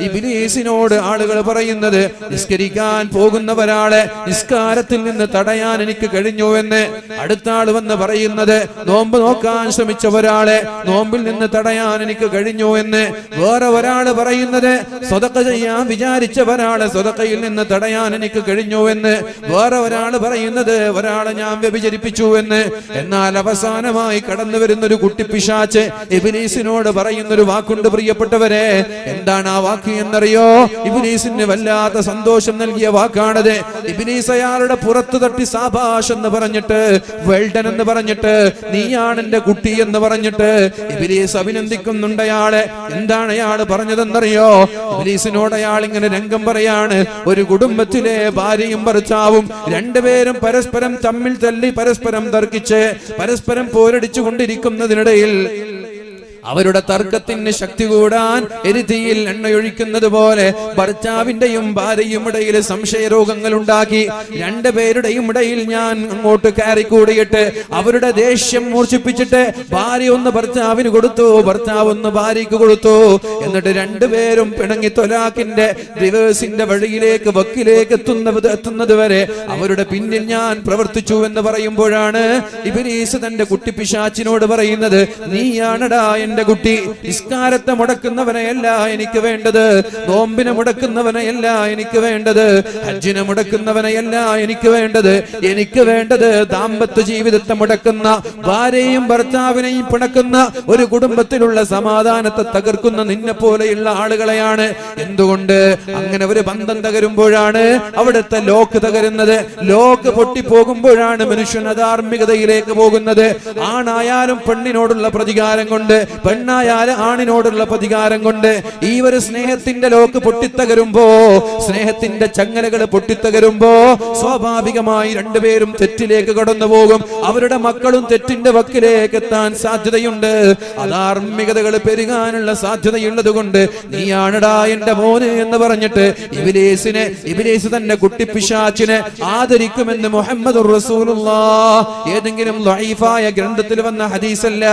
ഇബ്ലീസിനോട് ആളുകൾ പറയുന്നത്, നിസ്കരിക്കാൻ പോകുന്ന ഒരാളെ നിസ്കാരത്തിൽ നിന്ന് തടയാൻ എനിക്ക് കഴിഞ്ഞു എന്ന്. അടുത്ത ആള് വന്ന് പറയുന്നത്, നോമ്പ് നോക്കാൻ ശ്രമിച്ച ഒരാളെ നോമ്പിൽ നിന്ന് തടയാൻ എനിക്ക് കഴിഞ്ഞു എന്ന്. വേറെ ഒരാള് പറയുന്നത്, സ്വതക്ക ചെയ്യാൻ വിചാരിച്ച ഒരാളെ സ്വതക്കയിൽ നിന്ന് തടയാൻ എനിക്ക് കഴിഞ്ഞു എന്ന്. വേറെ ഒരാള് പറയുന്നത്, ഒരാളെ ഞാൻ വ്യഭിചരിപ്പിച്ചു എന്ന്. എന്നാൽ അവസാനമായി കടന്നു വരുന്ന ഒരു കുട്ടിപ്പിശാച്ച് ഇബ്ലീസിനോട് പറയുന്നൊരു വാക്കുണ്ട് പ്രിയപ്പെട്ടവരെ. എന്താണ് ആ വാക്ക് എന്നറിയോ? ഇബ്ലീസിന് വല്ലാത്ത സന്തോഷം നൽകിയ വാക്കാണത്. ഇബ്ലീസ് അയാളുടെ പുറത്തു തട്ടി സാബാഷ് എന്ന് പറഞ്ഞിട്ട്, വെൽഡൻ എന്ന് പറഞ്ഞിട്ട്, നീയാണ് എന്റെ കുട്ടി എന്ന് പറഞ്ഞിട്ട് ഇബ്ലീസ് അഭിനന്ദിക്കുന്നുണ്ട് അയാളെ. എന്താണ് അയാൾ പറഞ്ഞതെന്നറിയോ? ഇബ്ലീസിനോട് അയാൾ ഇങ്ങനെ രംഗം പറയാണ്. ഒരു കുടുംബത്തിലെ ഭാര്യയും ഭർത്താവും രണ്ടുപേരും പരസ്പരം തമ്മിൽ തല്ലി പരസ്പരം തർക്കിച്ച് പരസ്പരം പോരടിച്ചു കൊണ്ടിരിക്കുന്നതിനിടയിൽ അവരുടെ തർക്കത്തിന് ശക്തി കൂടാൻ എരുതിയിൽ എണ്ണയൊഴിക്കുന്നത് പോലെ ഭർത്താവിന്റെയും ഭാര്യയും ഇടയിൽ സംശയരോഗങ്ങൾ ഉണ്ടാക്കി. രണ്ടുപേരുടെയും ഇടയിൽ ഞാൻ അങ്ങോട്ട് കയറിക്കൂടിയിട്ട് അവരുടെ ദേഷ്യം മൂർച്ഛിപ്പിച്ചിട്ട് ഭാര്യ ഒന്ന് ഭർത്താവിന് കൊടുത്തു, ഭർത്താവ് ഒന്ന് ഭാര്യയ്ക്ക് കൊടുത്തു. എന്നിട്ട് രണ്ടുപേരും പിണങ്ങി തൊലാഖിന്റെ റിവേഴ്സിന്റെ വഴിയിലേക്ക് വക്കിലേക്ക് എത്തുന്നത് വരെ അവരുടെ പിന്നിൽ ഞാൻ പ്രവർത്തിച്ചു എന്ന് പറയുമ്പോഴാണ് ഇബ്ലീസ് തന്റെ കുട്ടിപ്പിശാച്ചിനോട് പറയുന്നത്, നീയാണടാ എന്റെ കുട്ടി. നിസ്കാരത്തെ മുടക്കുന്നവനെയല്ല എനിക്ക് വേണ്ടത്, നോമ്പിനെ മുടക്കുന്നവനെയല്ല എനിക്ക് വേണ്ടത്, ഹജ്ജിനെ മുടക്കുന്നവനെയല്ല എനിക്ക് വേണ്ടത്. എനിക്ക് വേണ്ടത് ദാമ്പത്യ ജീവിതത്തെ മുടക്കുന്ന, ഭാര്യയും ഭർത്താവിനെയും പിണക്കുന്ന, ഒരു കുടുംബത്തിലുള്ള സമാധാനത്തെ തകർക്കുന്ന നിന്നെ പോലെയുള്ള ആളുകളെയാണ്. എന്തുകൊണ്ട്? അങ്ങനെ ഒരു ബന്ധം തകരുമ്പോഴാണ് അവിടുത്തെ ലോക്ക് തകരുന്നത്. ലോക്ക് പൊട്ടിപ്പോകുമ്പോഴാണ് മനുഷ്യൻ അധാർമികതയിലേക്ക് പോകുന്നത്. ആണായാലും പെണ്ണിനോടുള്ള പ്രതികാരം കൊണ്ട്, പെണ്ണായാലും ആണിനോടുള്ള പ്രതികാരം കൊണ്ട് ഈ ഒരു സ്നേഹത്തിന്റെ ലോക്ക് പൊട്ടിത്തകരുമ്പോ, സ്നേഹത്തിന്റെ ചങ്ങലകൾ പൊട്ടിത്തകരുമ്പോ സ്വാഭാവികമായി രണ്ടുപേരും തെറ്റിലേക്ക് കടന്നു പോകും. അവരുടെ മക്കളും തെറ്റിന്റെ വക്കിലേക്ക് എത്താൻ സാധ്യതയുണ്ട്. അധാർമികതകൾ പെരുകാനുള്ള സാധ്യതയുള്ളത് കൊണ്ട് നീയാണടാ എന്റെ മോന് എന്ന് പറഞ്ഞിട്ട് ഇബ്ലീസ് തന്നെ കുട്ടിപ്പിശാച്ചിനെ ആദരിക്കുമെന്ന് മുഹമ്മദുർ റസൂലുള്ളാഹ് ഏതെങ്കിലും ദഈഫായ ഗ്രന്ഥത്തിൽ വന്ന ഹദീസല്ല,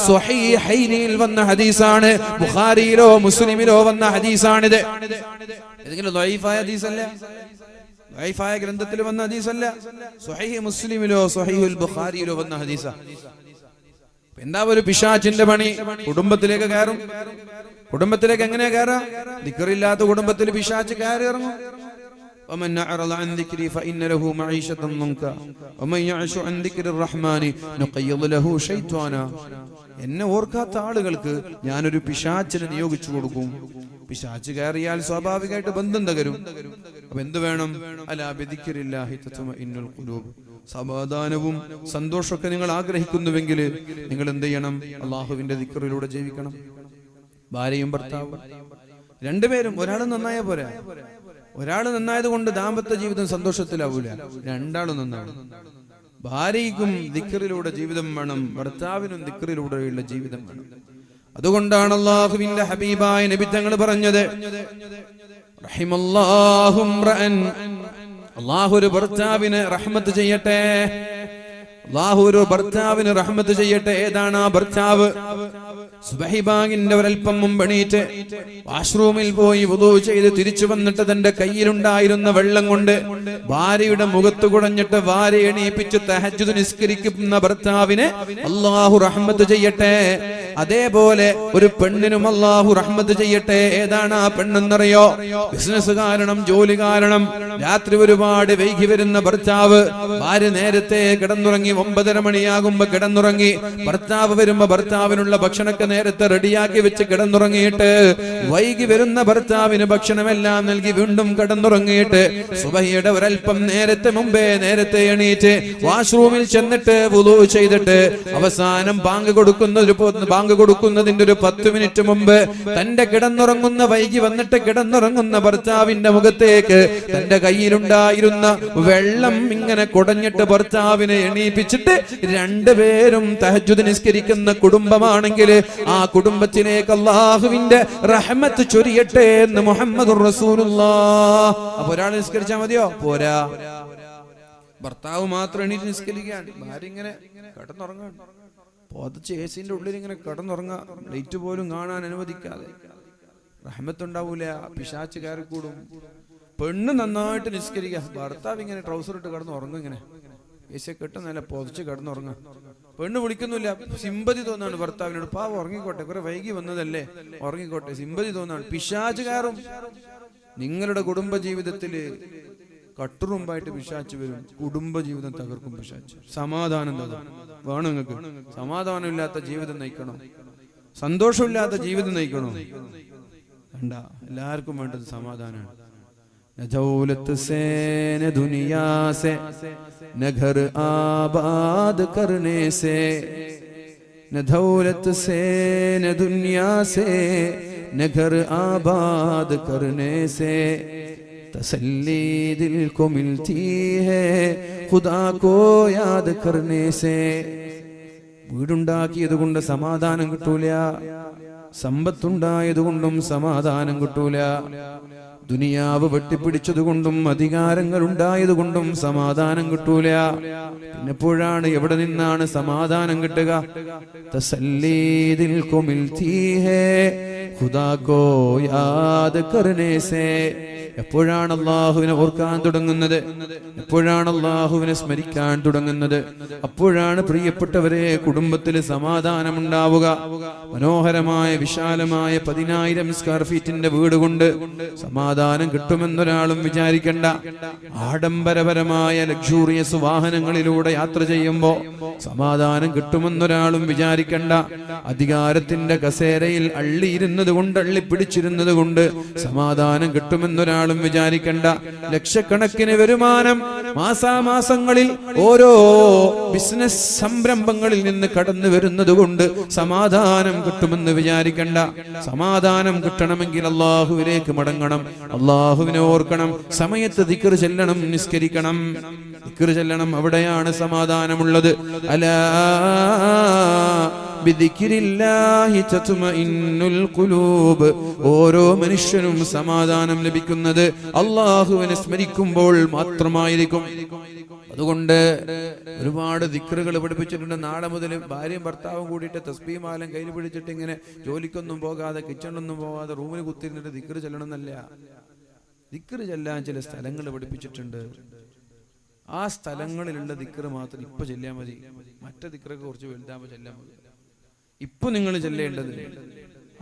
സ്വഹീഹൈനിൽ വന്ന ഹദീസാണ്. ബുഖാരിയിലോ മുസ്ലിമിലോ വന്ന ഹദീസാണിത്. ഏതെങ്കിലും ദഈഫായ ഹദീസല്ല, ദഈഫായ ഗ്രന്ഥത്തിൽ വന്ന ഹദീസല്ല, സ്വഹീഹ് മുസ്ലിമിലോ സ്വഹീഹുൽ ബുഖാരിയിലോ വന്ന ഹദീസാ. എന്താ ഒരു പിശാചിന്റെ പണി? കുടുംബത്തിലേക്ക് കയറും. കുടുംബത്തിലേക്ക് എങ്ങനെയാ കയറാ? ദിക്റില്ലാത്ത കുടുംബത്തിൽ പിശാച് കയറി ഇറങ്ങും. ومن أعرض عن ذكري فإن له معيشة ضنكا ومن يعش عن ذكر الرحمن نقيض له شيطانا. എന്നെ ഓർക്കാത്ത ആളുകൾക്ക് ഞാനൊരു പിശാചിനെ നിയോഗിച്ചു കൊടുക്കും. പിശാച് കയറിയാൽ സ്വാഭാവികമായിട്ട് ബന്ധം തകരും. അപ്പൊ എന്ത് വേണം? അലാ ബിദിക്രില്ലാഹി തത്മഇന്നുൽ ഖുലൂബ്. സമാധാനവും സന്തോഷമൊക്കെ നിങ്ങൾ ആഗ്രഹിക്കുന്നുവെങ്കിൽ നിങ്ങൾ എന്ത് ചെയ്യണം? അള്ളാഹുവിന്റെ ദിക്റിലൂടെ ജീവിക്കണം. ഭാര്യയും ഭർത്താവും രണ്ടുപേരും, ഒരാൾ നന്നായ പോരാ. ഒരാൾ നന്നായത് കൊണ്ട് ദാമ്പത്യ ജീവിതം സന്തോഷത്തിലാവൂല, രണ്ടാളും നന്നാണ്. ഭാര്യയ്ക്കും ദിക്റിലൂടെ ജീവിതം വേണം, ഭർത്താവിനും ദിക്റിലൂടെയുള്ള ജീവിതം വേണം. അതുകൊണ്ടാണ് അല്ലാഹുവിന്റെ ഹബീബായ നബി തങ്ങൾ പറഞ്ഞത്, റഹിമല്ലാഹു റഅൻ, അല്ലാഹു ഒരു ഭർത്താവിന് റഹ്മത്ത് ചെയ്യട്ടെ, അല്ലാഹു ഒരു ഭർത്താവിന് റഹ്മത്ത് ചെയ്യട്ടെ. ഏതാണ് ആ ഭർത്താവ്? സുബഹി ബാങ്കിന്റെ ഒരൽപ്പം മുമ്പ് എണീറ്റ് വാഷ്റൂമിൽ പോയി വുദൂ ചെയ്ത് തിരിച്ചു വന്നിട്ട് തന്റെ കയ്യിലുണ്ടായിരുന്ന വെള്ളം കൊണ്ട് ഭാര്യയുടെ മുഖത്ത് കുടഞ്ഞിട്ട് ഭാര്യ എണീപ്പിച്ച് തഹജ്ജുദ് നിസ്കരിക്കുന്ന ഭർത്താവിനെ അല്ലാഹു റഹ്മത്ത് ചെയ്യട്ടെ. അതേപോലെ ഒരു പെണ്ണിനും അല്ലാഹു റഹ്മത്ത് ചെയ്യട്ടെ. ഏതാണ് ആ പെണ്ണെന്നറിയോ? ബിസിനസ് കാരണം, ജോലി കാരണം രാത്രി ഒരുപാട് വൈകി വരുന്ന ഭർത്താവ്, ഭാര്യ നേരത്തെ കിടന്നുറങ്ങി, 9:30 മണിയാകുമ്പോ കിടന്നുറങ്ങി, ഭർത്താവ് വരുമ്പോ ഭർത്താവിനുള്ള ഭക്ഷണമൊക്കെ നേരത്തെ റെഡിയാക്കി വെച്ച് കിടന്നുറങ്ങിയിട്ട് വൈകി വരുന്ന ഭർത്താവിന് ഭക്ഷണമെല്ലാം നൽകി വീണ്ടും കിടന്നുറങ്ങിയിട്ട് സുബഹിയുടെ ഒരൽപ്പം നേരത്തെ എണീറ്റ് വാഷ്റൂമിൽ ചെന്നിട്ട് വുളൂ ചെയ്തിട്ട് അവസാനം ബാങ്ക് കൊടുക്കുന്നതിന്റെ ഒരു 10 മിനിറ്റ് മുമ്പ് തന്റെ കിടന്നുറങ്ങുന്ന, വൈകി വന്നിട്ട് കിടന്നുറങ്ങുന്ന ഭർത്താവിന്റെ മുഖത്തേക്ക് തന്റെ കയ്യിലുണ്ടായിരുന്ന വെള്ളം ഇങ്ങനെ കുടഞ്ഞിട്ട് ഭർത്താവിനെ എണീപ്പിച്ചിട്ട് രണ്ടുപേരും തഹജ്ജുദ് നിസ്കരിക്കുന്ന കുടുംബമാണെങ്കിൽ ആ കുടുംബത്തിലേക്ക് അല്ലാഹുവിന്റെ റഹ്മത്ത് ചൊരിയട്ടെ എന്ന് മുഹമ്മദുർ റസൂലുള്ളാഹ്. അപ്പൊ ഒരാൾ നിസ്കരിച്ചാൽ മതിയോ? പോരാ. ഭർത്താവ് മാത്രം എണീറ്റ് നിസ്കരിക്കാൻ, ഭാര്യ ഇങ്ങനെ കിടന്നുറങ്ങാൻ, പോതച്ച് ഏസിന്റെ ഉള്ളിൽ ഇങ്ങനെ കിടന്നുറങ്ങാം, ലൈറ്റ് പോലും കാണാൻ അനുവദിക്കാതെ. റഹ്മത്തുണ്ടാവൂല, പിശാച് കയറിക്കൂടും. പെണ്ണ് നന്നായിട്ട് നിസ്കരിക്കുക, ഭർത്താവ് ഇങ്ങനെ ട്രൗസർ ഇട്ട് കിടന്ന് ഉറങ്ങും, ഇങ്ങനെ ഏസിയെ കെട്ടുന്നല്ല പൊതച്ച് കിടന്നുറങ്ങാം. പെണ്ണ് വിളിക്കുന്നില്ല, സിമ്പതി തോന്നാണ് ഭർത്താവിനോട്. പാവം ഉറങ്ങിക്കോട്ടെ, കുറെ വൈകി വന്നതല്ലേ, ഉറങ്ങിക്കോട്ടെ, സിമ്പതി തോന്നാണ്. പിശാച് കയറും. നിങ്ങളുടെ കുടുംബ ജീവിതത്തില് കട്ടുറുമ്പായിട്ട് പിശാച്ച് വരും, കുടുംബജീവിതം തകർക്കും പിശാച്ച്. സമാധാനം വേണം നിങ്ങൾക്ക്. സമാധാനമില്ലാത്ത ജീവിതം നയിക്കണോ? സന്തോഷമില്ലാത്ത ജീവിതം നയിക്കണോ? വേണ്ട. എല്ലാവർക്കും വേണ്ടത് സമാധാനമാണ്. न दौलत से न दुनिया से न घर आबाद करने से, न दौलत से न दुनिया से न घर आबाद करने से, तसल्ली दिल को मिलती है खुदा को याद करने से. വീടുണ്ടാക്കിയത് കൊണ്ട് സമാധാനം കിട്ടൂല, സമ്പത്തുണ്ടായത് കൊണ്ടും സമാധാനം കിട്ടൂല, ദുനിയാവ് വെട്ടിപ്പിടിച്ചതുകൊണ്ടും അധികാരങ്ങൾ ഉണ്ടായതുകൊണ്ടും സമാധാനം കിട്ടൂല. പിന്നെപ്പോഴാണ്, എവിടെ നിന്നാണ് സമാധാനം കിട്ടുക? തസല്ലീ ദിൽ കോ മിൽത്തി ഹേ ഖുദാ കോ യാദ് കർനേ സേ. എപ്പോഴാണ് അള്ളാഹുവിനെ ഓർക്കാൻ തുടങ്ങുന്നത്, എപ്പോഴാണ് അള്ളാഹുവിനെ സ്മരിക്കാൻ തുടങ്ങുന്നത്, അപ്പോഴാണ് പ്രിയപ്പെട്ടവരെ കുടുംബത്തിൽ സമാധാനം ഉണ്ടാവുക. മനോഹരമായ വിശാലമായ 10,000 സ്ക്വയർ ഫീറ്റിന്റെ വീട് കൊണ്ട് സമാധാനം കിട്ടുമെന്നൊരാളും വിചാരിക്കണ്ട. ആഡംബരപരമായ ലക്ഷൂറിയസ് വാഹനങ്ങളിലൂടെ യാത്ര ചെയ്യുമ്പോ സമാധാനം കിട്ടുമെന്നൊരാളും വിചാരിക്കണ്ട. അധികാരത്തിന്റെ കസേരയിൽ അള്ളിയിരുന്നത് കൊണ്ട്, അള്ളിപ്പിടിച്ചിരുന്നത് കൊണ്ട് സമാധാനം കിട്ടുമെന്നൊരാളും വിചാരിക്കണ്ട. ലക്ഷക്കണക്കിന് വരുമാനം മാസാമാസങ്ങളിൽ ഓരോ ബിസിനസ് സംരംഭങ്ങളിൽ നിന്ന് കടന്നു വരുന്നത് കൊണ്ട് സമാധാനം കിട്ടുമെന്ന് വിചാരിക്കണ്ട. സമാധാനം കിട്ടണമെങ്കിൽ അള്ളാഹുവിലേക്ക് മടങ്ങണം, അള്ളാഹുവിനെ ഓർക്കണം, സമയത്ത് ദിക്ർ ചെല്ലണം, നിസ്കരിക്കണം, ദിക്ർ ചെല്ലണം. അവിടെയാണ് സമാധാനമുള്ളത്. അലാ ബിദിക്രില്ലാഹി തത്മഇന്നുൽ ഖുലൂബ്. ഓരോ മനുഷ്യനും സമാധാനം ലഭിക്കുന്നത് അള്ളാഹുവിനെ സ്മരിക്കുമ്പോൾ മാത്രമായിരിക്കും. അതുകൊണ്ട് ഒരുപാട് ദിക്റുകൾ പഠിപ്പിച്ചിട്ടുണ്ട്. നാളെ മുതൽ ഭാര്യയും ഭർത്താവും കൂടിയിട്ട് തസ്ബീഹ് മാലം കയ്യിൽ പിടിച്ചിട്ട് ഇങ്ങനെ ജോലിക്കൊന്നും പോകാതെ, കിച്ചണിലൊന്നും പോകാതെ റൂമിൽ കുത്തിരുന്നിട്ട് ദിക്ർ ചെല്ലണമെന്നല്ല. ദിക്ർ ചെല്ലാൻ ചില സ്ഥലങ്ങൾ പഠിപ്പിച്ചിട്ടുണ്ട്. ആ സ്ഥലങ്ങളിലുള്ള ദിക്ർ മാത്രം ഇപ്പൊ ചെല്ലാൻ മതി. മറ്റേ ദിക്റൊക്കെ കുറച്ച് വലുതാകുമ്പോൾ ചെല്ലാൻ മതി. ഇപ്പൊ നിങ്ങൾ ചെല്ലേണ്ടത്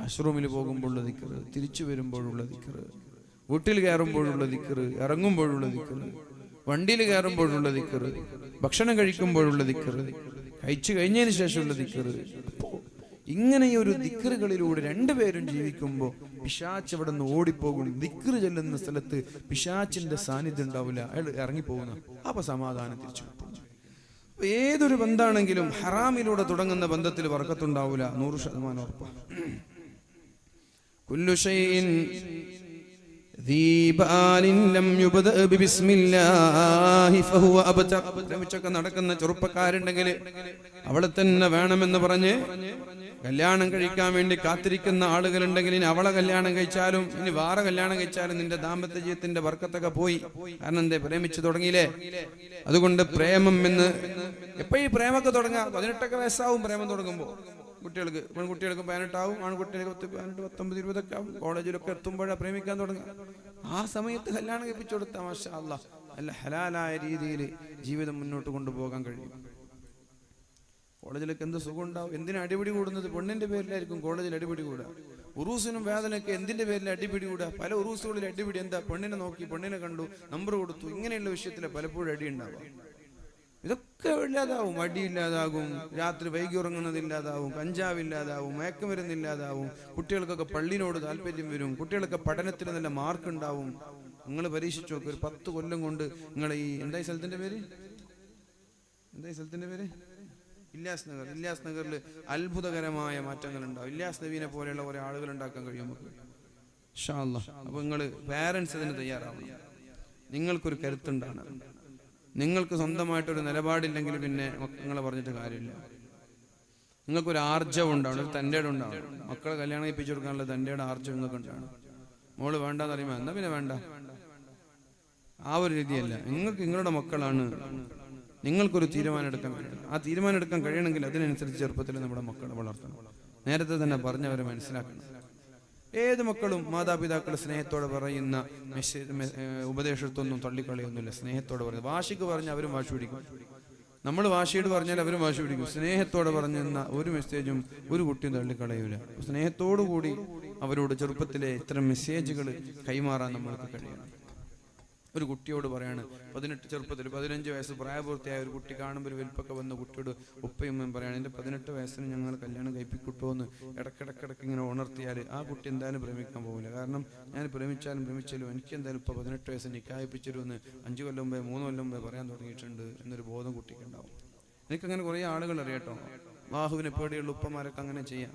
അശ്റൂമിൽ പോകുമ്പോഴുള്ള ദിക്ർ, തിരിച്ചു വരുമ്പോഴുള്ള ദിക്ർ, വീട്ടിൽ കയറുമ്പോഴുള്ള ദിക്ർ, ഇറങ്ങുമ്പോഴുള്ള ദിക്ർ, വണ്ടിയിൽ കയറുമ്പോഴുള്ള ദിക്ർ, ഭക്ഷണം കഴിക്കുമ്പോഴുള്ള ദിക്ർ, കഴിച്ചു കഴിഞ്ഞതിന് ശേഷമുള്ള ദിക്ർ. ഇങ്ങനെ ഈ ഒരു ദിക്റുകളിലൂടെ രണ്ടുപേരും ജീവിക്കുമ്പോൾ പിശാച്ച് അവിടെ നിന്ന് ഓടിപ്പോകും. ദിക്ർ ചെല്ലുന്ന സ്ഥലത്ത് പിശാച്ചിന്റെ സാന്നിധ്യം ഉണ്ടാവില്ല, അയാൾ ഇറങ്ങിപ്പോകുന്ന. അപ്പൊ സമാധാനം തിരിച്ചു. ഏതൊരു ബന്ധാണെങ്കിലും ഹറാമിലൂടെ തുടങ്ങുന്ന ബന്ധത്തിൽ ബർക്കത്തുണ്ടാവില്ല, 100% ഉറപ്പാണ്. കുല്ലു ഷൈഇൻ ذي بال لم يبدأ ببسم الله فهو أبتر. പ്രേമിച്ചൊക്കെ നടക്കുന്ന ചെറുപ്പക്കാരുണ്ടെങ്കിൽ അവളെ തന്നെ വേണമെന്ന് പറഞ്ഞ് കല്യാണം കഴിക്കാൻ വേണ്ടി കാത്തിരിക്കുന്ന ആളുകളുണ്ടെങ്കിൽ ഇനി അവളെ കല്യാണം കഴിച്ചാലും ഇനി വേറെ കല്യാണം കഴിച്ചാലും നിന്റെ ദാമ്പത്യ ജീവിതത്തിന്റെ ബർക്കത്തൊക്കെ പോയി. കാരണം എന്തേ? പ്രേമിച്ചു തുടങ്ങിയില്ലേ. അതുകൊണ്ട് പ്രേമം എന്ന് എപ്പോഴും പ്രേമൊക്കെ തുടങ്ങാം. 18 വയസ്സാവും പ്രേമം തുടങ്ങുമ്പോൾ. കുട്ടികൾക്ക്, പെൺകുട്ടികൾക്ക് 18 ആവും, ആൺകുട്ടികൾക്ക് 18, 19, 20 ആവും. കോളേജിലൊക്കെ എത്തുമ്പോഴാണ് പ്രേമിക്കാൻ തുടങ്ങുക. ആ സമയത്ത് കല്യാണം കഴിപ്പിച്ചു കൊടുത്താൽ മാഷാ അല്ലാഹ് നല്ല ഹലാലായ രീതിയിൽ ജീവിതം മുന്നോട്ട് കൊണ്ടുപോകാൻ കഴിയും. കോളേജിലൊക്കെ എന്ത് സുഖം ഉണ്ടാവും. എന്തിനാ അടിപിടി കൂടുന്നത്? പെണ്ണിന്റെ പേരിലായിരിക്കും കോളേജിൽ അടിപിടി കൂടുക. ഉറൂസിനും വേദനയൊക്കെ എന്തിന്റെ പേരിൽ അടിപിടി കൂടുക? പല ഉറൂസുകളിൽ അടിപിടി എന്താ? പെണ്ണിനെ നോക്കി, പെണ്ണിനെ കണ്ടു, നമ്പർ കൊടുത്തു, ഇങ്ങനെയുള്ള വിഷയത്തിൽ പലപ്പോഴും അടി ഉണ്ടാവുക. ഇതൊക്കെ ഇല്ലാതാവും. അടിയില്ലാതാകും, രാത്രി വൈകി ഉറങ്ങുന്നതില്ലാതാവും, കഞ്ചാവില്ലാതാവും, മയക്കുമരുന്നില്ലാതാവും, കുട്ടികൾക്കൊക്കെ പള്ളിനോട് താല്പര്യം വരും, കുട്ടികൾക്ക് പഠനത്തിന് നല്ല മാർക്ക് ഉണ്ടാവും. നിങ്ങൾ പരീക്ഷിച്ചു നോക്ക്, ഒരു 10 കൊല്ലം കൊണ്ട് നിങ്ങൾ ഈ എന്തായി സ്ഥലത്തിന്റെ പേര് ഇല്യാസ് നഗർ. ഇല്യാസ് നഗറിൽ അത്ഭുതകരമായ മാറ്റങ്ങൾ ഉണ്ടാവും. ഇല്യാസ് നബീനെ പോലെയുള്ള കുറെ ആളുകൾ ഉണ്ടാക്കാൻ കഴിയും നമുക്ക് ഇൻഷാ അല്ലാഹ്. അപ്പൊ നിങ്ങൾ പാരന്റ്സ് അതിന് തയ്യാറാവണം. നിങ്ങൾക്കൊരു കരുത്തുണ്ടാണ്. നിങ്ങൾക്ക് സ്വന്തമായിട്ടൊരു നിലപാടില്ലെങ്കിൽ പിന്നെ നിങ്ങളെ പറഞ്ഞിട്ട് കാര്യമില്ല. നിങ്ങൾക്കൊരു ആർജവം ഉണ്ടാവണം, ഒരു തൻ്റെയുടെ ഉണ്ടാവണം. മക്കളെ കല്യാണം കഴിപ്പിച്ചു കൊടുക്കാനുള്ള തൻ്റെയുടെ ആർജവം നിങ്ങൾക്ക് ഉണ്ടാവണം. മോള് വേണ്ടാന്ന് പറയുമ്പോൾ എന്നാ പിന്നെ വേണ്ട, ആ ഒരു രീതിയല്ല. നിങ്ങൾക്ക് നിങ്ങളുടെ മക്കളാണ്, നിങ്ങൾക്കൊരു തീരുമാനം എടുക്കാൻ കഴിയണം. ആ തീരുമാനം എടുക്കാൻ കഴിയണമെങ്കിൽ അതിനനുസരിച്ച് ചെറുപ്പത്തിൽ നമ്മുടെ മക്കളെ വളർത്തണം. നേരത്തെ തന്നെ പറഞ്ഞവരെ മനസ്സിലാക്കണം. ഏത് മക്കളും മാതാപിതാക്കൾ സ്നേഹത്തോടെ പറയുന്ന ഉപദേശത്തൊന്നും തള്ളിക്കളയൊന്നുമില്ല. സ്നേഹത്തോടെ പറയുന്നത്. വാശിക്ക് പറഞ്ഞാൽ അവരും വാശി പിടിക്കും. നമ്മൾ വാശിയോട് പറഞ്ഞാൽ അവരും വാശി പിടിക്കും. സ്നേഹത്തോടെ പറഞ്ഞെന്ന ഒരു മെസ്സേജും ഒരു കുട്ടിയും തള്ളിക്കളയൂല. സ്നേഹത്തോടു കൂടി അവരോട് ചെറുപ്പത്തിലെ ഇത്തരം മെസ്സേജുകൾ കൈമാറാൻ നമ്മൾക്ക് കഴിയണം. ഒരു കുട്ടിയോട് പറയാണ്, 18 ചെറുപ്പത്തിൽ 15 വയസ്സ് പ്രായപൂർത്തിയായ ഒരു കുട്ടി കാണുമ്പോൾ ഒരു വലിപ്പൊക്കെ വന്ന കുട്ടിയോട് ഉപ്പയും പറയാണ്, എൻ്റെ 18 വയസ്സിന് ഞങ്ങൾ കല്യാണം കഴിപ്പിക്കിട്ടോ എന്ന് ഇടക്കിടക്കിടക്ക് ഇങ്ങനെ ഉണർത്തിയാൽ ആ കുട്ടി എന്തായാലും പ്രേമിക്കാൻ പോകില്ല. കാരണം ഞാൻ പ്രേമിച്ചാലും എനിക്ക് എന്തായാലും ഇപ്പോൾ 18 വയസ്സ് നിക്കായിപ്പിച്ചിരുമെന്ന് 5 കൊല്ലം മുമ്പേ 3 കൊല്ലം മുമ്പേ പറയാൻ തുടങ്ങിയിട്ടുണ്ട് എന്നൊരു ബോധം കുട്ടിക്ക് ഉണ്ടാവും. എനിക്കങ്ങനെ കുറേ ആളുകൾ അറിയാട്ടോ, അല്ലാഹുവിനെ പേടിയുള്ള ഉപ്പമാരൊക്കെ അങ്ങനെ ചെയ്യാം.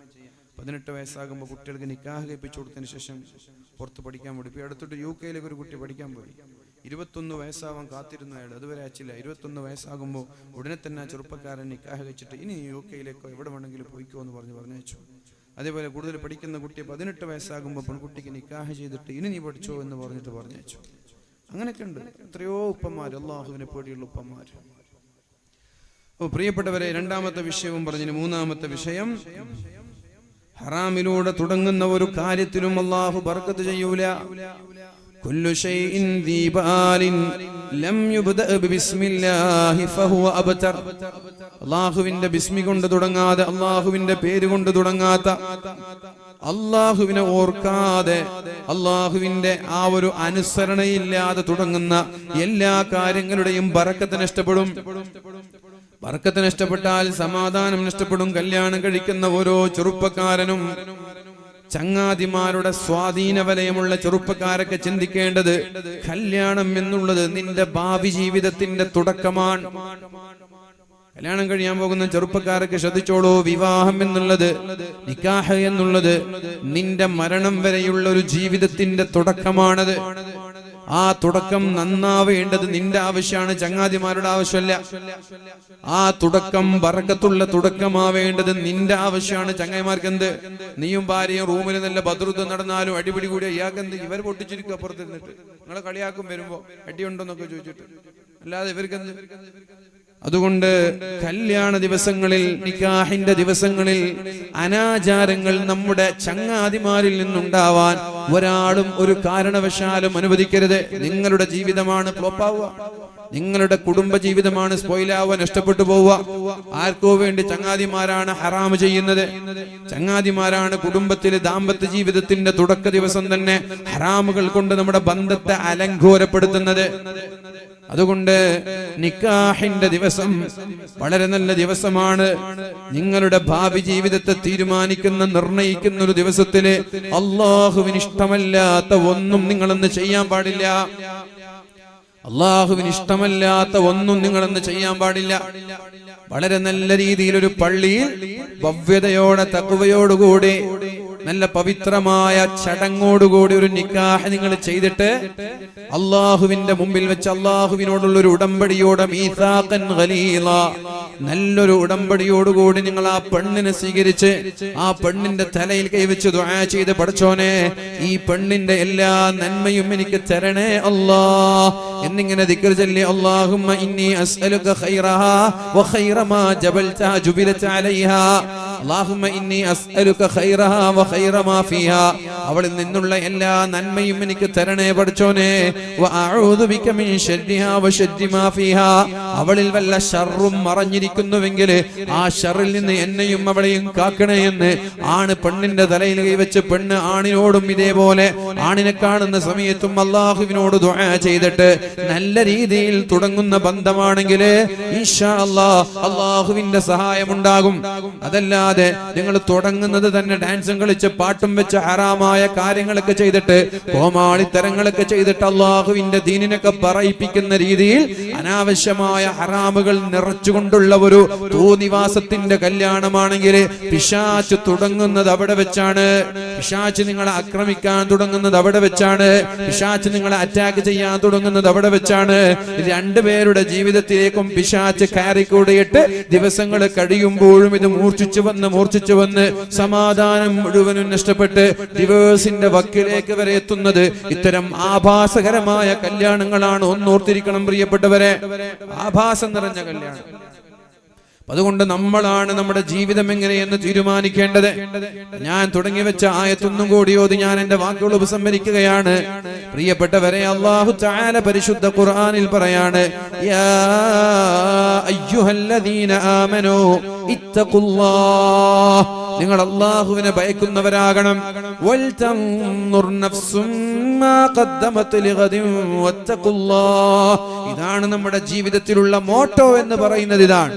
18 വയസ്സാകുമ്പോൾ കുട്ടികൾക്ക് നിക്കാഹ് കഴിപ്പിച്ചു കൊടുത്തതിന് ശേഷം പുറത്ത് പഠിക്കാൻ പോയി. ഇപ്പോൾ അടുത്തിട്ട് UK ഒരു കുട്ടി പഠിക്കാൻ പോയി. 21 വയസ്സാവാൻ കാത്തിരുന്നു അയാൾ, അതുവരെ അയച്ചില്ല. 21 വയസ്സാകുമ്പോൾ ഉടനെ തന്നെ ആ ചെറുപ്പക്കാരൻ നിക്കാഹ് കഴിച്ചിട്ട് ഇനി UK എവിടെ വേണമെങ്കിലും പോയിക്കോ എന്ന് പറഞ്ഞയച്ചു. അതേപോലെ കൂടുതൽ പഠിക്കുന്ന കുട്ടി 18 വയസ്സാകുമ്പോൾ പെൺകുട്ടിക്ക് നിക്കാഹ് ചെയ്തിട്ട് ഇനി നീ പഠിച്ചോ എന്ന് പറഞ്ഞയച്ചു. അങ്ങനെയൊക്കെ ഉണ്ട് എത്രയോ ഉപ്പന്മാർ, അല്ലാഹുവിനെ പേടിയുള്ള ഉപ്പന്മാർ. പ്രിയപ്പെട്ടവരെ, രണ്ടാമത്തെ വിഷയവും പറഞ്ഞു. മൂന്നാമത്തെ വിഷയം, ഹറാമിലൂടെ തുടങ്ങുന്ന ഒരു കാര്യത്തിലും അല്ലാഹു ബർക്കത്ത് ചെയ്യൂല. കുല്ലു ശൈഇൻ ദീബാലിൻ ലം യുബ്ദഅ ബിസ്മില്ലാഹി ഫഹുവ അബ്തർ. അല്ലാഹുവിന്റെ ബിസ്മി കൊണ്ട് തുടങ്ങാതെ, അല്ലാഹുവിന്റെ പേര് കൊണ്ട് തുടങ്ങാത്ത, അല്ലാഹുവിനെ ഓർക്കാതെ, അല്ലാഹുവിന്റെ ആ ഒരു അനുസരണയില്ലാതെ തുടങ്ങുന്ന എല്ലാ കാര്യങ്ങളുടെയും ബർക്കത്ത് നഷ്ടപ്പെടും. ബർക്കത്ത് നഷ്ടപ്പെട്ടാൽ സമാധാനം നഷ്ടപ്പെടും. കല്യാണം കഴിക്കുന്ന ഓരോ ചെറുപ്പക്കാരനും, ചങ്ങാതിമാരുടെ സ്വാധീന വലയമുള്ള ചെറുപ്പക്കാരൊക്കെ ചിന്തിക്കേണ്ടത്, കല്യാണം എന്നുള്ളത് നിന്റെ ഭാവി ജീവിതത്തിന്റെ തുടക്കമാണ്. കല്യാണം കഴിയാൻ പോകുന്ന ചെറുപ്പക്കാരൊക്കെ ശ്രദ്ധിച്ചോളൂ, വിവാഹം എന്നുള്ളത്, നിക്കാഹ് എന്നുള്ളത് നിന്റെ മരണം വരെയുള്ള ഒരു ജീവിതത്തിന്റെ തുടക്കമാണത്. ആ തുടക്കം നന്നാവേണ്ടത് നിന്റെ ആവശ്യമാണ്, ചങ്ങാതിമാരുടെ ആവശ്യമല്ല. ആ തുടക്കം ബറക്കത്തുള്ള തുടക്കമാവേണ്ടത് നിന്റെ ആവശ്യമാണ്. ചങ്ങായിമാർക്ക് എന്ത്, നീയും ഭാര്യയും റൂമിൽ നല്ല ബദ്റുദ്ധം നടന്നാലും അടിപിടി കൂടി ഇയാൾക്കെന്ത്, ഇവർ പൊട്ടിച്ചിരിക്കും അപ്പുറത്തിരുന്നിട്ട്, നിങ്ങളെ കളിയാക്കും വരുമ്പോ അടിയുണ്ടോന്നൊക്കെ ചോദിച്ചിട്ട്, അല്ലാതെ ഇവർക്കെന്ത്. അതുകൊണ്ട് കല്യാണ ദിവസങ്ങളിൽ, നിക്കാഹിന്റെ ദിവസങ്ങളിൽ അനാചാരങ്ങൾ നമ്മുടെ ചങ്ങാതിമാരിൽ നിന്നുണ്ടാവാൻ ഒരാളും ഒരു കാരണവശാലും അനുവദിക്കരുത്. നിങ്ങളുടെ ജീവിതമാണ് ഫ്ലോപ്പാവുക, നിങ്ങളുടെ കുടുംബ ജീവിതമാണ് സ്പോയിലാവുക, നഷ്ടപ്പെട്ടു പോവുക. ആർക്കോ വേണ്ടി ചങ്ങാതിമാരാണ് ഹറാം ചെയ്യുന്നത്. ചങ്ങാതിമാരാണ് കുടുംബത്തിലെ ദാമ്പത്യ ജീവിതത്തിന്റെ തുടക്ക ദിവസം തന്നെ ഹറാമുകൾ കൊണ്ട് നമ്മുടെ ബന്ധത്തെ അലങ്കോലപ്പെടുത്തുന്നത്. അതുകൊണ്ട് നിക്കാഹിന്റെ ദിവസം വളരെ നല്ല ദിവസമാണ്. നിങ്ങളുടെ ഭാവി ജീവിതത്തെ തീരുമാനിക്കുന്ന, നിർണയിക്കുന്ന ഒരു ദിവസത്തില് അല്ലാഹുവിന് ഇഷ്ടമല്ലാത്ത ഒന്നും നിങ്ങളൊന്ന് ചെയ്യാൻ പാടില്ല. അല്ലാഹുവിന് ഇഷ്ടമല്ലാത്ത ഒന്നും നിങ്ങളൊന്ന് ചെയ്യാൻ പാടില്ല. വളരെ നല്ല രീതിയിൽ ഒരു പള്ളിയിൽ ഭവ്യതയോടെ, തഖ്വയോടുകൂടി, നല്ല പവിത്രമായ ചടങ്ങോടുകൂടി ഒരു നിക്കാഹ് നിങ്ങൾ ചെയ്തിട്ട് അല്ലാഹുവിന്റെ മുമ്പിൽ വെച്ച് അല്ലാഹുവിനോടുള്ള ഒരു ഉടമ്പടിയോടെ, മീസാഖൻ ഖലീല, നല്ലൊരു ഉടമ്പടിയോടുകൂടി നിങ്ങൾ ആ പെണ്ണിനെ സ്വീകരിച്ച് ആ പെണ്ണിന്റെ തലയിൽ കൈവച്ച് ദുആ ചെയ്ത്, പടച്ചോനെ ഈ പെണ്ണിന്റെ എല്ലാ നന്മയും എനിക്ക് തരണേ അല്ലാ എന്നിങ്ങനെ ദിക്ർ ചൊല്ലി, അല്ലാഹുമ്മ ഇന്നി അസ്അലുക ഖൈറഹാ വ ഖൈറ മാ ജബൽത ജുബിലത അലൈഹാ, അല്ലാഹുമ്മ ഇന്നി അസ്അലുക ഖൈറഹാ വ ഖൈറ മാ ഫീഹാ, അവളിൽ നിന്നുള്ള എല്ലാ നന്മയും എനിക്ക് തരണേ പടച്ചോനെ, വ അഊദു ബിക മിൻ ശർരിഹാ വ ശർരി മാ ഫീഹാ, അവളിൽ വല്ല ശർറും മറഞ്ഞിരിക്കുന്നുവെങ്കിൽ ആ ശർറിൽ നിന്ന് എന്നെയും അവളെയും കാക്കണേ എന്ന് ആണ് പെണ്ണിന്റെ തലയിൽ കൈവച്ച് പെണ്ണ് ആണിനോടും ഇതേപോലെ ആണിനെ കാണുന്ന സമയത്തും അല്ലാഹുവിനോട് ദുആ ചെയ്തിട്ട് നല്ല രീതിയിൽ തുടങ്ങുന്ന ബന്ധമാണെങ്കിൽ ഇൻഷാ അല്ലാഹ് അല്ലാഹുവിന്റെ സഹായം ഉണ്ടാകും. അതല്ലാതെ നിങ്ങൾ തുടങ്ങുന്നത് തന്നെ ഡാൻസും കളിച്ച് പാട്ടും വെച്ച് ഹറാമായ കാര്യങ്ങളൊക്കെ ചെയ്തിട്ട്, കോമാളിത്തരങ്ങളൊക്കെ ചെയ്തിട്ട് അല്ലാഹുവിന്റെ ദീനിനൊക്കെ പറയിപ്പിക്കുന്ന രീതിയിൽ അനാവശ്യമായ ഹറാമുകൾ നിറച്ചുകൊണ്ടുള്ള ഒരു തോന്നിവാസത്തിന്റെ കല്യാണമാണെങ്കിൽ പിശാച് തുടങ്ങുന്നത് അവിടെ വെച്ചാണ്. പിശാച് നിങ്ങളെ ആക്രമിക്കാൻ തുടങ്ങുന്നത് അവിടെ വെച്ചാണ്. പിശാച് നിങ്ങളെ അറ്റാക്ക് ചെയ്യാൻ തുടങ്ങുന്നത് അവിടെ വെച്ചാണ്. രണ്ടുപേരുടെ ജീവിതത്തിലേക്കും പിശാച് കയറിക്കൂടിയിട്ട് ദിവസങ്ങൾ കഴിയുമ്പോഴും ഇത് മൂർച്ഛിച്ചു വന്ന് സമാധാനം മുഴുവനും നഷ്ടപ്പെട്ട് ഡിവോഴ്സിന്റെ വക്കിലേക്ക് വരെ എത്തുന്നത് ഇത്തരം ആഭാസകരമായ കല്യാണങ്ങളാണ്. ഒന്നോർത്തിരിക്കണം പ്രിയപ്പെട്ടവരെ, ആഭാസം നിറഞ്ഞ കല്യാണം. അതുകൊണ്ട് നമ്മളാണ് നമ്മുടെ ജീവിതം എങ്ങനെയെന്ന് തീരുമാനിക്കേണ്ടത്. ഞാൻ തുടങ്ങി വെച്ച ആയത്തൊന്നും കൂടി ഓതി ഞാൻ എന്റെ വാക്കുകൾ ഉപസംഹരിക്കുകയാണ്. പ്രിയപ്പെട്ടവരെ, അല്ലാഹു തആല പരിശുദ്ധ ഖുർആനിൽ പറയാണ്, യാ അയ്യുഹല്ലദീന ആമനൂ ഇത്തഖുല്ലാഹ്, നിങ്ങൾ അല്ലാഹുവിനെ ഭയക്കുന്നവരാകണം. വൽതൻദുർ നഫ്സും മാ ഖദ്ദമത് ലിഗദിൻ വത്തഖുല്ലാഹ്. ഇതാണ് നമ്മുടെ ജീവിതത്തിലുള്ള മോട്ടോ എന്ന് പറയുന്നത്. ഇതാണ്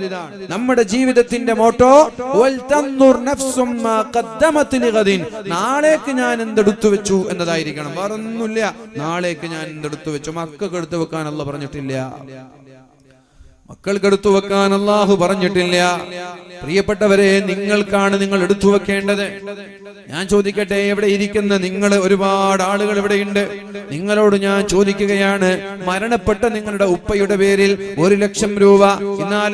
നമ്മുടെ ജീവിതത്തിന്റെ മോട്ടോ. വൽതൻദുർ നഫ്സും മാ ഖദ്ദമത് ലിഗദിൻ. നാളേക്ക് ഞാൻ എന്തെടുത്തു വെച്ചു എന്നതായിരിക്കണം. വേറൊന്നുമില്ല. നാളേക്ക് ഞാൻ എന്തെടുത്തു വെച്ചു. മക്കൾക്ക് എടുത്തു വെക്കാൻ അല്ലാഹു പറഞ്ഞിട്ടില്ല. മക്കൾക്ക് എടുത്തു വെക്കാൻ അല്ലാഹു പറഞ്ഞിട്ടില്ല. പ്രിയപ്പെട്ടവരെ, നിങ്ങൾക്കാണ് നിങ്ങൾ എടുത്തു വെക്കേണ്ടത്. ഞാൻ ചോദിക്കട്ടെ, ഇവിടെ ഇരിക്കുന്ന നിങ്ങൾ ഒരുപാട് ആളുകൾ ഇവിടെയുണ്ട്. നിങ്ങളോട് ഞാൻ ചോദിക്കുകയാണ്, മരണപ്പെട്ട നിങ്ങളുടെ ഉപ്പയുടെ പേരിൽ 1 ലക്ഷം രൂപ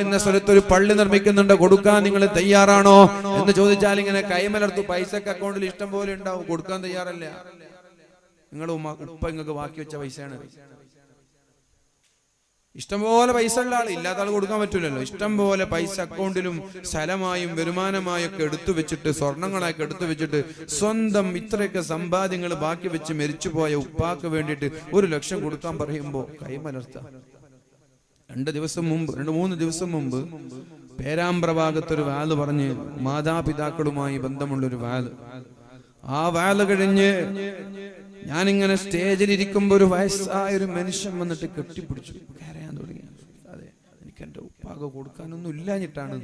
ഇന്ന സ്ഥലത്ത് ഒരു പള്ളി നിർമ്മിക്കുന്നുണ്ട്, കൊടുക്കാൻ നിങ്ങൾ തയ്യാറാണോ എന്ന് ചോദിച്ചാൽ ഇങ്ങനെ കൈമലർത്തു. പൈസക്ക് അക്കൗണ്ടിൽ ഇഷ്ടം പോലെ ഉണ്ടാവും, കൊടുക്കാൻ തയ്യാറല്ല. നിങ്ങളുടെ ഉപ്പ നിങ്ങൾക്ക് ബാക്കി വെച്ച പൈസയാണ്. ഇഷ്ടംപോലെ പൈസ ഉള്ള ആൾ, ഇല്ലാത്ത ആൾ കൊടുക്കാൻ പറ്റൂലല്ലോ. ഇഷ്ടം പോലെ പൈസ അക്കൗണ്ടിലും സ്ഥലമായും വരുമാനമായും ഒക്കെ എടുത്തു വെച്ചിട്ട്, സ്വർണങ്ങളാക്കി എടുത്തു വെച്ചിട്ട്, സ്വന്തം ഇത്രയൊക്കെ സമ്പാദ്യങ്ങൾ ബാക്കി വെച്ച് മരിച്ചുപോയ ഉപ്പാക്ക് വേണ്ടിയിട്ട് 1 ലക്ഷം കൊടുക്കാൻ പറയുമ്പോ കൈമലർത്താം. 2 ദിവസം മുമ്പ് 2-3 ദിവസം മുമ്പ് പേരാമ്പ്ര ഭാഗത്തൊരു വാല് പറഞ്ഞ്, മാതാപിതാക്കളുമായി ബന്ധമുള്ളൊരു വാല്. ആ വാല് കഴിഞ്ഞ് ഞാനിങ്ങനെ സ്റ്റേജിലിരിക്കുമ്പോ ഒരു വയസ്സായൊരു മനുഷ്യൻ വന്നിട്ട് കെട്ടിപ്പിടിച്ചു കരയാൻ തുടങ്ങി. അതെ, എനിക്ക് എന്റെ ഉപ്പാക്ക് കൊടുക്കാനൊന്നും ഇല്ലാഞ്ഞിട്ടാണ്,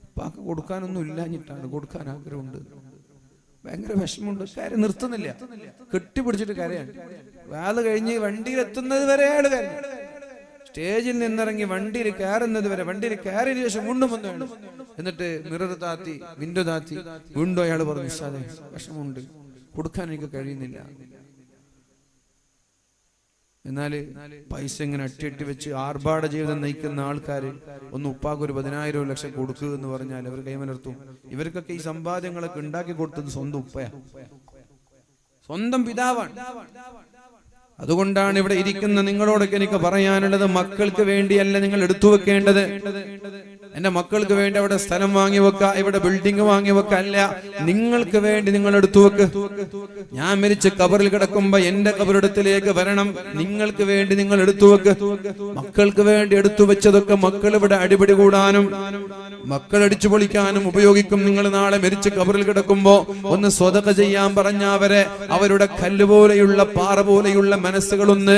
ഉപ്പാക്ക് കൊടുക്കാനൊന്നും ഇല്ലാഞ്ഞിട്ടാണ്, കൊടുക്കാൻ ആഗ്രഹമുണ്ട്, ഭയങ്കര വിഷമമുണ്ട്, കാര്യം നിർത്തുന്നില്ല, കെട്ടിപ്പിടിച്ചിട്ട് കരയാണ്. വാല് കഴിഞ്ഞ് വണ്ടിയിൽ എത്തുന്നത് വരെ അയാൾ കരഞ്ഞു. സ്റ്റേജിൽ നിന്നിറങ്ങി വണ്ടിയിൽ കയറുന്നത് വരെ, വണ്ടിയിൽ കയറിയതിനു ശേഷം വീണ്ടും വന്നു. എന്നിട്ട് മിറർ താത്തി, വിൻഡോ താത്തി, വീണ്ടും അയാൾ പറഞ്ഞു, സാറേ വിഷമമുണ്ട്, കൊടുക്കാൻ എനിക്ക് കഴിയുന്നില്ല. എന്നാല് പൈസ ഇങ്ങനെ അട്ടിയട്ടി വെച്ച് ആർഭാട ജീവിതം നയിക്കുന്ന ആൾക്കാര് ഒന്ന് ഉപ്പാക്ക് ഒരു 10,000 ലക്ഷം കൊടുക്കുക എന്ന് പറഞ്ഞാൽ അവർ കൈമലർത്തും. ഇവർക്കൊക്കെ ഈ സമ്പാദ്യങ്ങളൊക്കെ ഉണ്ടാക്കി കൊടുത്തത് സ്വന്തം ഉപ്പയാ, സ്വന്തം പിതാവാണ്. അതുകൊണ്ടാണ് ഇവിടെ ഇരിക്കുന്ന നിങ്ങളോടൊക്കെ എനിക്ക് പറയാനുള്ളത്, മക്കൾക്ക് വേണ്ടിയല്ല നിങ്ങൾ എടുത്തു വെക്കേണ്ടത്. എന്റെ മക്കൾക്ക് വേണ്ടി അവിടെ സ്ഥലം വാങ്ങി വെക്ക, ഇവിടെ ബിൽഡിംഗ് വാങ്ങി വെക്ക അല്ല, നിങ്ങൾക്ക് വേണ്ടി നിങ്ങൾ എടുത്തു വെക്ക്. ഞാൻ മരിച്ച് കബറിൽ കിടക്കുമ്പോ എന്റെ കബറിടത്തിലേക്ക് വരണം, നിങ്ങൾക്ക് വേണ്ടി നിങ്ങൾ എടുത്തു വെക്ക്. മക്കൾക്ക് വേണ്ടി എടുത്തു വെച്ചതൊക്കെ മക്കൾ ഇവിടെ അടിപിടി കൂടാനും മക്കൾ അടിച്ചു പൊളിക്കാനും ഉപയോഗിക്കും. നിങ്ങൾ നാളെ മരിച്ച് കബറിൽ കിടക്കുമ്പോ ഒന്ന് സ്വതക ചെയ്യാൻ പറഞ്ഞ അവരുടെ കല്ല് പോലെയുള്ള പാറ പോലെയുള്ള മനസ്സുകളൊന്ന്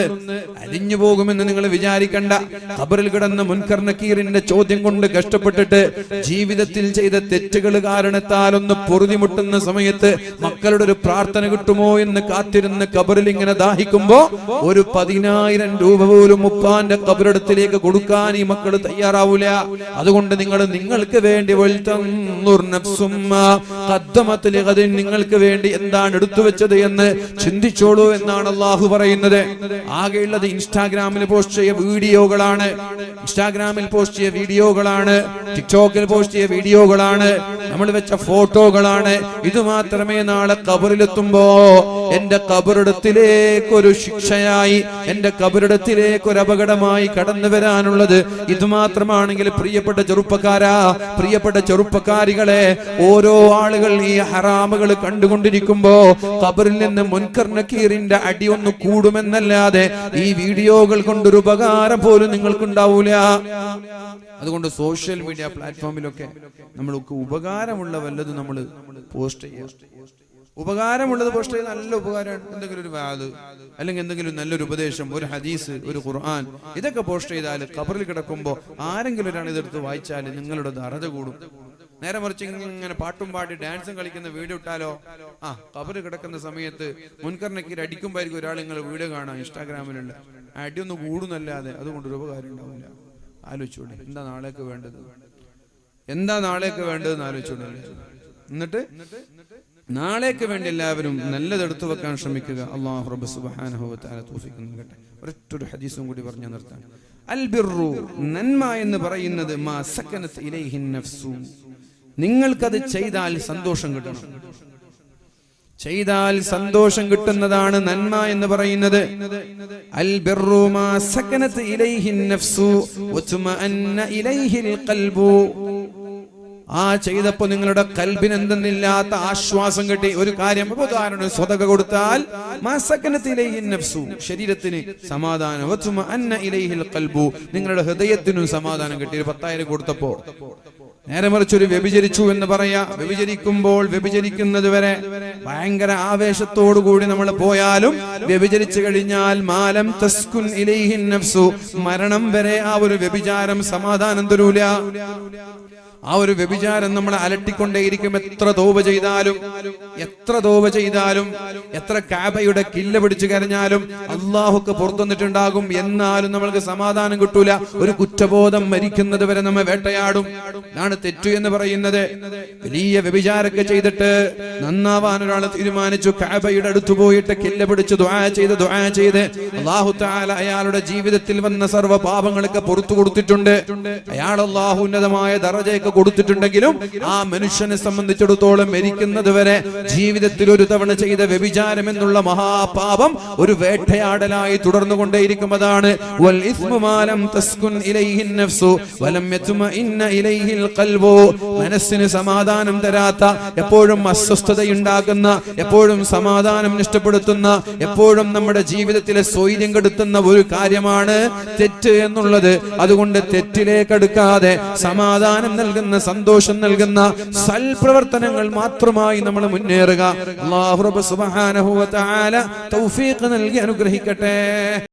അലിഞ്ഞു പോകുമെന്ന് നിങ്ങൾ വിചാരിക്കണ്ട. ഖബറിൽ കിടന്ന മുൻകർ നക്കീറിന്റെ ചോദ്യം കൊണ്ട് കഷ്ടപ്പെട്ടിട്ട് ജീവിതത്തിൽ ചെയ്ത തെറ്റുകൾ കാരണത്താൽ ഒന്ന് പൊറുതിമുട്ടുന്ന സമയത്ത് മക്കളുടെ ഒരു പ്രാർത്ഥന കിട്ടുമോ എന്ന് കാത്തിരുന്ന് ഖബറിൽ ഇങ്ങനെ ദാഹിക്കുമ്പോ ഒരു 10,000 രൂപ പോലും ഉപ്പാന്റെ ഖബറിടത്തിലേക്ക് കൊടുക്കാൻ ഈ മക്കൾ തയ്യാറാവൂല. അതുകൊണ്ട് നിങ്ങൾക്ക് വേണ്ടി നിങ്ങൾക്ക് വേണ്ടി എന്താണ് എടുത്തു വെച്ചത് എന്ന് ചിന്തിച്ചോളൂ എന്നാണ് അള്ളാഹു പറയുന്നത്. ആകെയുള്ളത് ഇൻസ്റ്റാഗ്രാമിൽ പോസ്റ്റ് ചെയ്ത വീഡിയോകളാണ്, ടിക്ടോക്കിൽ പോസ്റ്റ് ചെയ്ത വീഡിയോകളാണ്, നമ്മൾ വെച്ച ഫോട്ടോകളാണ്. ഇത് മാത്രമേ നാളെ ഖബറിലെത്തുമ്പോ എന്റെ ഖബറിടത്തിലേക്ക് ഒരു ശിക്ഷയായി, എന്റെ ഖബറിടത്തിലേക്ക് ഒരു അപകടമായി കടന്നു വരാനുള്ളത് ഇത് മാത്രമാണെങ്കിൽ, പ്രിയപ്പെട്ട ചെറുപ്പക്കാരാ, പ്രിയപ്പെട്ട ചെറുപ്പക്കാരികളെ, ഓരോ ആളുകൾ ഈ ഹറാമുകൾ കണ്ടുകൊണ്ടിരിക്കുമ്പോ ഖബറിൽ നിന്ന് മുൻകർ നക്കീറിന്റെ അടി ഒന്ന് കൂടുമെന്നല്ലാതെ ഈ വീഡിയോകൾ കൊണ്ടൊരു ഉപകാരം പോലും നിങ്ങൾക്കുണ്ടാവൂല. അതുകൊണ്ട് സോഷ്യൽ മീഡിയ പ്ലാറ്റ്ഫോമിലൊക്കെ നമ്മൾക്ക് ഉപകാരമുള്ള വല്ലതും നമ്മൾ പോസ്റ്റ് ചെയ്യുക. ഉപകാരമുള്ളത് പോസ്റ്റ് ചെയ്യുന്ന നല്ല ഉപകാരമാണ്. എന്തെങ്കിലും ഒരു വാദ് അല്ലെങ്കിൽ എന്തെങ്കിലും നല്ലൊരു ഉപദേശം, ഒരു ഹദീസ്, ഒരു ഖുർആൻ, ഇതൊക്കെ പോസ്റ്റ് ചെയ്താൽ ഖബറിൽ കിടക്കുമ്പോൾ ആരെങ്കിലും ഒരാൾ ഇതെടുത്ത് വായിച്ചാൽ നിങ്ങളുടെ ദറജ കൂടും. നേരെ മറിച്ച് ഇങ്ങനെ പാട്ടും പാടി ഡാൻസും കളിക്കുന്ന വീഡിയോ ഇട്ടാലോ, ഖബറിൽ കിടക്കുന്ന സമയത്ത് മുൻകർ നക്കീർ അടിക്കുമ്പോഴായിരിക്കും ഒരാൾ നിങ്ങൾ വീഡിയോ കാണാം ഇൻസ്റ്റാഗ്രാമിലുള്ള, അടിയൊന്ന് കൂടുന്നല്ലാതെ അതുകൊണ്ടൊരു ഉപകാരം ഉണ്ടാവില്ല. ആലോചിച്ചോളെ, എന്താ നാളേക്ക് വേണ്ടത്, എന്താ നാളേക്ക് വേണ്ടതെന്ന് ആലോചിച്ചോളെ. എന്നിട്ട് നാളേക്ക് വേണ്ടി എല്ലാവരും നല്ലതെടുത്തു വെക്കാൻ ശ്രമിക്കുക. അല്ലാഹു റബ്ബ് സുബ്ഹാനഹു വ തആല തൗഫീഖ് നൽകട്ടെ. ഒരൊറ്റ ഹദീസും കൂടി പറഞ്ഞു നിർത്താം. അൽ ബിർറു, നന്മ എന്ന് പറയുന്നത് മാ സകനത് ഇലൈഹി നഫ്സു, നിങ്ങൾക്കത് ചെയ്താൽ സന്തോഷം കിട്ടണം, ചെയ്താൽ സന്തോഷം കിട്ടുന്നതാണ് നന്മ എന്ന് പറയുന്നത്. അൽ ബിർറു മാ സകനത് ഇലൈഹി നഫ്സു വതുമഅന്ന ഇലൈഹിൽ ഖൽബു, ആ ചെയ്തപ്പോ നിങ്ങളുടെ കൽബിന് എന്തെന്നില്ലാത്ത ആശ്വാസം കിട്ടി. ഒരു കാര്യം, ഉദാഹരണം, സ്വതക കൊടുത്താൽ ശരീരത്തിന് സമാധാനം, നിങ്ങളുടെ ഹൃദയത്തിനും സമാധാനം കിട്ടി. ഒരു 10,000 കൊടുത്തപ്പോ. നേരെ മറിച്ച് ഒരു വ്യഭിചരിച്ചു എന്ന് പറയാ, വ്യഭിചരിക്കുമ്പോൾ വ്യഭിചരിക്കുന്നത് വരെ ഭയങ്കര ആവേശത്തോടുകൂടി നമ്മൾ പോയാലും വ്യഭിചരിച്ചു കഴിഞ്ഞാൽ മാലം തസ്കുൻ ഇലൈഹിൻ നഫ്സു, മരണം വരെ ആ ഒരു വ്യഭിചാരം സമാധാനം തരൂല. ആ ഒരു വ്യഭിചാരം നമ്മളെ അലട്ടിക്കൊണ്ടേയിരിക്കും. എത്ര തോപ ചെയ്താലും എത്ര കാബയുടെ കില്ല പിടിച്ചു കരഞ്ഞാലും അള്ളാഹുക്ക് പുറത്തുനിന്നിട്ടുണ്ടാകും. എന്നാലും നമ്മൾക്ക് സമാധാനം കിട്ടൂല. ഒരു കുറ്റബോധം മരിക്കുന്നത് വരെ നമ്മെ വേട്ടയാടും. ഇതാണ് തെറ്റു എന്ന് പറയുന്നത്. വലിയ വ്യഭിചാരമൊക്കെ ചെയ്തിട്ട് നന്നാവാൻ ഒരാൾ തീരുമാനിച്ചു. കാബയുടെ അടുത്ത് പോയിട്ട് കില്ല പിടിച്ച് ദുആ ചെയ്ത് അല്ലാഹു തആല അയാളുടെ ജീവിതത്തിൽ വന്ന സർവ്വ പാപങ്ങളൊക്കെ പുറത്തു കൊടുത്തിട്ടുണ്ട്. അയാൾ അല്ലാഹു ഉന്നതമായ ദറജയൊക്കെ കൊടുത്തിട്ടുണ്ടെങ്കിലും ആ മനുഷ്യനെ സംബന്ധിച്ചിടത്തോളം മരിക്കുന്നത് വരെ ജീവിതത്തിൽ ഒരു തവണ ചെയ്ത വ്യഭിചാരം എന്നുള്ള മഹാപാപം ഒരു വേട്ടയാടലായി തുടർന്നു കൊണ്ടേയിരിക്കും. അതാണ് വൽ ഇസ്മു മാലം തസ്കുൻ ഇലൈഹിൻ നഫ്സു വലം യത്മഇന്ന ഇലൈഹിൽ ഖൽബു. മനസ്സിന് സമാധാനം തരാത്ത, എപ്പോഴും അസ്വസ്ഥതയുണ്ടാക്കുന്ന, എപ്പോഴും സമാധാനം നഷ്ടപ്പെടുത്തുന്ന, എപ്പോഴും നമ്മുടെ ജീവിതത്തിലെ സ്വൈര്യം കെടുത്തുന്ന ഒരു കാര്യമാണ് തെറ്റ് എന്നുള്ളത്. അതുകൊണ്ട് തെറ്റിലേക്ക് അടുക്കാതെ സമാധാനം നൽകുന്ന, സന്തോഷം നൽകുന്ന സൽപ്രവർത്തനങ്ങൾ മാത്രമായി നമ്മൾ മുന്നേറുക. അല്ലാഹു റബ്ബ് സുബ്ഹാനഹു വ തആല തൗഫീഖ് നൽകി അനുഗ്രഹിക്കട്ടെ.